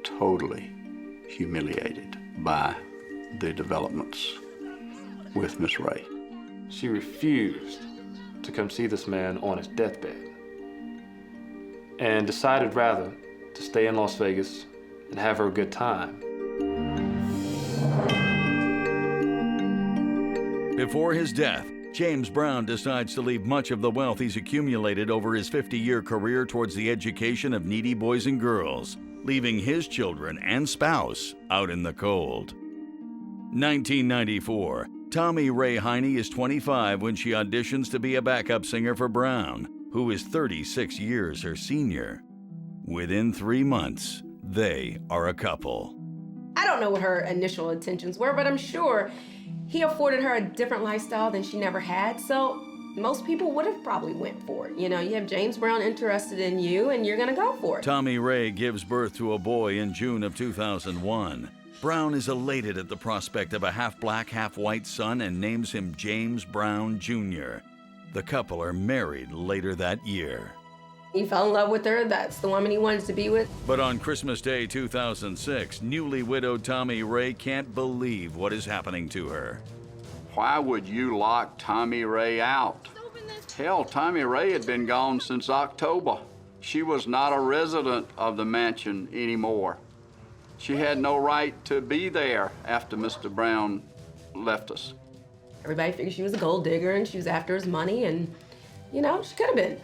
S: totally humiliated by the developments with Miss Ray.
R: She refused to come see this man on his deathbed and decided rather to stay in Las Vegas and have her a good time.
A: Before his death, James Brown decides to leave much of the wealth he's accumulated over his 50-year career towards the education of needy boys and girls, leaving his children and spouse out in the cold. 1994, Tommy Ray Heine is 25 when she auditions to be a backup singer for Brown, who is 36 years her senior. Within 3 months, they are a couple.
U: I don't know what her initial intentions were, but I'm sure he afforded her a different lifestyle than she never had, so most people would have probably went for it. You have James Brown interested in you, and you're gonna go for it.
A: Tommy Ray gives birth to a boy in June of 2001. Brown is elated at the prospect of a half-black, half-white son and names him James Brown Jr. The couple are married later that year.
U: He fell in love with her. That's the woman he wanted to be with.
A: But on Christmas Day 2006, newly widowed Tommy Ray can't believe what is happening to her.
S: Why would you lock Tommy Ray out? Hell, Tommy Ray had been gone since October. She was not a resident of the mansion anymore. She had no right to be there after Mr. Brown left us.
U: Everybody figured she was a gold digger and she was after his money, and she could have been,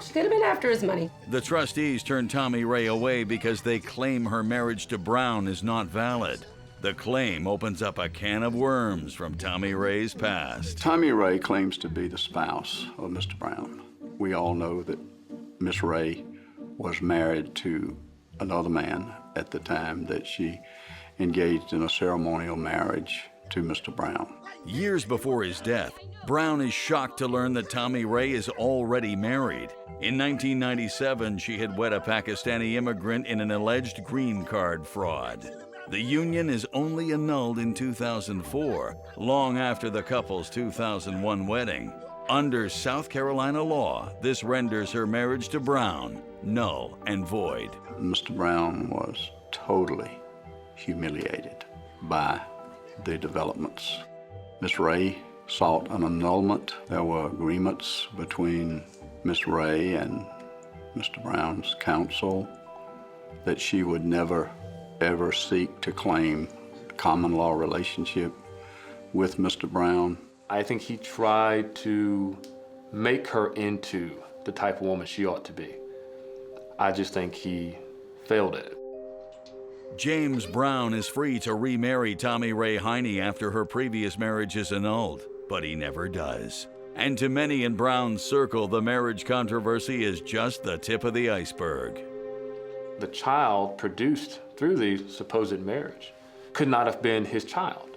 U: she could have been after his money.
A: The trustees turn Tommy Ray away because they claim her marriage to Brown is not valid. The claim opens up a can of worms from Tommy Ray's past.
S: Tommy Ray claims to be the spouse of Mr. Brown. We all know that Miss Ray was married to another man at the time that she engaged in a ceremonial marriage to Mr. Brown.
A: Years before his death, Brown is shocked to learn that Tommy Ray is already married. In 1997, she had wed a Pakistani immigrant in an alleged green card fraud. The union is only annulled in 2004, long after the couple's 2001 wedding. Under South Carolina law, this renders her marriage to Brown null and void.
S: Mr. Brown was totally humiliated by the developments. Miss Ray sought an annulment. There were agreements between Miss Ray and Mr. Brown's counsel that she would never, ever seek to claim a common law relationship with Mr. Brown.
R: I think he tried to make her into the type of woman she ought to be. I just think he failed at it.
A: James Brown is free to remarry Tommy Ray Heine after her previous marriage is annulled, but he never does. And to many in Brown's circle, the marriage controversy is just the tip of the iceberg.
R: The child produced through the supposed marriage could not have been his child,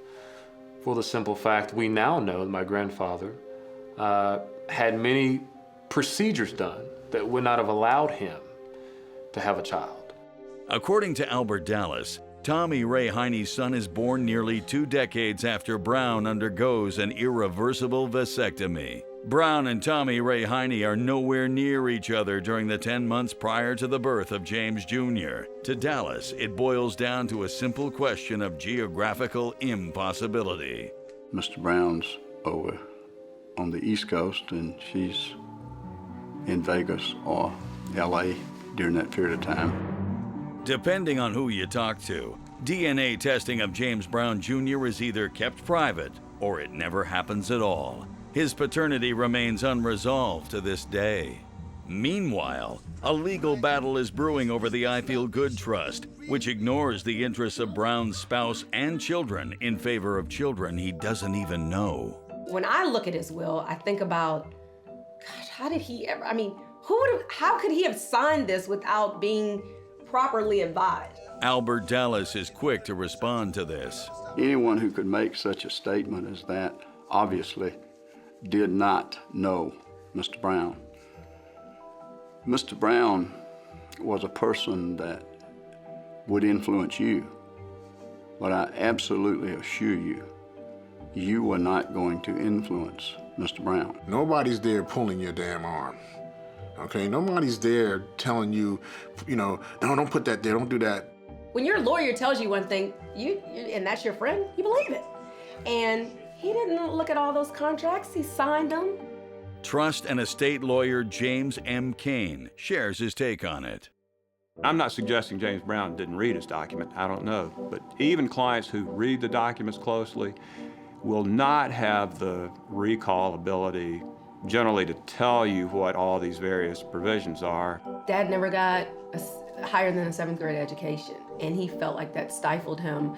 R: for the simple fact we now know that my grandfather had many procedures done that would not have allowed him to have a child.
A: According to Albert Dallas, Tommy Ray Heine's son is born nearly 2 decades after Brown undergoes an irreversible vasectomy. Brown and Tommy Ray Heine are nowhere near each other during the 10 months prior to the birth of James Jr. To Dallas, it boils down to a simple question of geographical impossibility.
S: Mr. Brown's over on the East Coast, and she's in Vegas or LA during that period of time.
A: Depending on who you talk to, DNA testing of James Brown Jr. is either kept private or it never happens at all. His paternity remains unresolved to this day. Meanwhile, a legal battle is brewing over the I Feel Good Trust, which ignores the interests of Brown's spouse and children in favor of children he doesn't even know.
U: When I look at his will, I think about, gosh, how did he ever, I mean, how could he have signed this without being properly advised?
A: Albert Dallas is quick to respond to this.
S: Anyone who could make such a statement as that obviously did not know Mr. Brown. Mr. Brown was a person that would influence you, but I absolutely assure you, you were not going to influence Mr. Brown.
T: Nobody's there pulling your damn arm. Okay, nobody's there telling you, no, don't put that there, don't do that.
U: When your lawyer tells you one thing, and that's your friend, you believe it. And he didn't look at all those contracts, he signed them.
A: Trust and estate lawyer James M. Kane shares his take on it.
B: I'm not suggesting James Brown didn't read his document, I don't know. But even clients who read the documents closely will not have the recall ability generally to tell you what all these various provisions are.
U: Dad never got higher than a 7th grade education, and he felt like that stifled him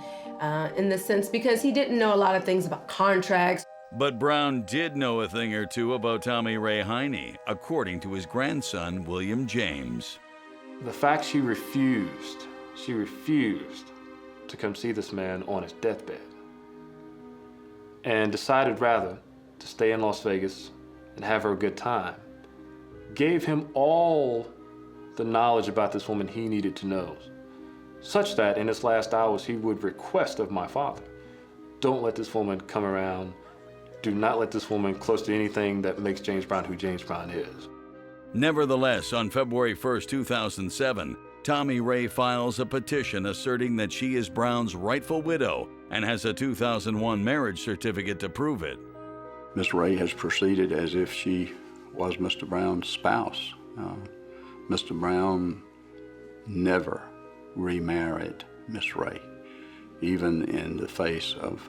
U: in the sense because he didn't know a lot of things about contracts.
A: But Brown did know a thing or two about Tommy Ray Heine, according to his grandson, William James.
R: The fact she refused to come see this man on his deathbed and decided rather to stay in Las Vegas and have her a good time, gave him all the knowledge about this woman he needed to know, such that in his last hours he would request of my father, don't let this woman come around, do not let this woman close to anything that makes James Brown who James Brown is.
A: Nevertheless, on February 1st, 2007, Tommy Ray files a petition asserting that she is Brown's rightful widow and has a 2001 marriage certificate to prove it.
S: Miss Ray has proceeded as if she was Mr. Brown's spouse. Mr. Brown never remarried Miss Ray, even in the face of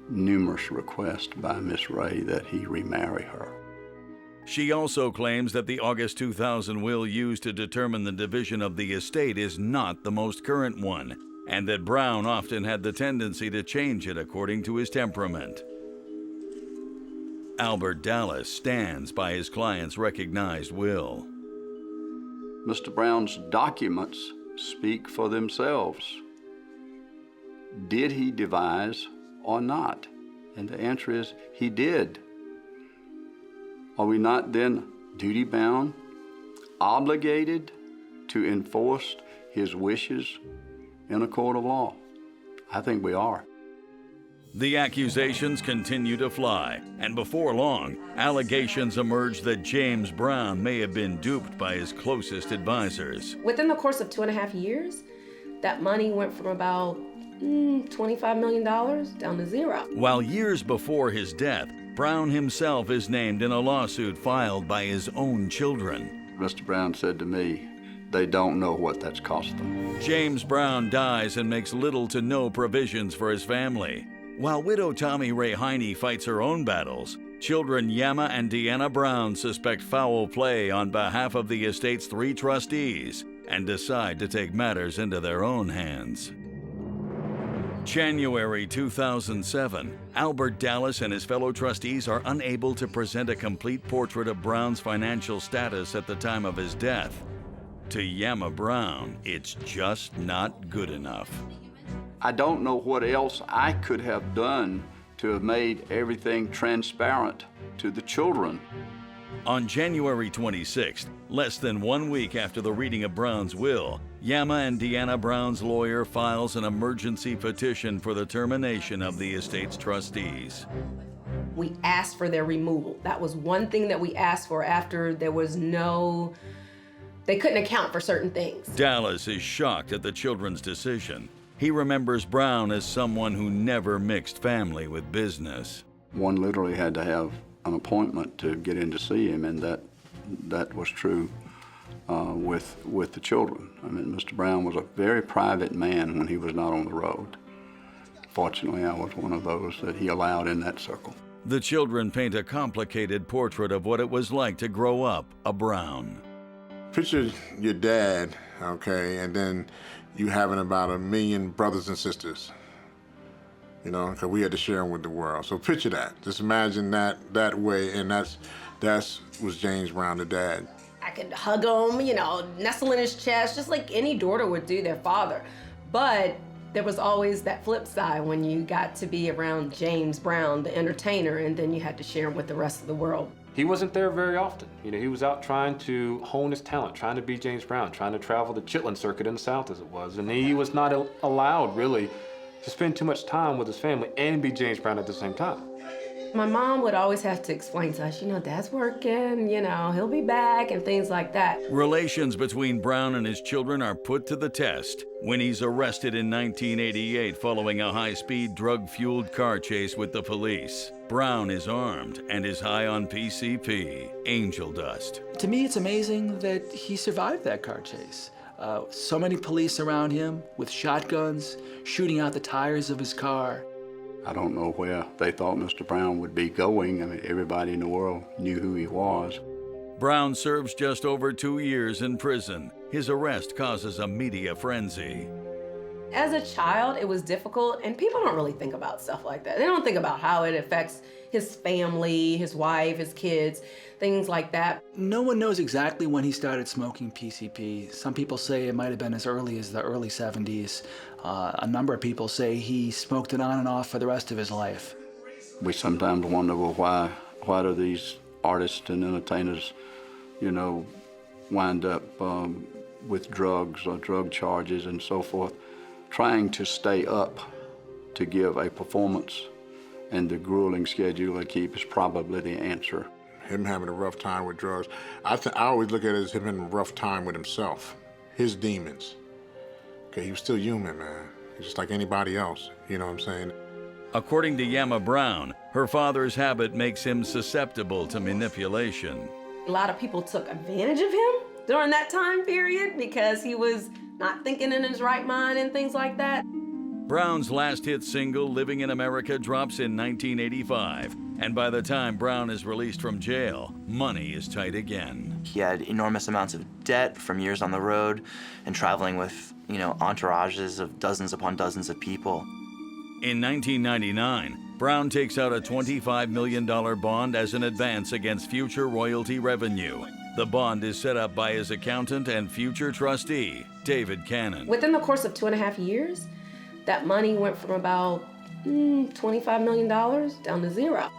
S: numerous requests by Miss Ray that he remarry her.
A: She also claims that the August 2000 will used to determine the division of the estate is not the most current one, and that Brown often had the tendency to change it according to his temperament. Albert Dallas stands by his client's recognized will.
S: Mr. Brown's documents speak for themselves. Did he devise or not? And the answer is he did. Are we not then duty-bound, obligated to enforce his wishes in a court of law? I think we are.
A: The accusations continue to fly, and before long, allegations emerge that James Brown may have been duped by his closest advisors.
U: Within the course of 2.5 years, that money went from about $25 million down to zero.
A: While years before his death, Brown himself is named in a lawsuit filed by his own children.
S: Mr. Brown said to me, they don't know what that's cost them.
A: James Brown dies and makes little to no provisions for his family. While widow Tommy Ray Heine fights her own battles, children Yama and Deanna Brown suspect foul play on behalf of the estate's 3 trustees and decide to take matters into their own hands. January 2007, Albert Dallas and his fellow trustees are unable to present a complete portrait of Brown's financial status at the time of his death. To Yama Brown, it's just not good enough.
S: I don't know what else I could have done to have made everything transparent to the children.
A: On January 26th, less than 1 week after the reading of Brown's will, Yama and Deanna Brown's lawyer files an emergency petition for the termination of the estate's trustees.
U: We asked for their removal. That was one thing that we asked for after there was they couldn't account for certain things.
A: Dallas is shocked at the children's decision. He remembers Brown as someone who never mixed family with business.
S: One literally had to have an appointment to get in to see him, and that was true with the children. I mean, Mr. Brown was a very private man when he was not on the road. Fortunately, I was one of those that he allowed in that circle.
A: The children paint a complicated portrait of what it was like to grow up a Brown.
T: Picture your dad, okay, and then you having about 1 million brothers and sisters, you know, because we had to share them with the world. So picture that. Just imagine that way, and that's was James Brown, the dad.
U: I could hug him, you know, nestle in his chest, just like any daughter would do their father. But there was always that flip side when you got to be around James Brown, the entertainer, and then you had to share him with the rest of the world.
R: He wasn't there very often. You know, he was out trying to hone his talent, trying to be James Brown, trying to travel the Chitlin circuit in the South as it was. And he was not allowed really to spend too much time with his family and be James Brown at the same time.
U: My mom would always have to explain to us, you know, Dad's working, you know, he'll be back and things like that.
A: Relations between Brown and his children are put to the test when he's arrested in 1988 following a high-speed, drug-fueled car chase with the police. Brown is armed and is high on PCP, angel dust.
V: To me, it's amazing that he survived that car chase. So many police around him with shotguns, shooting out the tires of his car.
S: I don't know where they thought Mr. Brown would be going. I mean, everybody in the world knew who he was.
A: Brown serves just over 2 years in prison. His arrest causes a media frenzy.
U: As a child, it was difficult, and people don't really think about stuff like that. They don't think about how it affects his family, his wife, his kids, things like that.
V: No one knows exactly when he started smoking PCP. Some people say it might have been as early as the early 70s. A number of people say he smoked it on and off for the rest of his life.
S: We sometimes wonder, well, why do these artists and entertainers, you know, wind up with drugs or drug charges and so forth, trying to stay up to give a performance, and the grueling schedule they keep is probably the answer.
T: Him having a rough time with drugs, I always look at it as him having a rough time with himself, his demons. Okay, he was still human, man. He's just like anybody else, you know what I'm saying?
A: According to Eva Brown, her father's habit makes him susceptible to manipulation.
U: A lot of people took advantage of him during that time period because he was not thinking in his right mind and things like that.
A: Brown's last hit single, Living in America, drops in 1985. And by the time Brown is released from jail, money is tight again.
Q: He had enormous amounts of debt from years on the road and traveling with, you know, entourages of dozens upon dozens of people.
A: In 1999, Brown takes out a $25 million bond as an advance against future royalty revenue. The bond is set up by his accountant and future trustee, David Cannon.
U: Within the course of 2.5 years, that money went from about $25 million down to zero.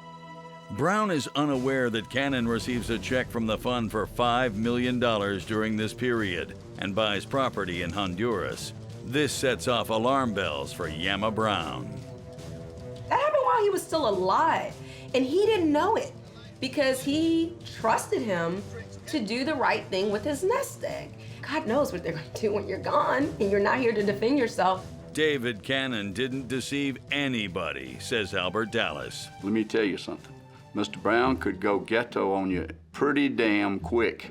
A: Brown is unaware that Cannon receives a check from the fund for $5 million during this period and buys property in Honduras. This sets off alarm bells for Eva Brown.
U: That happened while he was still alive, and he didn't know it because he trusted him to do the right thing with his nest egg. God knows what they're going to do when you're gone and you're not here to defend yourself.
A: David Cannon didn't deceive anybody, says Albert Dallas.
S: Let me tell you something. Mr. Brown could go ghetto on you pretty damn quick.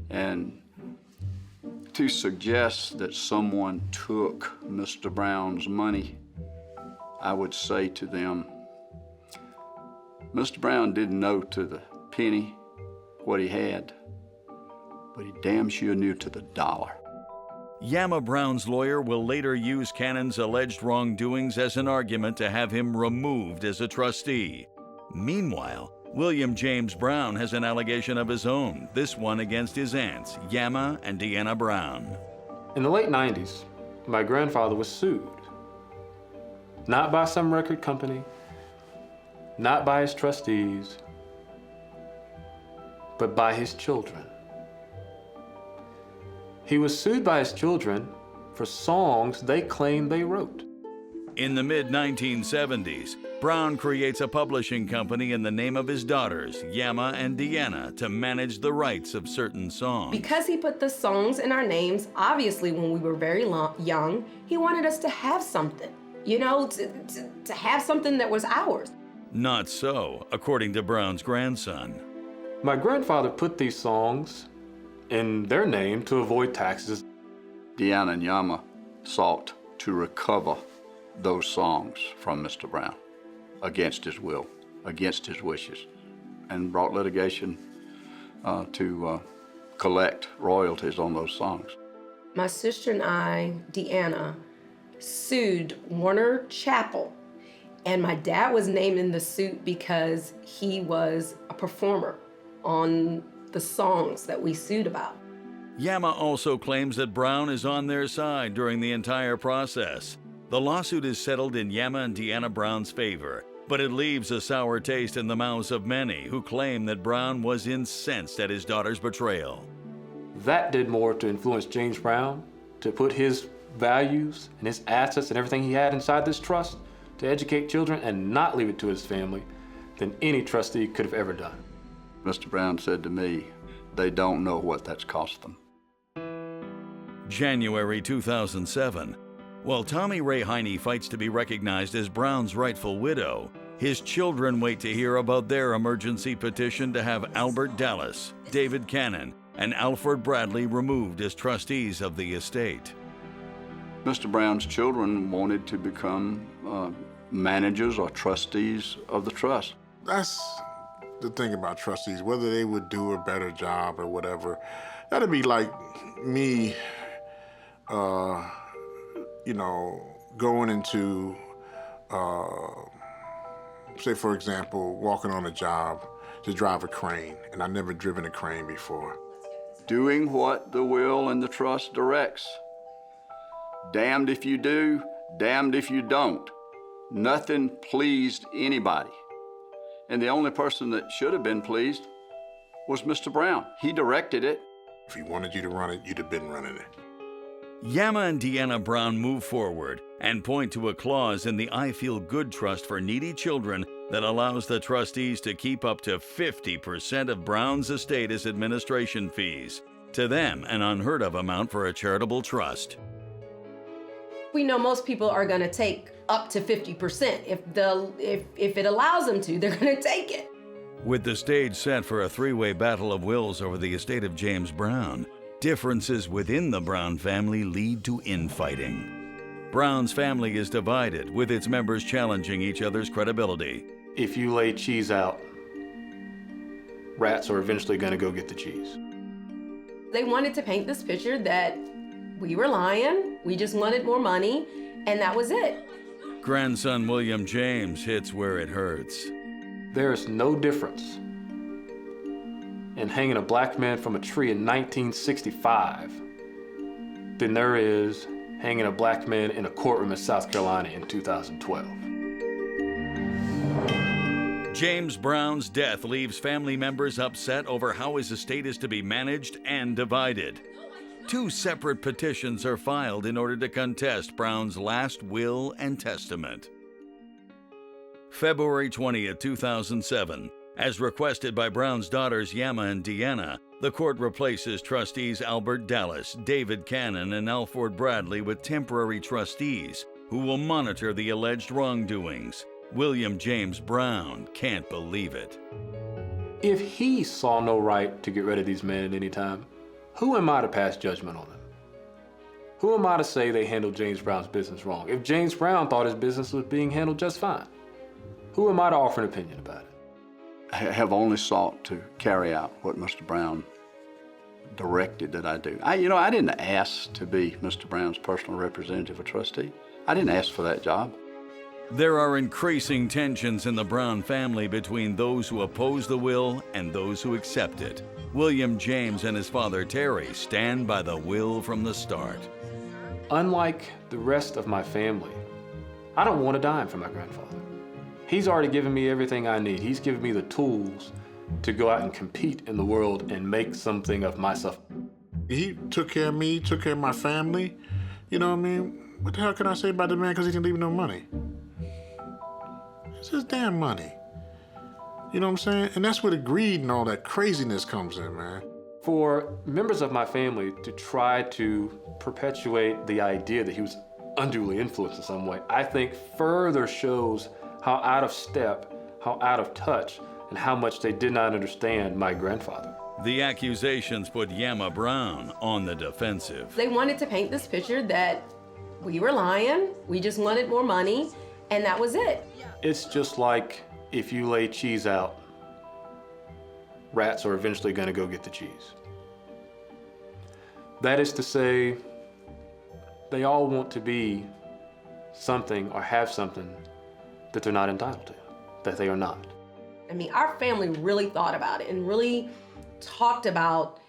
S: And to suggest that someone took Mr. Brown's money, I would say to them, Mr. Brown didn't know to the penny what he had, but he damn sure knew to the dollar.
A: Eva Brown's lawyer will later use Cannon's alleged wrongdoings as an argument to have him removed as a trustee. Meanwhile, William James Brown has an allegation of his own, this one against his aunts, Eva and Deanna Brown.
R: In the late 90s, my grandfather was sued. Not by some record company, not by his trustees, but by his children. He was sued by his children for songs they claimed they wrote.
A: In the mid-1970s, Brown creates a publishing company in the name of his daughters, Eva and Deanna, to manage the rights of certain songs.
U: Because he put the songs in our names, obviously when we were very young, he wanted us to have something, you know, to have something that was ours.
A: Not so, according to Brown's grandson.
R: My grandfather put these songs in their name to avoid taxes.
S: Deanna and Eva sought to recover those songs from Mr. Brown against his will. against his wishes and brought litigation to collect royalties on those songs.
U: My sister and I, Deanna, sued Warner Chappell, and my dad was named in the suit because he was a performer on the songs that we sued about.
A: Yama also claims that Brown is on their side during the entire process. The lawsuit is settled in Yama and Deanna Brown's favor, but it leaves a sour taste in the mouths of many who claim that Brown was incensed at his daughter's betrayal.
R: That did more to influence James Brown, to put his values and his assets and everything he had inside this trust to educate children and not leave it to his family than any trustee could have ever done.
S: Mr. Brown said to me, they don't know what that's cost them.
A: January 2007. While Tommy Ray Heine fights to be recognized as Brown's rightful widow, his children wait to hear about their emergency petition to have Albert Dallas, David Cannon, and Alfred Bradley removed as trustees of the estate.
S: Mr. Brown's children wanted to become managers or trustees of the trust.
T: That's the thing about trustees, whether they would do a better job or whatever. That'd be like me, going into, say for example, walking on a job to drive a crane, and I've never driven a crane before.
S: Doing what the will and the trust directs. Damned if you do, damned if you don't. Nothing pleased anybody. And the only person that should have been pleased was Mr. Brown. He directed it.
T: If he wanted you to run it, you'd have been running it.
A: Yama and Deanna Brown move forward and point to a clause in the I Feel Good Trust for Needy Children that allows the trustees to keep up to 50% of Brown's estate as administration fees. To them, an unheard of amount for a charitable trust.
U: We know most people are going to take up to 50%. If it allows them to, they're going to take it.
A: With the stage set for a three-way battle of wills over the estate of James Brown, differences within the Brown family lead to infighting. Brown's family is divided, with its members challenging each other's credibility.
R: If you lay cheese out, rats are eventually going to go get the cheese.
U: They wanted to paint this picture that we were lying, we just wanted more money, and that was it.
A: Grandson William James hits where it hurts.
R: There is no difference in hanging a black man from a tree in 1965 than there is hanging a black man in a courtroom in South Carolina in 2012.
A: James Brown's death leaves family members upset over how his estate is to be managed and divided. Two separate petitions are filed in order to contest Brown's last will and testament. February 20th, 2007. As requested by Brown's daughters Yama and Deanna, the court replaces trustees Albert Dallas, David Cannon, and Alfred Bradley with temporary trustees who will monitor the alleged wrongdoings. William James Brown can't believe it.
R: If he saw no right to get rid of these men at any time, who am I to pass judgment on them? Who am I to say they handled James Brown's business wrong? If James Brown thought his business was being handled just fine, who am I to offer an opinion about it?
S: I have only sought to carry out what Mr. Brown directed that I do. I didn't ask to be Mr. Brown's personal representative or trustee. I didn't ask for that job.
A: There are increasing tensions in the Brown family between those who oppose the will and those who accept it. William James and his father Terry stand by the will from the start.
R: Unlike the rest of my family, I don't want a dime from my grandfather. He's already given me everything I need. He's given me the tools to go out and compete in the world and make something of myself.
T: He took care of me, took care of my family. You know what I mean? What the hell can I say about the man because he didn't leave no money? It's his damn money. You know what I'm saying? And that's where the greed and all that craziness comes in, man.
R: For members of my family to try to perpetuate the idea that he was unduly influenced in some way, I think further shows how out of step, how out of touch, and how much they did not understand my grandfather.
A: The accusations put Yama Brown on the defensive.
U: They wanted to paint this picture that we were lying, we just wanted more money, and that was it.
R: It's just like if you lay cheese out, rats are eventually going to go get the cheese. That is to say, they all want to be something or have something that they're not entitled to, that they are not.
U: I mean, our family really thought about it and really talked about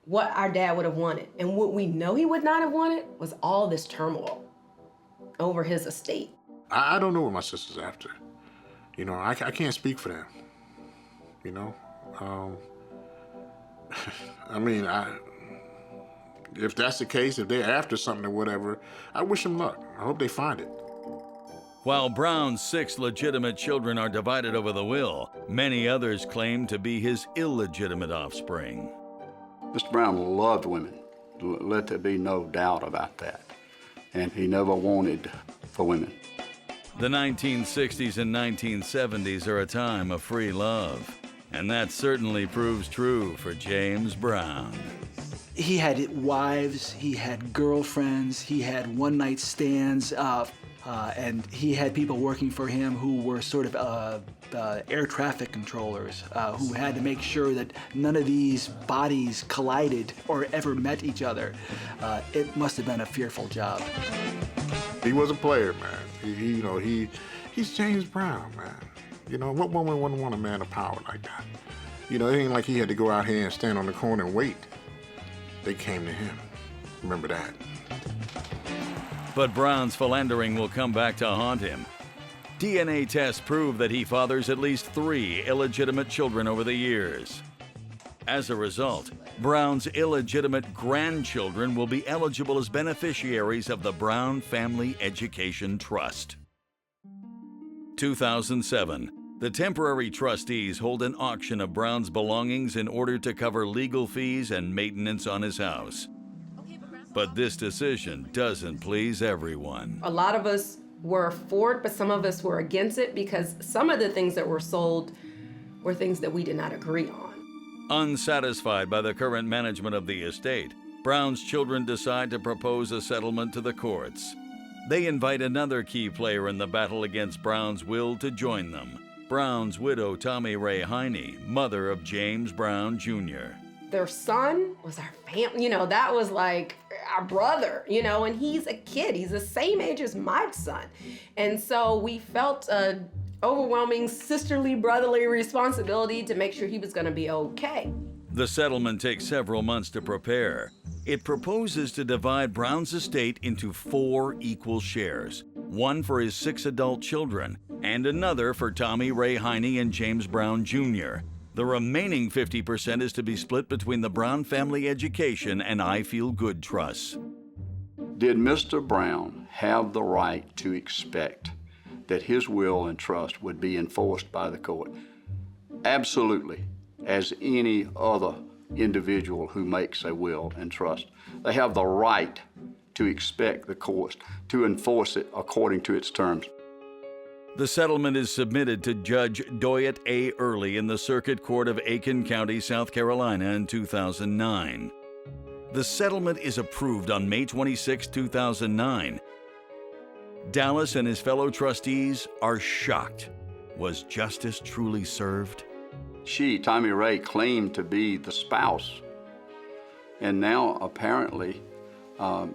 U: what our dad would have wanted. And what we know he would not have wanted was all this turmoil over his estate.
T: I don't know what my sister's after. You know, I can't speak for them. You know? I mean, if that's the case, if they're after something or whatever, I wish them luck. I hope they find it.
A: While Brown's 6 legitimate children are divided over the will, many others claim to be his illegitimate offspring.
S: Mr. Brown loved women. Let there be no doubt about that. And he never wanted for women.
A: The 1960s and 1970s are a time of free love, and that certainly proves true for James Brown.
V: He had wives, he had girlfriends, he had one-night stands, and he had people working for him who were sort of air traffic controllers who had to make sure that none of these bodies collided or ever met each other. It must have been a fearful job.
T: He was a player, man. He's James Brown, man. You know, what woman wouldn't want a man of power like that? You know, it ain't like he had to go out here and stand on the corner and wait. They came to him. Remember that.
A: But Brown's philandering will come back to haunt him. DNA tests prove that he fathers at least 3 illegitimate children over the years. As a result, Brown's illegitimate grandchildren will be eligible as beneficiaries of the Brown Family Education Trust. 2007, the temporary trustees hold an auction of Brown's belongings in order to cover legal fees and maintenance on his house. But this decision doesn't please everyone.
U: A lot of us were for it, but some of us were against it because some of the things that were sold were things that we did not agree on.
A: Unsatisfied by the current management of the estate, Brown's children decide to propose a settlement to the courts. They invite another key player in the battle against Brown's will to join them, Brown's widow Tommy Ray Heine, mother of James Brown Jr.
U: Their son was our family, you know, that was like our brother, you know, and he's a kid. He's the same age as my son. And so we felt an overwhelming sisterly, brotherly responsibility to make sure he was going to be okay.
A: The settlement takes several months to prepare. It proposes to divide Brown's estate into 4 equal shares, one for his 6 adult children and another for Tommy Ray Heine and James Brown Jr. The remaining 50% is to be split between the Brown Family Education and I Feel Good trusts.
S: Did Mr. Brown have the right to expect that his will and trust would be enforced by the court? Absolutely, as any other individual who makes a will and trust. They have the right to expect the courts to enforce it according to its terms.
A: The settlement is submitted to Judge Doyet A. Early in the Circuit Court of Aiken County, South Carolina in 2009. The settlement is approved on May 26, 2009. Dallas and his fellow trustees are shocked. Was justice truly served?
S: She, Tommy Ray, claimed to be the spouse, and now apparently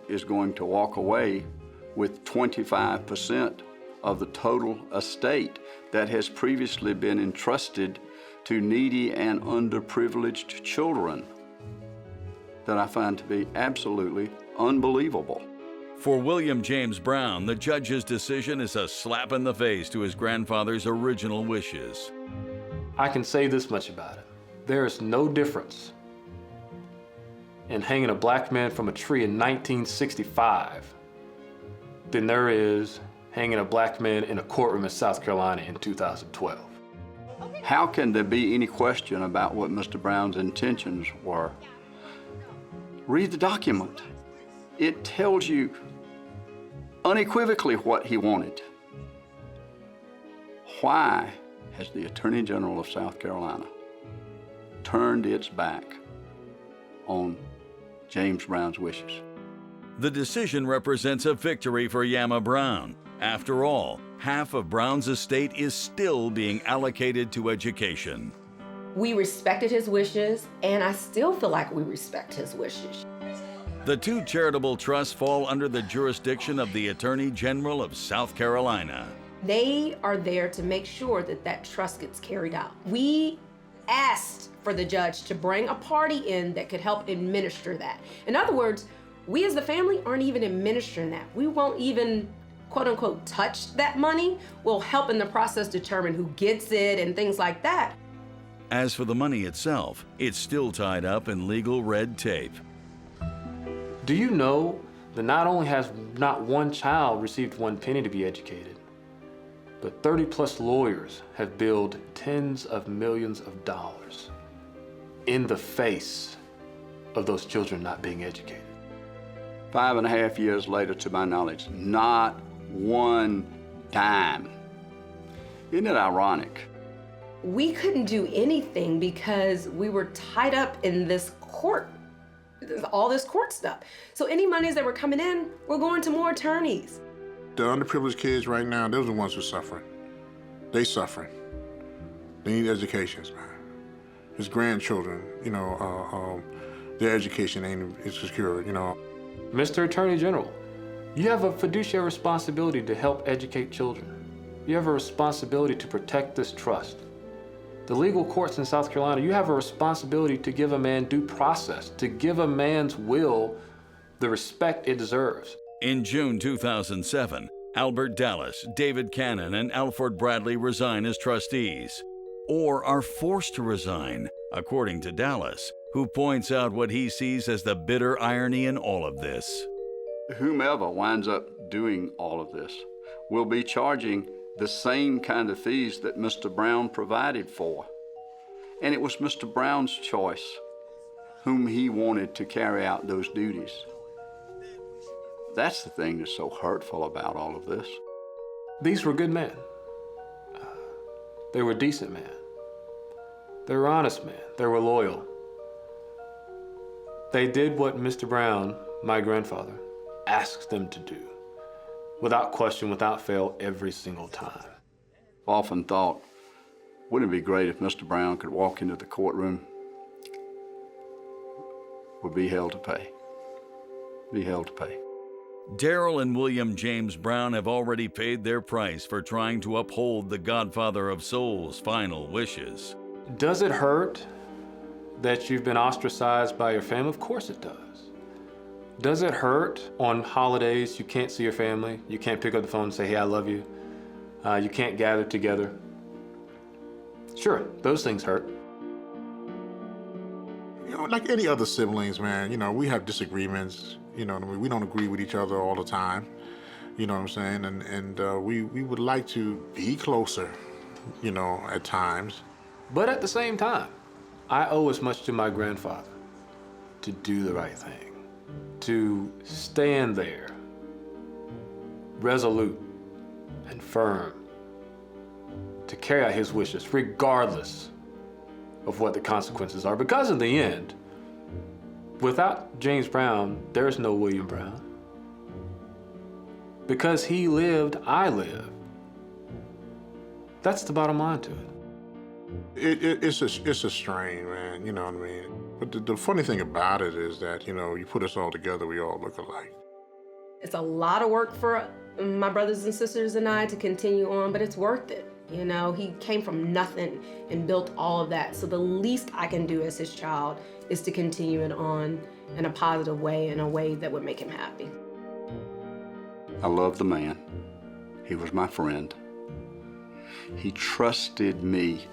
S: is going to walk away with 25% of the total estate that has previously been entrusted to needy and underprivileged children, that I find to be absolutely unbelievable.
A: For William James Brown, the judge's decision is a slap in the face to his grandfather's original wishes.
R: I can say this much about it. There is no difference in hanging a black man from a tree in 1965 than there is hanging a black man in a courtroom in South Carolina in 2012.
S: How can there be any question about what Mr. Brown's intentions were? Read the document. It tells you unequivocally what he wanted. Why has the Attorney General of South Carolina turned its back on James Brown's wishes?
A: The decision represents a victory for Yama Brown. After all, half of Brown's estate is still being allocated to education.
U: We respected his wishes, and I still feel like we respect his wishes.
A: The two charitable trusts fall under the jurisdiction of the Attorney General of South Carolina.
U: They are there to make sure that that trust gets carried out. We asked for the judge to bring a party in that could help administer that. In other words, we as the family aren't even administering that. We won't even, quote unquote, touch that money. We'll help in the process determine who gets it and things like that.
A: As for the money itself, it's still tied up in legal red tape.
R: Do you know that not only has not one child received 1 penny to be educated, but 30+ lawyers have billed tens of millions of dollars in the face of those children not being educated?
S: 5.5 years later, to my knowledge, not one dime. Isn't it ironic?
U: We couldn't do anything because we were tied up in this court, all this court stuff. So any monies that were coming in were going to more attorneys.
T: The underprivileged kids right now, those are the ones who are suffering. They suffering. They need educations, man. His grandchildren, their education ain't secure,
R: Mr. Attorney General, you have a fiduciary responsibility to help educate children. You have a responsibility to protect this trust. The legal courts in South Carolina, you have a responsibility to give a man due process, to give a man's will the respect it deserves.
A: In June 2007, Albert Dallas, David Cannon, and Alfred Bradley resign as trustees, or are forced to resign, according to Dallas, who points out what he sees as the bitter irony in all of this.
S: Whomever winds up doing all of this will be charging the same kind of fees that Mr. Brown provided for. And it was Mr. Brown's choice whom he wanted to carry out those duties. That's the thing that's so hurtful about all of this.
R: These were good men. They were decent men. They were honest men. They were loyal. They did what Mr. Brown, my grandfather, asked them to do, without question, without fail, every single time.
S: I've often thought, wouldn't it be great if Mr. Brown could walk into the courtroom, would be held to pay. Be held to pay.
A: Daryl and William James Brown have already paid their price for trying to uphold the Godfather of Soul's final wishes.
R: Does it hurt that you've been ostracized by your family? Of course it does. Does it hurt on holidays you can't see your family? You can't pick up the phone and say, hey, I love you. You can't gather together. Sure, those things hurt.
T: Like any other siblings, man, we have disagreements. We don't agree with each other all the time. You know what I'm saying? And we would like to be closer, at times.
R: But at the same time, I owe as much to my grandfather to do the right thing, to stand there, resolute and firm, to carry out his wishes, regardless of what the consequences are. Because in the end, without James Brown, there's no William Brown. Because he lived, I live. That's the bottom line to it.
T: It's a strain, man, you know what I mean? But the funny thing about it is that, you put us all together, we all look alike.
U: It's a lot of work for my brothers and sisters and I to continue on, but it's worth it. He came from nothing and built all of that. So the least I can do as his child is to continue it on in a positive way, in a way that would make him happy.
S: I love the man. He was my friend. He trusted me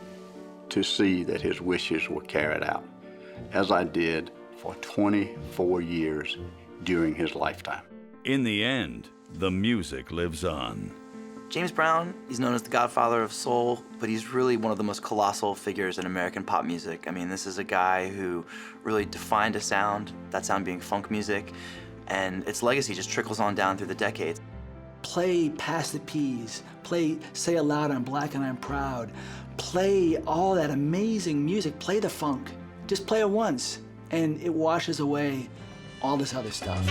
S: to see that his wishes were carried out, as I did for 24 years during his lifetime.
A: In the end, the music lives on.
Q: James Brown, he's known as the Godfather of Soul, but he's really one of the most colossal figures in American pop music. I mean, this is a guy who really defined a sound, that sound being funk music, and its legacy just trickles on down through the decades.
V: Play Pass the Peas, play Say It Loud, I'm Black and I'm Proud, play all that amazing music, play the funk. Just play it once, and it washes away all this other stuff.